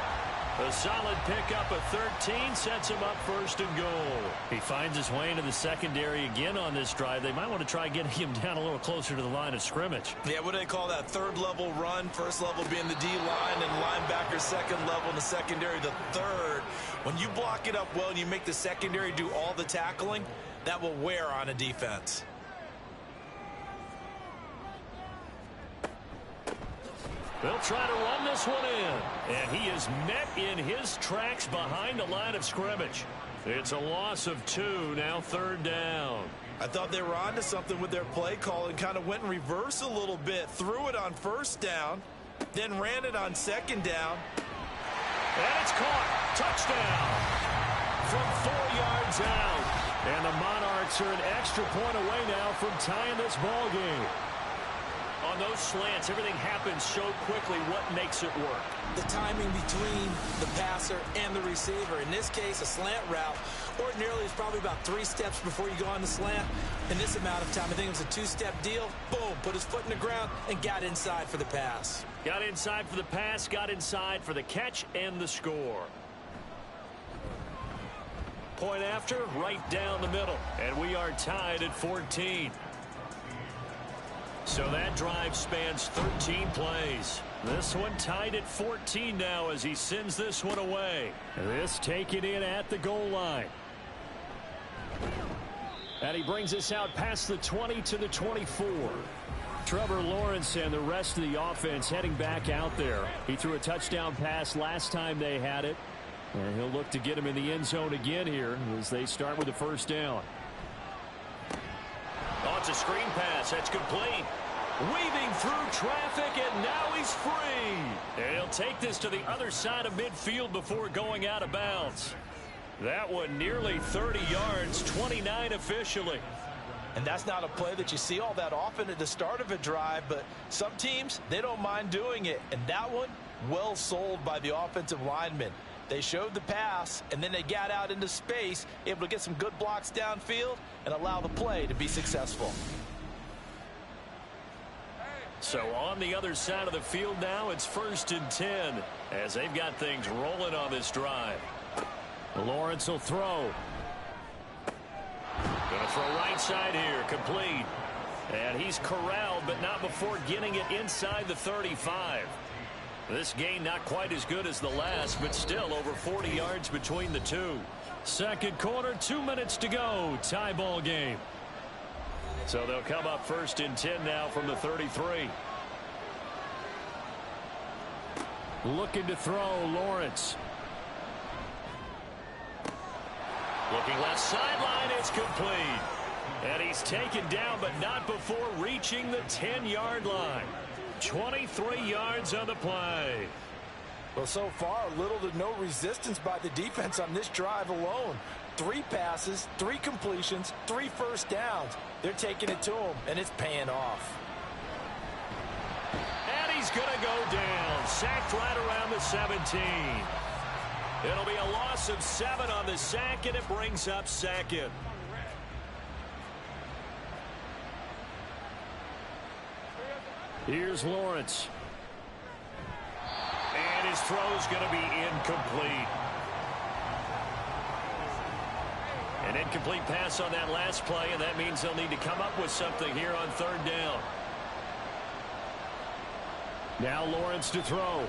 A solid pickup of 13 sets him up 1st and goal. He finds his way into the secondary again on this drive. They might want to try getting him down a little closer to the line of scrimmage. Yeah, what do they call that? 3rd level run. 1st level being the D-line and linebacker. 2nd level in the secondary, the 3rd. When you block it up well and you make the secondary do all the tackling, that will wear on a defense. They'll try to run this one in. And he is met in his tracks behind the line of scrimmage. It's a loss of 2, now 3rd down. I thought they were onto something with their play call and kind of went in reverse a little bit. Threw it on 1st down, then ran it on 2nd down. And it's caught. Touchdown. From 4 yards out. And the Monarchs are an extra point away now from tying this ball game. On those slants, everything happens so quickly. What makes it work? The timing between the passer and the receiver. In this case, a slant route ordinarily is probably about 3 steps before you go on the slant. In this amount of time, I think it was a 2-step deal. Boom, put his foot in the ground and got inside for the pass. Got inside for the pass, got inside for the catch and the score. Point after, right down the middle. And we are tied at 14. So that drive spans 13 plays. This one tied at 14 now as he sends this one away. This taken in at the goal line. And he brings us out past the 20 to the 24. Trevor Lawrence and the rest of the offense heading back out there. He threw a touchdown pass last time they had it. And he'll look to get him in the end zone again here as they start with the first down. Oh, it's a screen pass. That's complete. Weaving through traffic, and now he's free. And he'll take this to the other side of midfield before going out of bounds. That one nearly 30 yards, 29 officially. And that's not a play that you see all that often at the start of a drive, but some teams, they don't mind doing it. And that one, well sold by the offensive lineman. They showed the pass, and then they got out into space, able to get some good blocks downfield and allow the play to be successful. So on the other side of the field now, it's 1st and 10 as they've got things rolling on this drive. Lawrence will throw. Going to throw right side here, complete. And he's corralled, but not before getting it inside the 35. This gain not quite as good as the last, but still over 40 yards between the two. Second quarter, 2 minutes to go. Tie ball game. So they'll come up 1st and 10 now from the 33. Looking to throw, Lawrence. Looking left sideline, it's complete. And he's taken down, but not before reaching the 10-yard line. 23 yards on the play. Well, so far, little to no resistance by the defense on this drive alone. 3 passes, 3 completions, 3 first downs. They're taking it to him, and it's paying off. And he's going to go down. Sacked right around the 17. It'll be a loss of 7 on the sack, and it brings up 2nd. Here's Lawrence. And his throw's going to be incomplete. An incomplete pass on that last play, and that means they'll need to come up with something here on 3rd down. Now Lawrence to throw.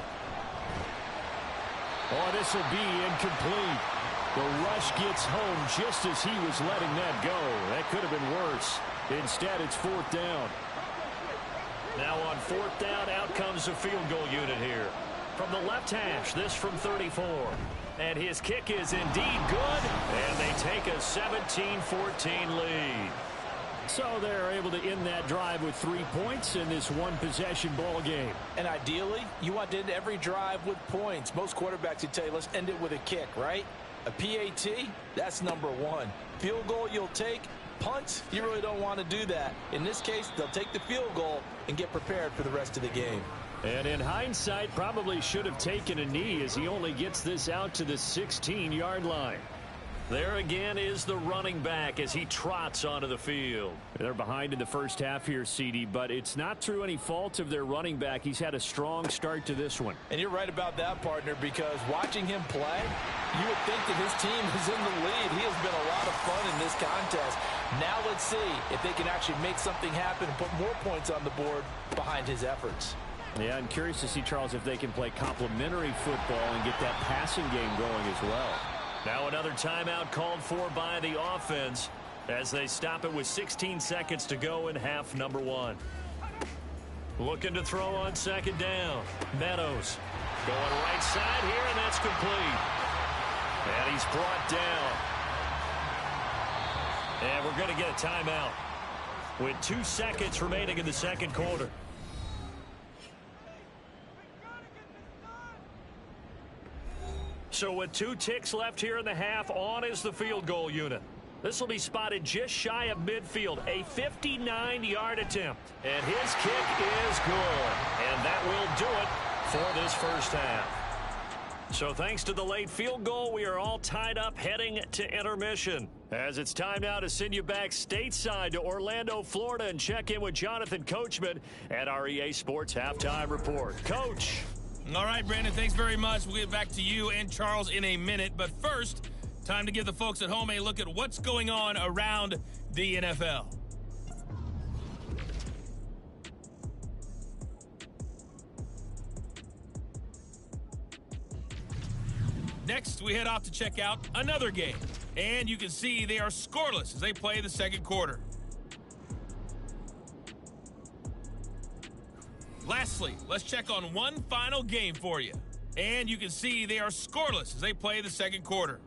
Oh, this will be incomplete. The rush gets home just as he was letting that go. That could have been worse. Instead, it's 4th down. Now on 4th down, out comes the field goal unit here. From the left hash, this from 34. And his kick is indeed good. And they take a 17-14 lead. So they're able to end that drive with 3 points in this one-possession ball game. And ideally, you want to end every drive with points. Most quarterbacks would tell you, let's end it with a kick, right? A PAT, that's number 1. Field goal you'll take. Punts, you really don't want to do that. In this case, they'll take the field goal and get prepared for the rest of the game. And in hindsight, probably should have taken a knee as he only gets this out to the 16-yard line. There again is the running back as he trots onto the field. They're behind in the first half here, CD, but it's not through any fault of their running back. He's had a strong start to this one. And you're right about that, partner, because watching him play, you would think that his team is in the lead. He has been a lot of fun in this contest. Now let's see if they can actually make something happen and put more points on the board behind his efforts. Yeah, I'm curious to see, Charles, if they can play complementary football and get that passing game going as well. Now another timeout called for by the offense as they stop it with 16 seconds to go in half number 1. Looking to throw on 2nd down. Meadows going right side here, and that's complete. And he's brought down. And we're going to get a timeout with 2 seconds remaining in the second quarter. So with 2 ticks left here in the half, on is the field goal unit. This will be spotted just shy of midfield, a 59-yard attempt. And his kick is good. And that will do it for this first half. So thanks to the late field goal, we are all tied up heading to intermission. As it's time now to send you back stateside to Orlando, Florida, and check in with Jonathan Coachman at our EA Sports Halftime Report. Coach. All right, Brandon, thanks very much. We'll get back to you and Charles in a minute. But first, time to give the folks at home a look at what's going on around the NFL. Next, we head off to check out another game. And you can see they are scoreless as they play the second quarter. Lastly, let's check on one final game for you. And you can see they are scoreless as they play the second quarter.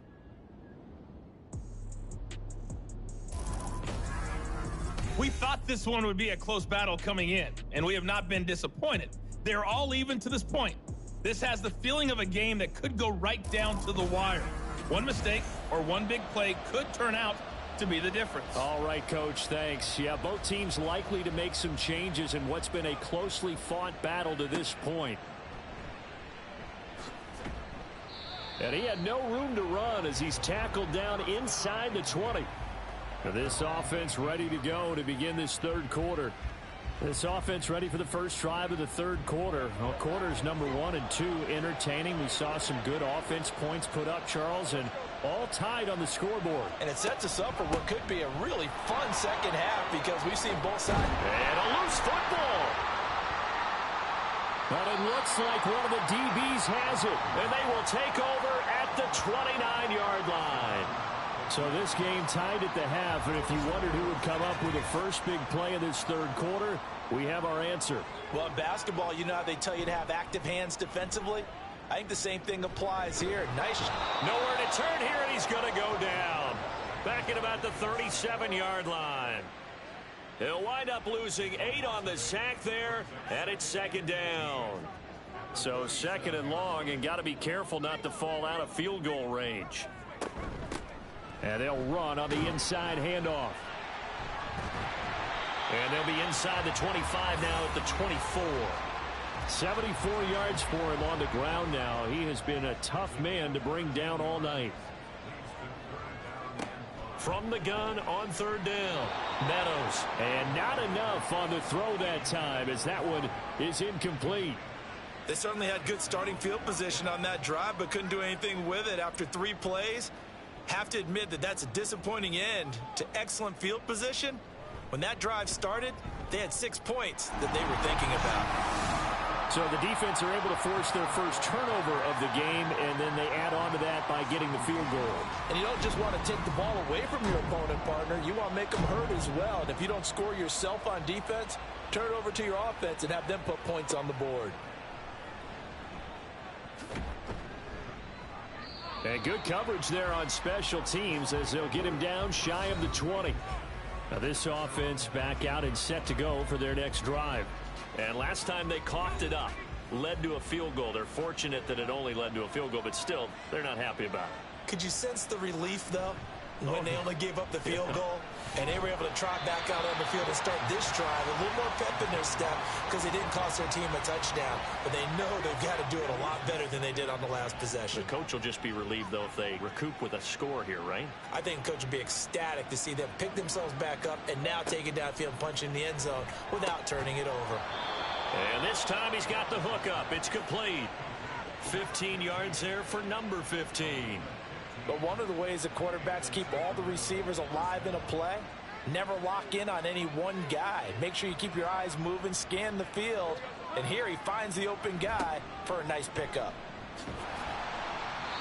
We thought this one would be a close battle coming in, and we have not been disappointed. They're all even to this point. This has the feeling of a game that could go right down to the wire. One mistake or one big play could turn out to be the difference. All right, Coach, thanks. Yeah, both teams likely to make some changes in what's been a closely fought battle to this point. And he had no room to run as he's tackled down inside the 20. Now this offense ready to go to begin this third quarter. This offense ready for the first drive of the third quarter. Well, quarters number 1 and 2 entertaining. We saw some good offense points put up, Charles, and all tied on the scoreboard. And it sets us up for what could be a really fun second half because we've seen both sides. And a loose football. But it looks like one of the DBs has it, and they will take over at the 29-yard line. So this game tied at the half, and if you wondered who would come up with the first big play of this third quarter, we have our answer. Well, in basketball, you know how they tell you to have active hands defensively? I think the same thing applies here. Nice. Nowhere to turn here, and he's going to go down. Back at about the 37-yard line. He'll wind up losing 8 on the sack there, and it's second down. So second and long, and got to be careful not to fall out of field goal range. And they'll run on the inside handoff. And they'll be inside the 25 now at the 24. 74 yards for him on the ground now. He has been a tough man to bring down all night. From the gun on third down, Meadows. And not enough on the throw that time as that one is incomplete. They certainly had good starting field position on that drive, but couldn't do anything with it after 3 plays. Have to admit that that's a disappointing end to excellent field position. When that drive started, they had 6 points that they were thinking about. So the defense are able to force their first turnover of the game, and then they add on to that by getting the field goal. And you don't just want to take the ball away from your opponent, partner. You want to make them hurt as well. And if you don't score yourself on defense, turn it over to your offense and have them put points on the board. And good coverage there on special teams as they'll get him down shy of the 20. Now this offense back out and set to go for their next drive. And last time they coughed it up, led to a field goal. They're fortunate that it only led to a field goal, but still, they're not happy about it. Could you sense the relief, though, when they only gave up the field goal and they were able to trot back out on the field and start this drive a little more pep in their step because it didn't cost their team a touchdown, but they know they've got to do it a lot better than they did on the last possession. The coach will just be relieved, though, if they recoup with a score here, right? I think the coach will be ecstatic to see them pick themselves back up and now take it downfield and punch in the end zone without turning it over. And this time he's got the hook up. It's complete. 15 yards there for number 15. But one of the ways that quarterbacks keep all the receivers alive in a play, never lock in on any one guy. Make sure you keep your eyes moving, scan the field, and here he finds the open guy for a nice pickup.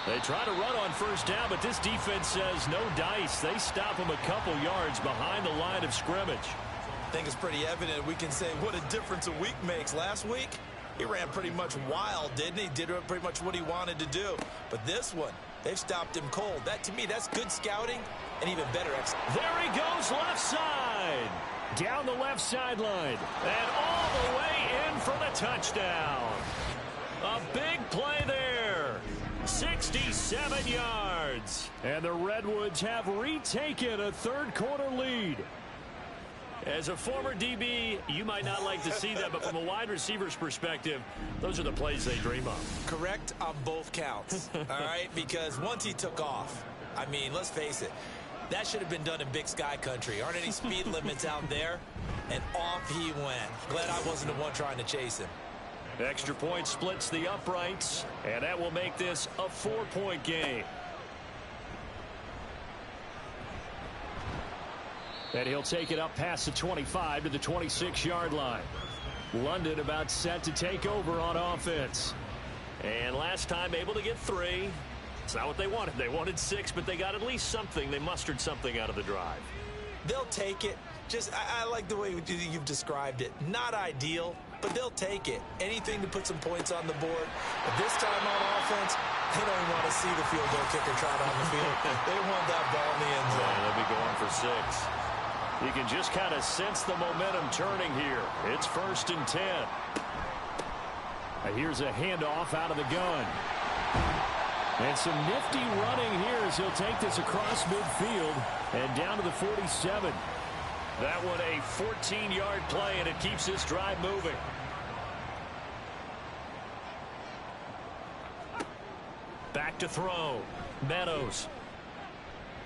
They try to run on first down, but this defense says no dice. They stop him a couple yards behind the line of scrimmage. I think it's pretty evident. We can say what a difference a week makes. Last week, he ran pretty much wild, didn't he? Did pretty much what he wanted to do. But this one, they've stopped him cold. That, to me, that's good scouting and even better execution. There he goes left side. Down the left sideline. And all the way in for the touchdown. A big play there. 67 yards. And the Redwoods have retaken a third quarter lead. As a former DB, you might not like to see that, but from a wide receiver's perspective, those are the plays they dream of. Correct on both counts, all right? Because once he took off, I mean, let's face it, that should have been done in Big Sky country. Aren't any speed limits out there? And off he went. Glad I wasn't the one trying to chase him. Extra point splits the uprights, and that will make this a 4-point game. And he'll take it up past the 25 to the 26-yard line. London about set to take over on offense. And last time able to get 3. It's not what they wanted. They wanted 6, but they got at least something. They mustered something out of the drive. They'll take it. I like the way you've described it. Not ideal, but they'll take it. Anything to put some points on the board. But this time on offense, they don't even want to see the field goal kicker trot on the field. They want that ball in the end zone. Yeah, they'll be going for 6. You can just kind of sense the momentum turning here. It's 1st and 10. Here's a handoff out of the gun. And some nifty running here as he'll take this across midfield and down to the 47. That one a 14-yard play, and it keeps this drive moving. Back to throw. Meadows.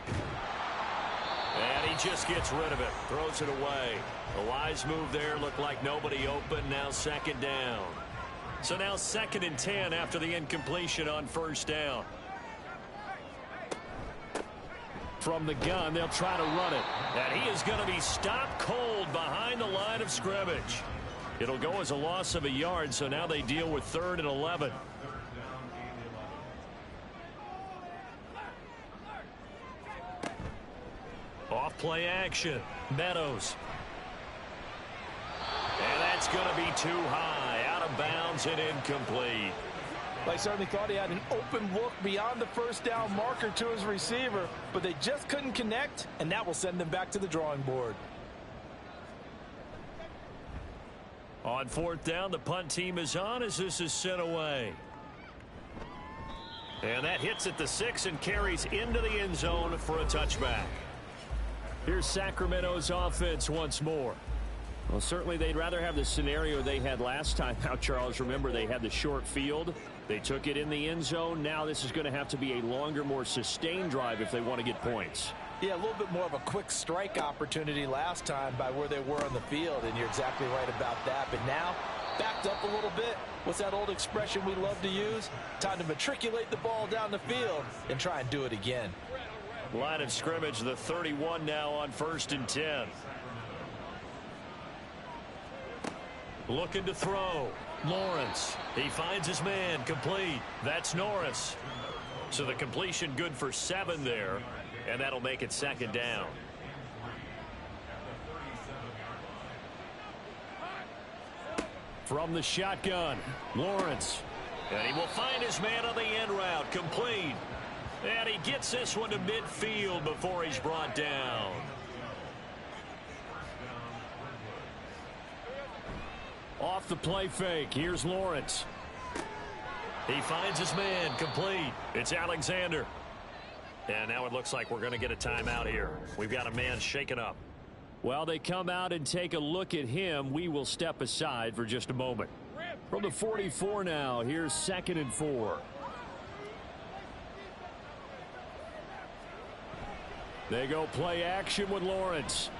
And he just gets rid of it. Throws it away. A wise move there. Looked like nobody open. Now 2nd down. So now 2nd and 10 after the incompletion on 1st down. From the gun, they'll try to run it. And he is going to be stopped cold behind the line of scrimmage. It'll go as a loss of a yard, so now they deal with 3rd and 11. Off play action. Meadows. And that's going to be too high. Out of bounds and incomplete. They certainly thought he had an open look beyond the 1st down marker to his receiver, but they just couldn't connect, and that will send them back to the drawing board. On 4th down, the punt team is on as this is sent away. And that hits at the 6 and carries into the end zone for a touchback. Here's Sacramento's offense once more. Well, certainly they'd rather have the scenario they had last time out, Charles. Remember, they had the short field. They took it in the end zone. Now this is going to have to be a longer, more sustained drive if they want to get points. Yeah, a little bit more of a quick strike opportunity last time by where they were on the field, and you're exactly right about that. But now, backed up a little bit. What's that old expression we love to use? Time to matriculate the ball down the field and try and do it again. Line of scrimmage, the 31 now on 1st and 10. Looking to throw. Lawrence. He finds his man. Complete. That's Norris. So the completion good for 7 there. And that'll make it 2nd down. From the shotgun. Lawrence. And he will find his man on the end route. Complete. And he gets this one to midfield before he's brought down. Off the play fake. Here's Lawrence. He finds his man. Complete. It's Alexander. And now it looks like we're going to get a timeout here. We've got a man shaken up. While they come out and take a look at him, we will step aside for just a moment. From the 44 now, here's 2nd and 4. They go play action with Lawrence.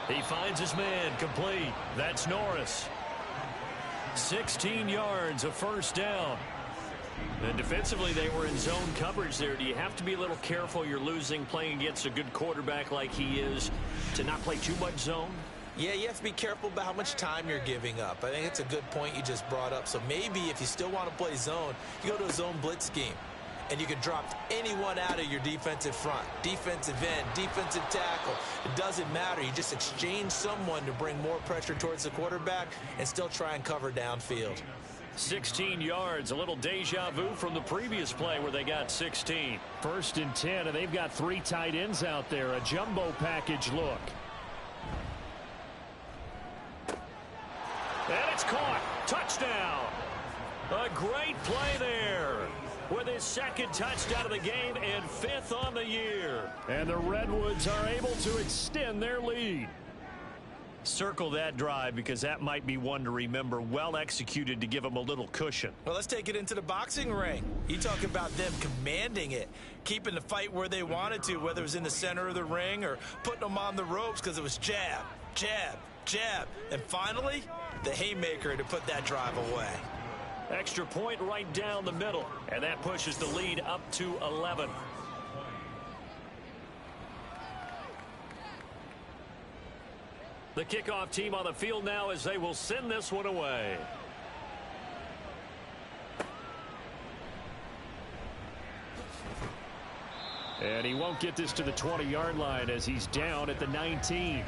He finds his man. Complete. That's Norris. 16 yards, a 1st down. And defensively, they were in zone coverage there. Do you have to be a little careful? You're losing playing against a good quarterback like he is to not play too much zone? Yeah, you have to be careful about how much time you're giving up. I think it's a good point you just brought up. So maybe if you still want to play zone, you go to a zone blitz scheme. And you can drop anyone out of your defensive front, defensive end, defensive tackle. It doesn't matter. You just exchange someone to bring more pressure towards the quarterback and still try and cover downfield. 16 yards, a little deja vu from the previous play where they got 16. 1st and 10, and they've got 3 tight ends out there. A jumbo package look. And it's caught. Touchdown. A great play there. With his 2nd touchdown of the game and 5th on the year. And the Redwoods are able to extend their lead. Circle that drive because that might be one to remember. Well executed to give them a little cushion. Well, let's take it into the boxing ring. You talk about them commanding it, keeping the fight where they wanted to, whether it was in the center of the ring or putting them on the ropes because it was jab, jab, jab. And finally, the haymaker to put that drive away. Extra point right down the middle. And that pushes the lead up to 11. The kickoff team on the field now as they will send this one away. And he won't get this to the 20-yard line as he's down at the 19.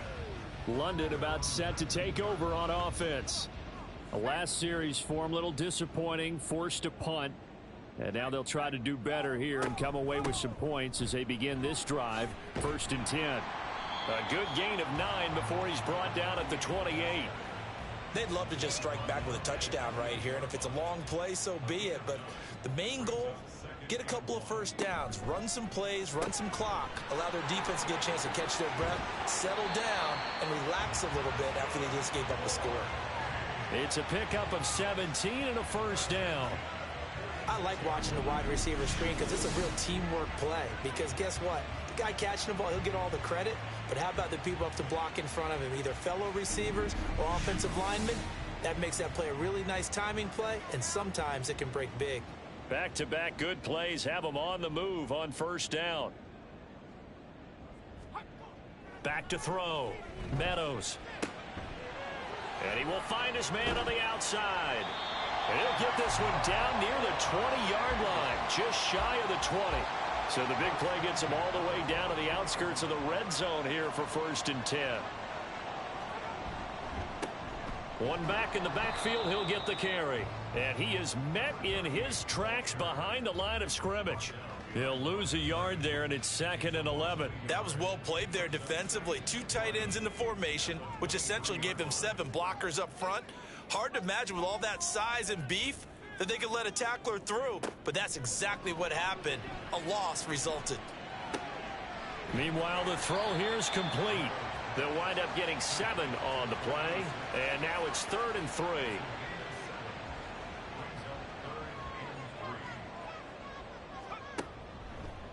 London about set to take over on offense. The last series for him, a little disappointing, forced a punt. And now they'll try to do better here and come away with some points as they begin this drive. 1st and 10. A good gain of 9 before he's brought down at the 28. They'd love to just strike back with a touchdown right here, and if it's a long play, so be it. But the main goal, get a couple of first downs, run some plays, run some clock, allow their defense to get a chance to catch their breath, settle down, and relax a little bit after they just gave up a score. It's a pickup of 17 and a first down. I like watching the wide receiver screen because it's a real teamwork play. Because guess what? The guy catching the ball, he'll get all the credit. But how about the people up to block in front of him, either fellow receivers or offensive linemen? That makes that play a really nice timing play, and sometimes it can break big. Back-to-back good plays have them on the move on first down. Back to throw. Meadows. And he will find his man on the outside. And he'll get this one down near the 20-yard line, just shy of the 20. So the big play gets him all the way down to the outskirts of the red zone here for 1st and 10. One back in the backfield, he'll get the carry. And he is met in his tracks behind the line of scrimmage. He'll lose a yard there, and it's 2nd and 11. That was well played there defensively. 2 tight ends in the formation, which essentially gave them 7 blockers up front. Hard to imagine with all that size and beef that they could let a tackler through, but that's exactly what happened. A loss resulted. Meanwhile, the throw here is complete. They'll wind up getting 7 on the play, and now it's 3rd and 3.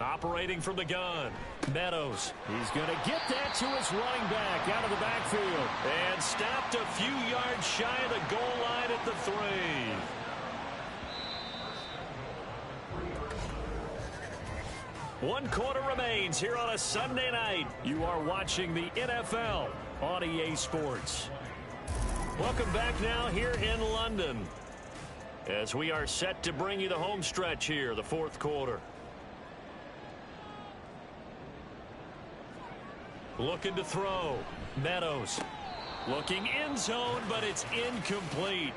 Operating from the gun, Meadows. He's going to get that to his running back out of the backfield. And stopped a few yards shy of the goal line at the 3. One quarter remains here on a Sunday night. You are watching the NFL on EA Sports. Welcome back now here in London as we are set to bring you the home stretch here, the 4th quarter. Looking to throw. Meadows. Looking end zone, but it's incomplete.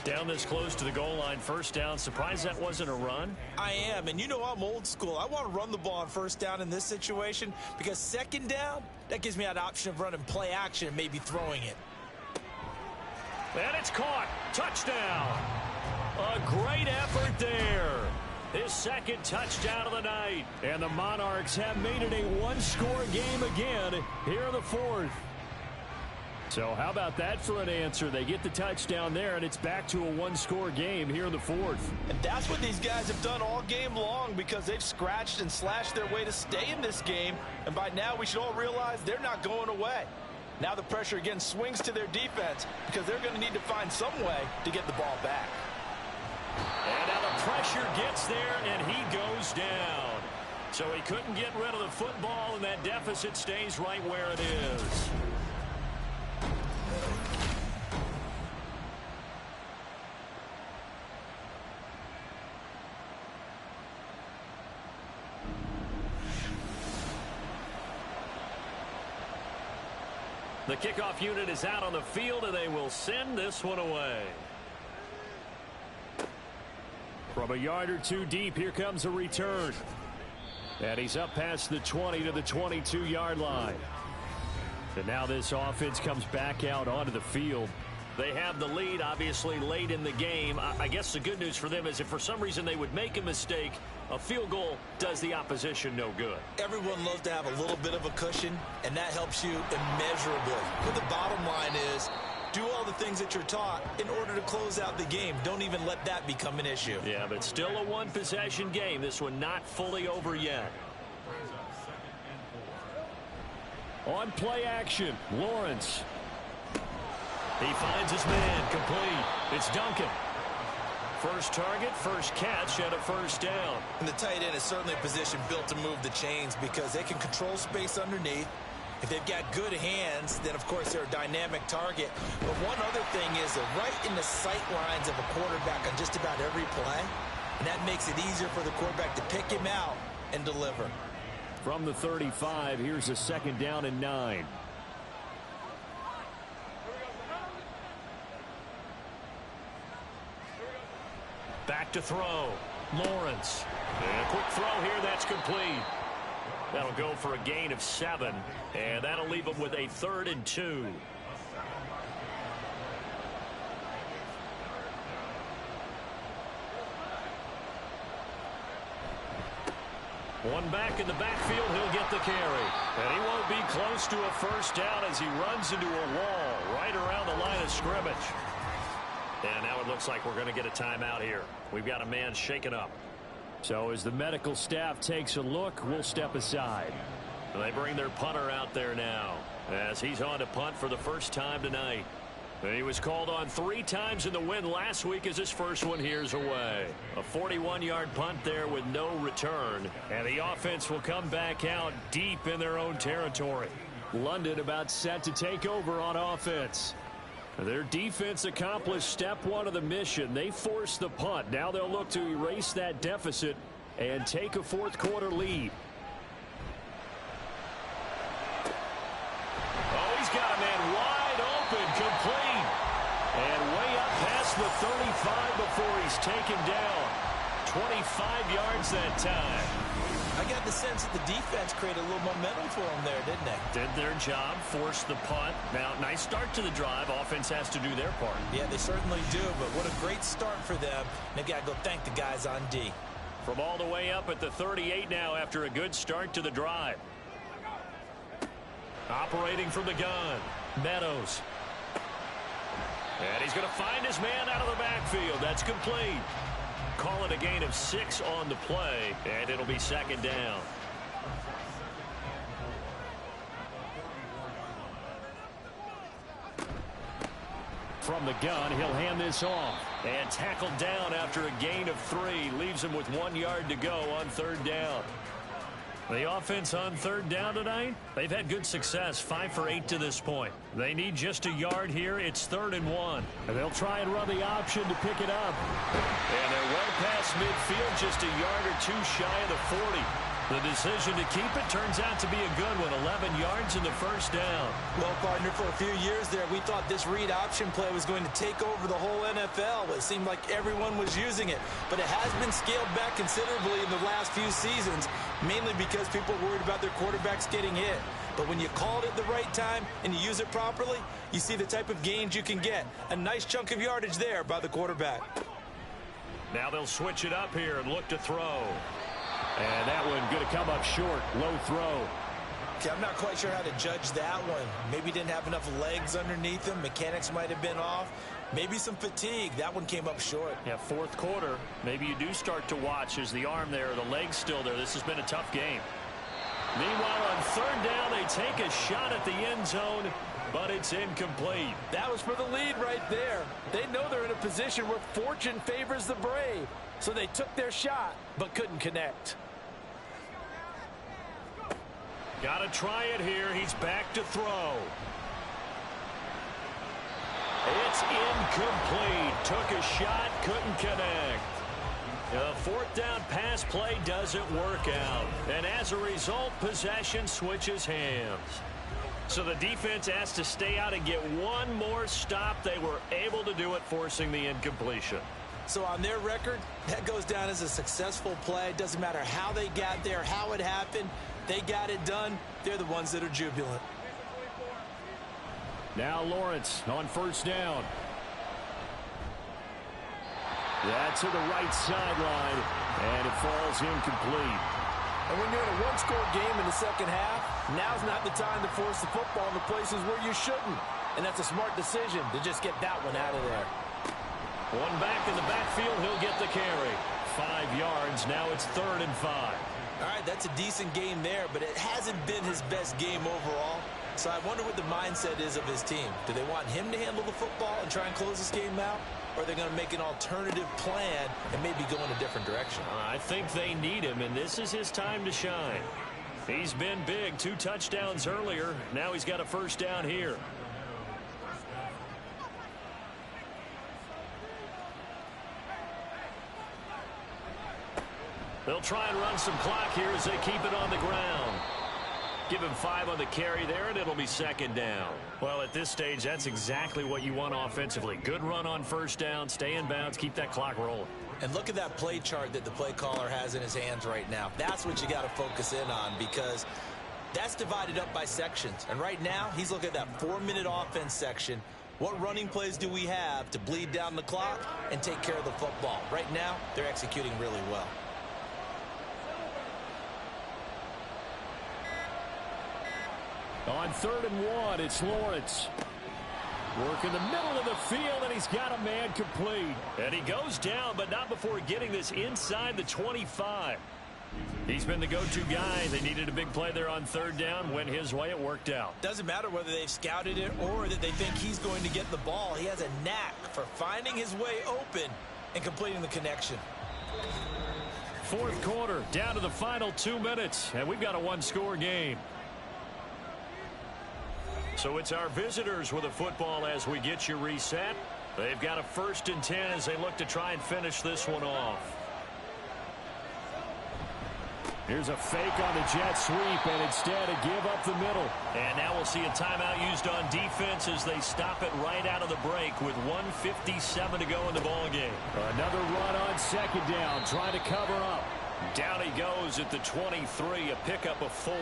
Down this close to the goal line, 1st down. Surprised that wasn't a run? I am, and you know I'm old school. I want to run the ball on 1st down in this situation because 2nd down, that gives me that option of running play action and maybe throwing it. And it's caught. Touchdown. A great effort there. His 2nd touchdown of the night. And the Monarchs have made it a 1-score game again here in the 4th. So how about that for an answer? They get the touchdown there, and it's back to a 1-score game here in the 4th. And that's what these guys have done all game long because they've scratched and slashed their way to stay in this game. And by now we should all realize they're not going away. Now the pressure again swings to their defense because they're going to need to find some way to get the ball back. And now the pressure gets there, and he goes down. So he couldn't get rid of the football, and that deficit stays right where it is. The kickoff unit is out on the field, and they will send this one away. From a yard or 2 deep, here comes a return. And he's up past the 20 to the 22-yard line. And now this offense comes back out onto the field. They have the lead, obviously, late in the game. I guess the good news for them is if for some reason they would make a mistake, a field goal does the opposition no good. Everyone loves to have a little bit of a cushion, and that helps you immeasurably. But the bottom line is, do all the things that you're taught in order to close out the game. Don't even let that become an issue. Yeah, but still a 1-possession game. This one not fully over yet. On play action, Lawrence. He finds his man, complete. It's Duncan. First target, first catch, and a 1st down. And the tight end is certainly a position built to move the chains because they can control space underneath. If they've got good hands, then, of course, they're a dynamic target. But one other thing is they're right in the sight lines of a quarterback on just about every play. And that makes it easier for the quarterback to pick him out and deliver. From the 35, here's a 2nd down and 9. Back to throw. Lawrence. And a quick throw here. That's complete. That'll go for a gain of 7. And that'll leave them with a 3rd and 2. One back in the backfield. He'll get the carry. And he won't be close to a first down as he runs into a wall right around the line of scrimmage. And now it looks like we're going to get a timeout here. We've got a man shaken up. So as the medical staff takes a look, we'll step aside. And they bring their punter out there now as he's on to punt for the first time tonight. And he was called on 3 times in the win last week as his first one here's away. A 41-yard punt there with no return. And the offense will come back out deep in their own territory. London about set to take over on offense. Their defense accomplished step 1 of the mission. They forced the punt. Now they'll look to erase that deficit and take a 4th quarter lead. Oh, he's got a man wide open, complete. And way up past the 35 before he's taken down. 25 yards that time. I got the sense that the defense created a little momentum for them there, didn't they? Did their job, forced the punt. Now, nice start to the drive. Offense has to do their part. Yeah, they certainly do, but what a great start for them. They've got to go thank the guys on D. From all the way up at the 38 now after a good start to the drive. Operating from the gun, Meadows. And he's going to find his man out of the backfield. That's complete. Call it a gain of 6 on the play, and it'll be 2nd down. From the gun, he'll hand this off. And tackled down after a gain of 3. Leaves him with 1 yard to go on 3rd down. The offense on 3rd down tonight, they've had good success, 5 for 8 to this point. They need just a yard here. It's 3rd and 1. And they'll try and run the option to pick it up. And they're well past midfield, just a yard or 2 shy of the 40. The decision to keep it turns out to be a good one, 11 yards in the first down. Well, partner, for a few years there, we thought this read option play was going to take over the whole NFL. It seemed like everyone was using it, but it has been scaled back considerably in the last few seasons, mainly because people are worried about their quarterbacks getting hit. But when you call it at the right time and you use it properly, you see the type of gains you can get. A nice chunk of yardage there by the quarterback. Now they'll switch it up here and look to throw. And that one going to come up short. Low throw. Okay, I'm not quite sure how to judge that one. Maybe didn't have enough legs underneath him. Mechanics might have been off. Maybe some fatigue. That one came up short. Yeah, 4th quarter. Maybe you do start to watch as the arm there, the leg's still there. This has been a tough game. Meanwhile, on 3rd down, they take a shot at the end zone, but it's incomplete. That was for the lead right there. They know they're in a position where fortune favors the brave. So they took their shot, but couldn't connect. Got to try it here. He's back to throw. It's incomplete. Took a shot, couldn't connect. The 4th down pass play doesn't work out. And as a result, possession switches hands. So the defense has to stay out and get one more stop. They were able to do it, forcing the incompletion. So on their record, that goes down as a successful play. It doesn't matter how they got there, how it happened. They got it done. They're the ones that are jubilant. Now Lawrence on 1st down. That's to the right sideline, and it falls incomplete. And when you're in a one-score game in the second half, now's not the time to force the football in the places where you shouldn't. And that's a smart decision to just get that one out of there. One back in the backfield, he'll get the carry. 5 yards, now it's 3rd and 5. All right, that's a decent game there, but it hasn't been his best game overall. So I wonder what the mindset is of his team. Do they want him to handle the football and try and close this game out? Or are they going to make an alternative plan and maybe go in a different direction? I think they need him, and this is his time to shine. He's been big, 2 touchdowns earlier. Now he's got a 1st down here. They'll try and run some clock here as they keep it on the ground. Give him 5 on the carry there, and it'll be second down. Well, at this stage, that's exactly what you want offensively. Good run on first down, stay in bounds, keep that clock rolling. And look at that play chart that the play caller has in his hands right now. That's what you got to focus in on, because that's divided up by sections. And right now, he's looking at that 4-minute offense section. What running plays do we have to bleed down the clock and take care of the football? Right now, they're executing really well. On 3rd and 1, it's Lawrence. Work in the middle of the field, and he's got a man complete. And he goes down, but not before getting this inside the 25. He's been the go-to guy. They needed a big play there on 3rd down. Went his way. It worked out. Doesn't matter whether they've scouted it or that they think he's going to get the ball. He has a knack for finding his way open and completing the connection. 4th quarter, down to the final 2 minutes, and we've got a 1-score game. So it's our visitors with a football as we get you reset. They've got a 1st and 10 as they look to try and finish this one off. Here's a fake on the jet sweep, and instead a give up the middle. And now we'll see a timeout used on defense as they stop it right out of the break with 1:57 to go in the ballgame. Another run on 2nd down, trying to cover up. Down he goes at the 23, a pickup of 4.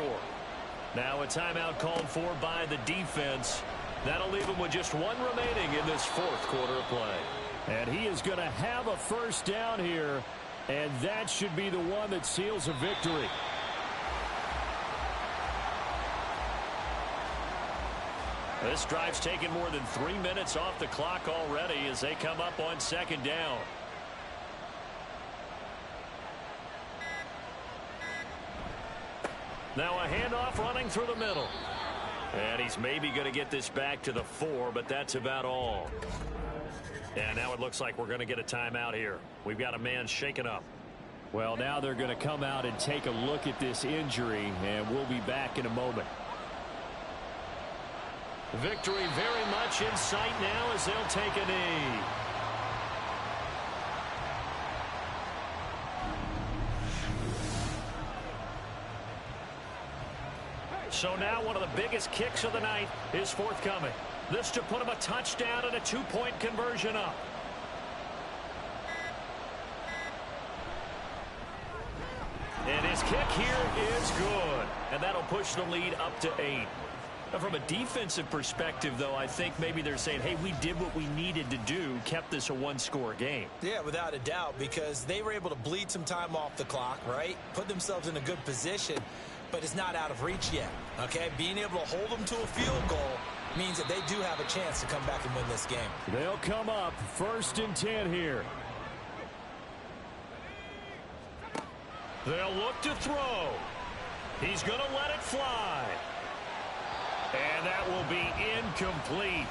Now a timeout called for by the defense. That'll leave him with just 1 remaining in this 4th quarter of play. And he is going to have a 1st down here, and that should be the one that seals a victory. This drive's taken more than 3 minutes off the clock already as they come up on 2nd down. Now a handoff running through the middle. And he's maybe going to get this back to the 4, but that's about all. And now it looks like we're going to get a timeout here. We've got a man shaken up. Well, now they're going to come out and take a look at this injury, and we'll be back in a moment. Victory very much in sight now as they'll take a knee. So now one of the biggest kicks of the night is forthcoming. This to put him a touchdown and a 2-point conversion up. And his kick here is good. And that'll push the lead up to 8. Now from a defensive perspective, though, I think maybe they're saying, hey, we did what we needed to do, kept this a 1-score game. Yeah, without a doubt, because they were able to bleed some time off the clock, right? Put themselves in a good position, but it's not out of reach yet, okay? Being able to hold them to a field goal means that they do have a chance to come back and win this game. They'll come up 1st and 10 here. They'll look to throw. He's going to let it fly. And that will be incomplete.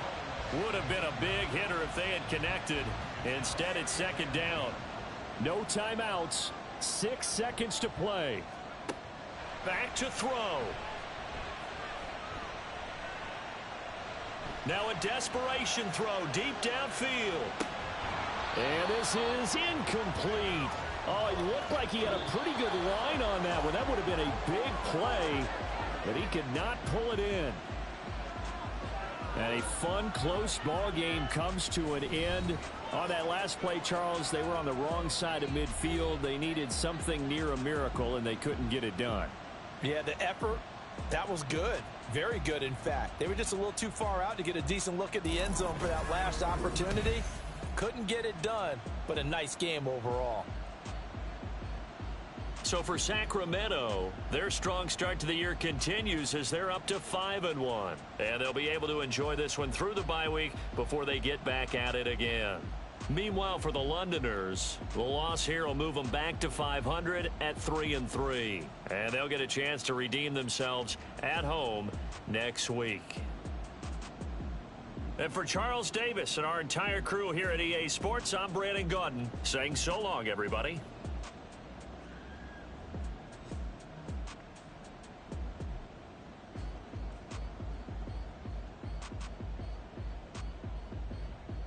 Would have been a big hitter if they had connected. Instead, it's 2nd down. No timeouts. 6 seconds to play. Back to throw. Now a desperation throw deep downfield. And this is incomplete. Oh, it looked like he had a pretty good line on that one. That would have been a big play, but he could not pull it in. And a fun, close ball game comes to an end. On that last play, Charles, they were on the wrong side of midfield. They needed something near a miracle, and they couldn't get it done. Yeah, the effort, that was good. Very good, in fact. They were just a little too far out to get a decent look at the end zone for that last opportunity. Couldn't get it done, but a nice game overall. So for Sacramento, their strong start to the year continues as they're up to 5-1. And they'll be able to enjoy this one through the bye week before they get back at it again. Meanwhile, for the Londoners, the loss here will move them back to 500 at 3-3. And they'll get a chance to redeem themselves at home next week. And for Charles Davis and our entire crew here at EA Sports, I'm Brandon Gaudin saying so long, everybody.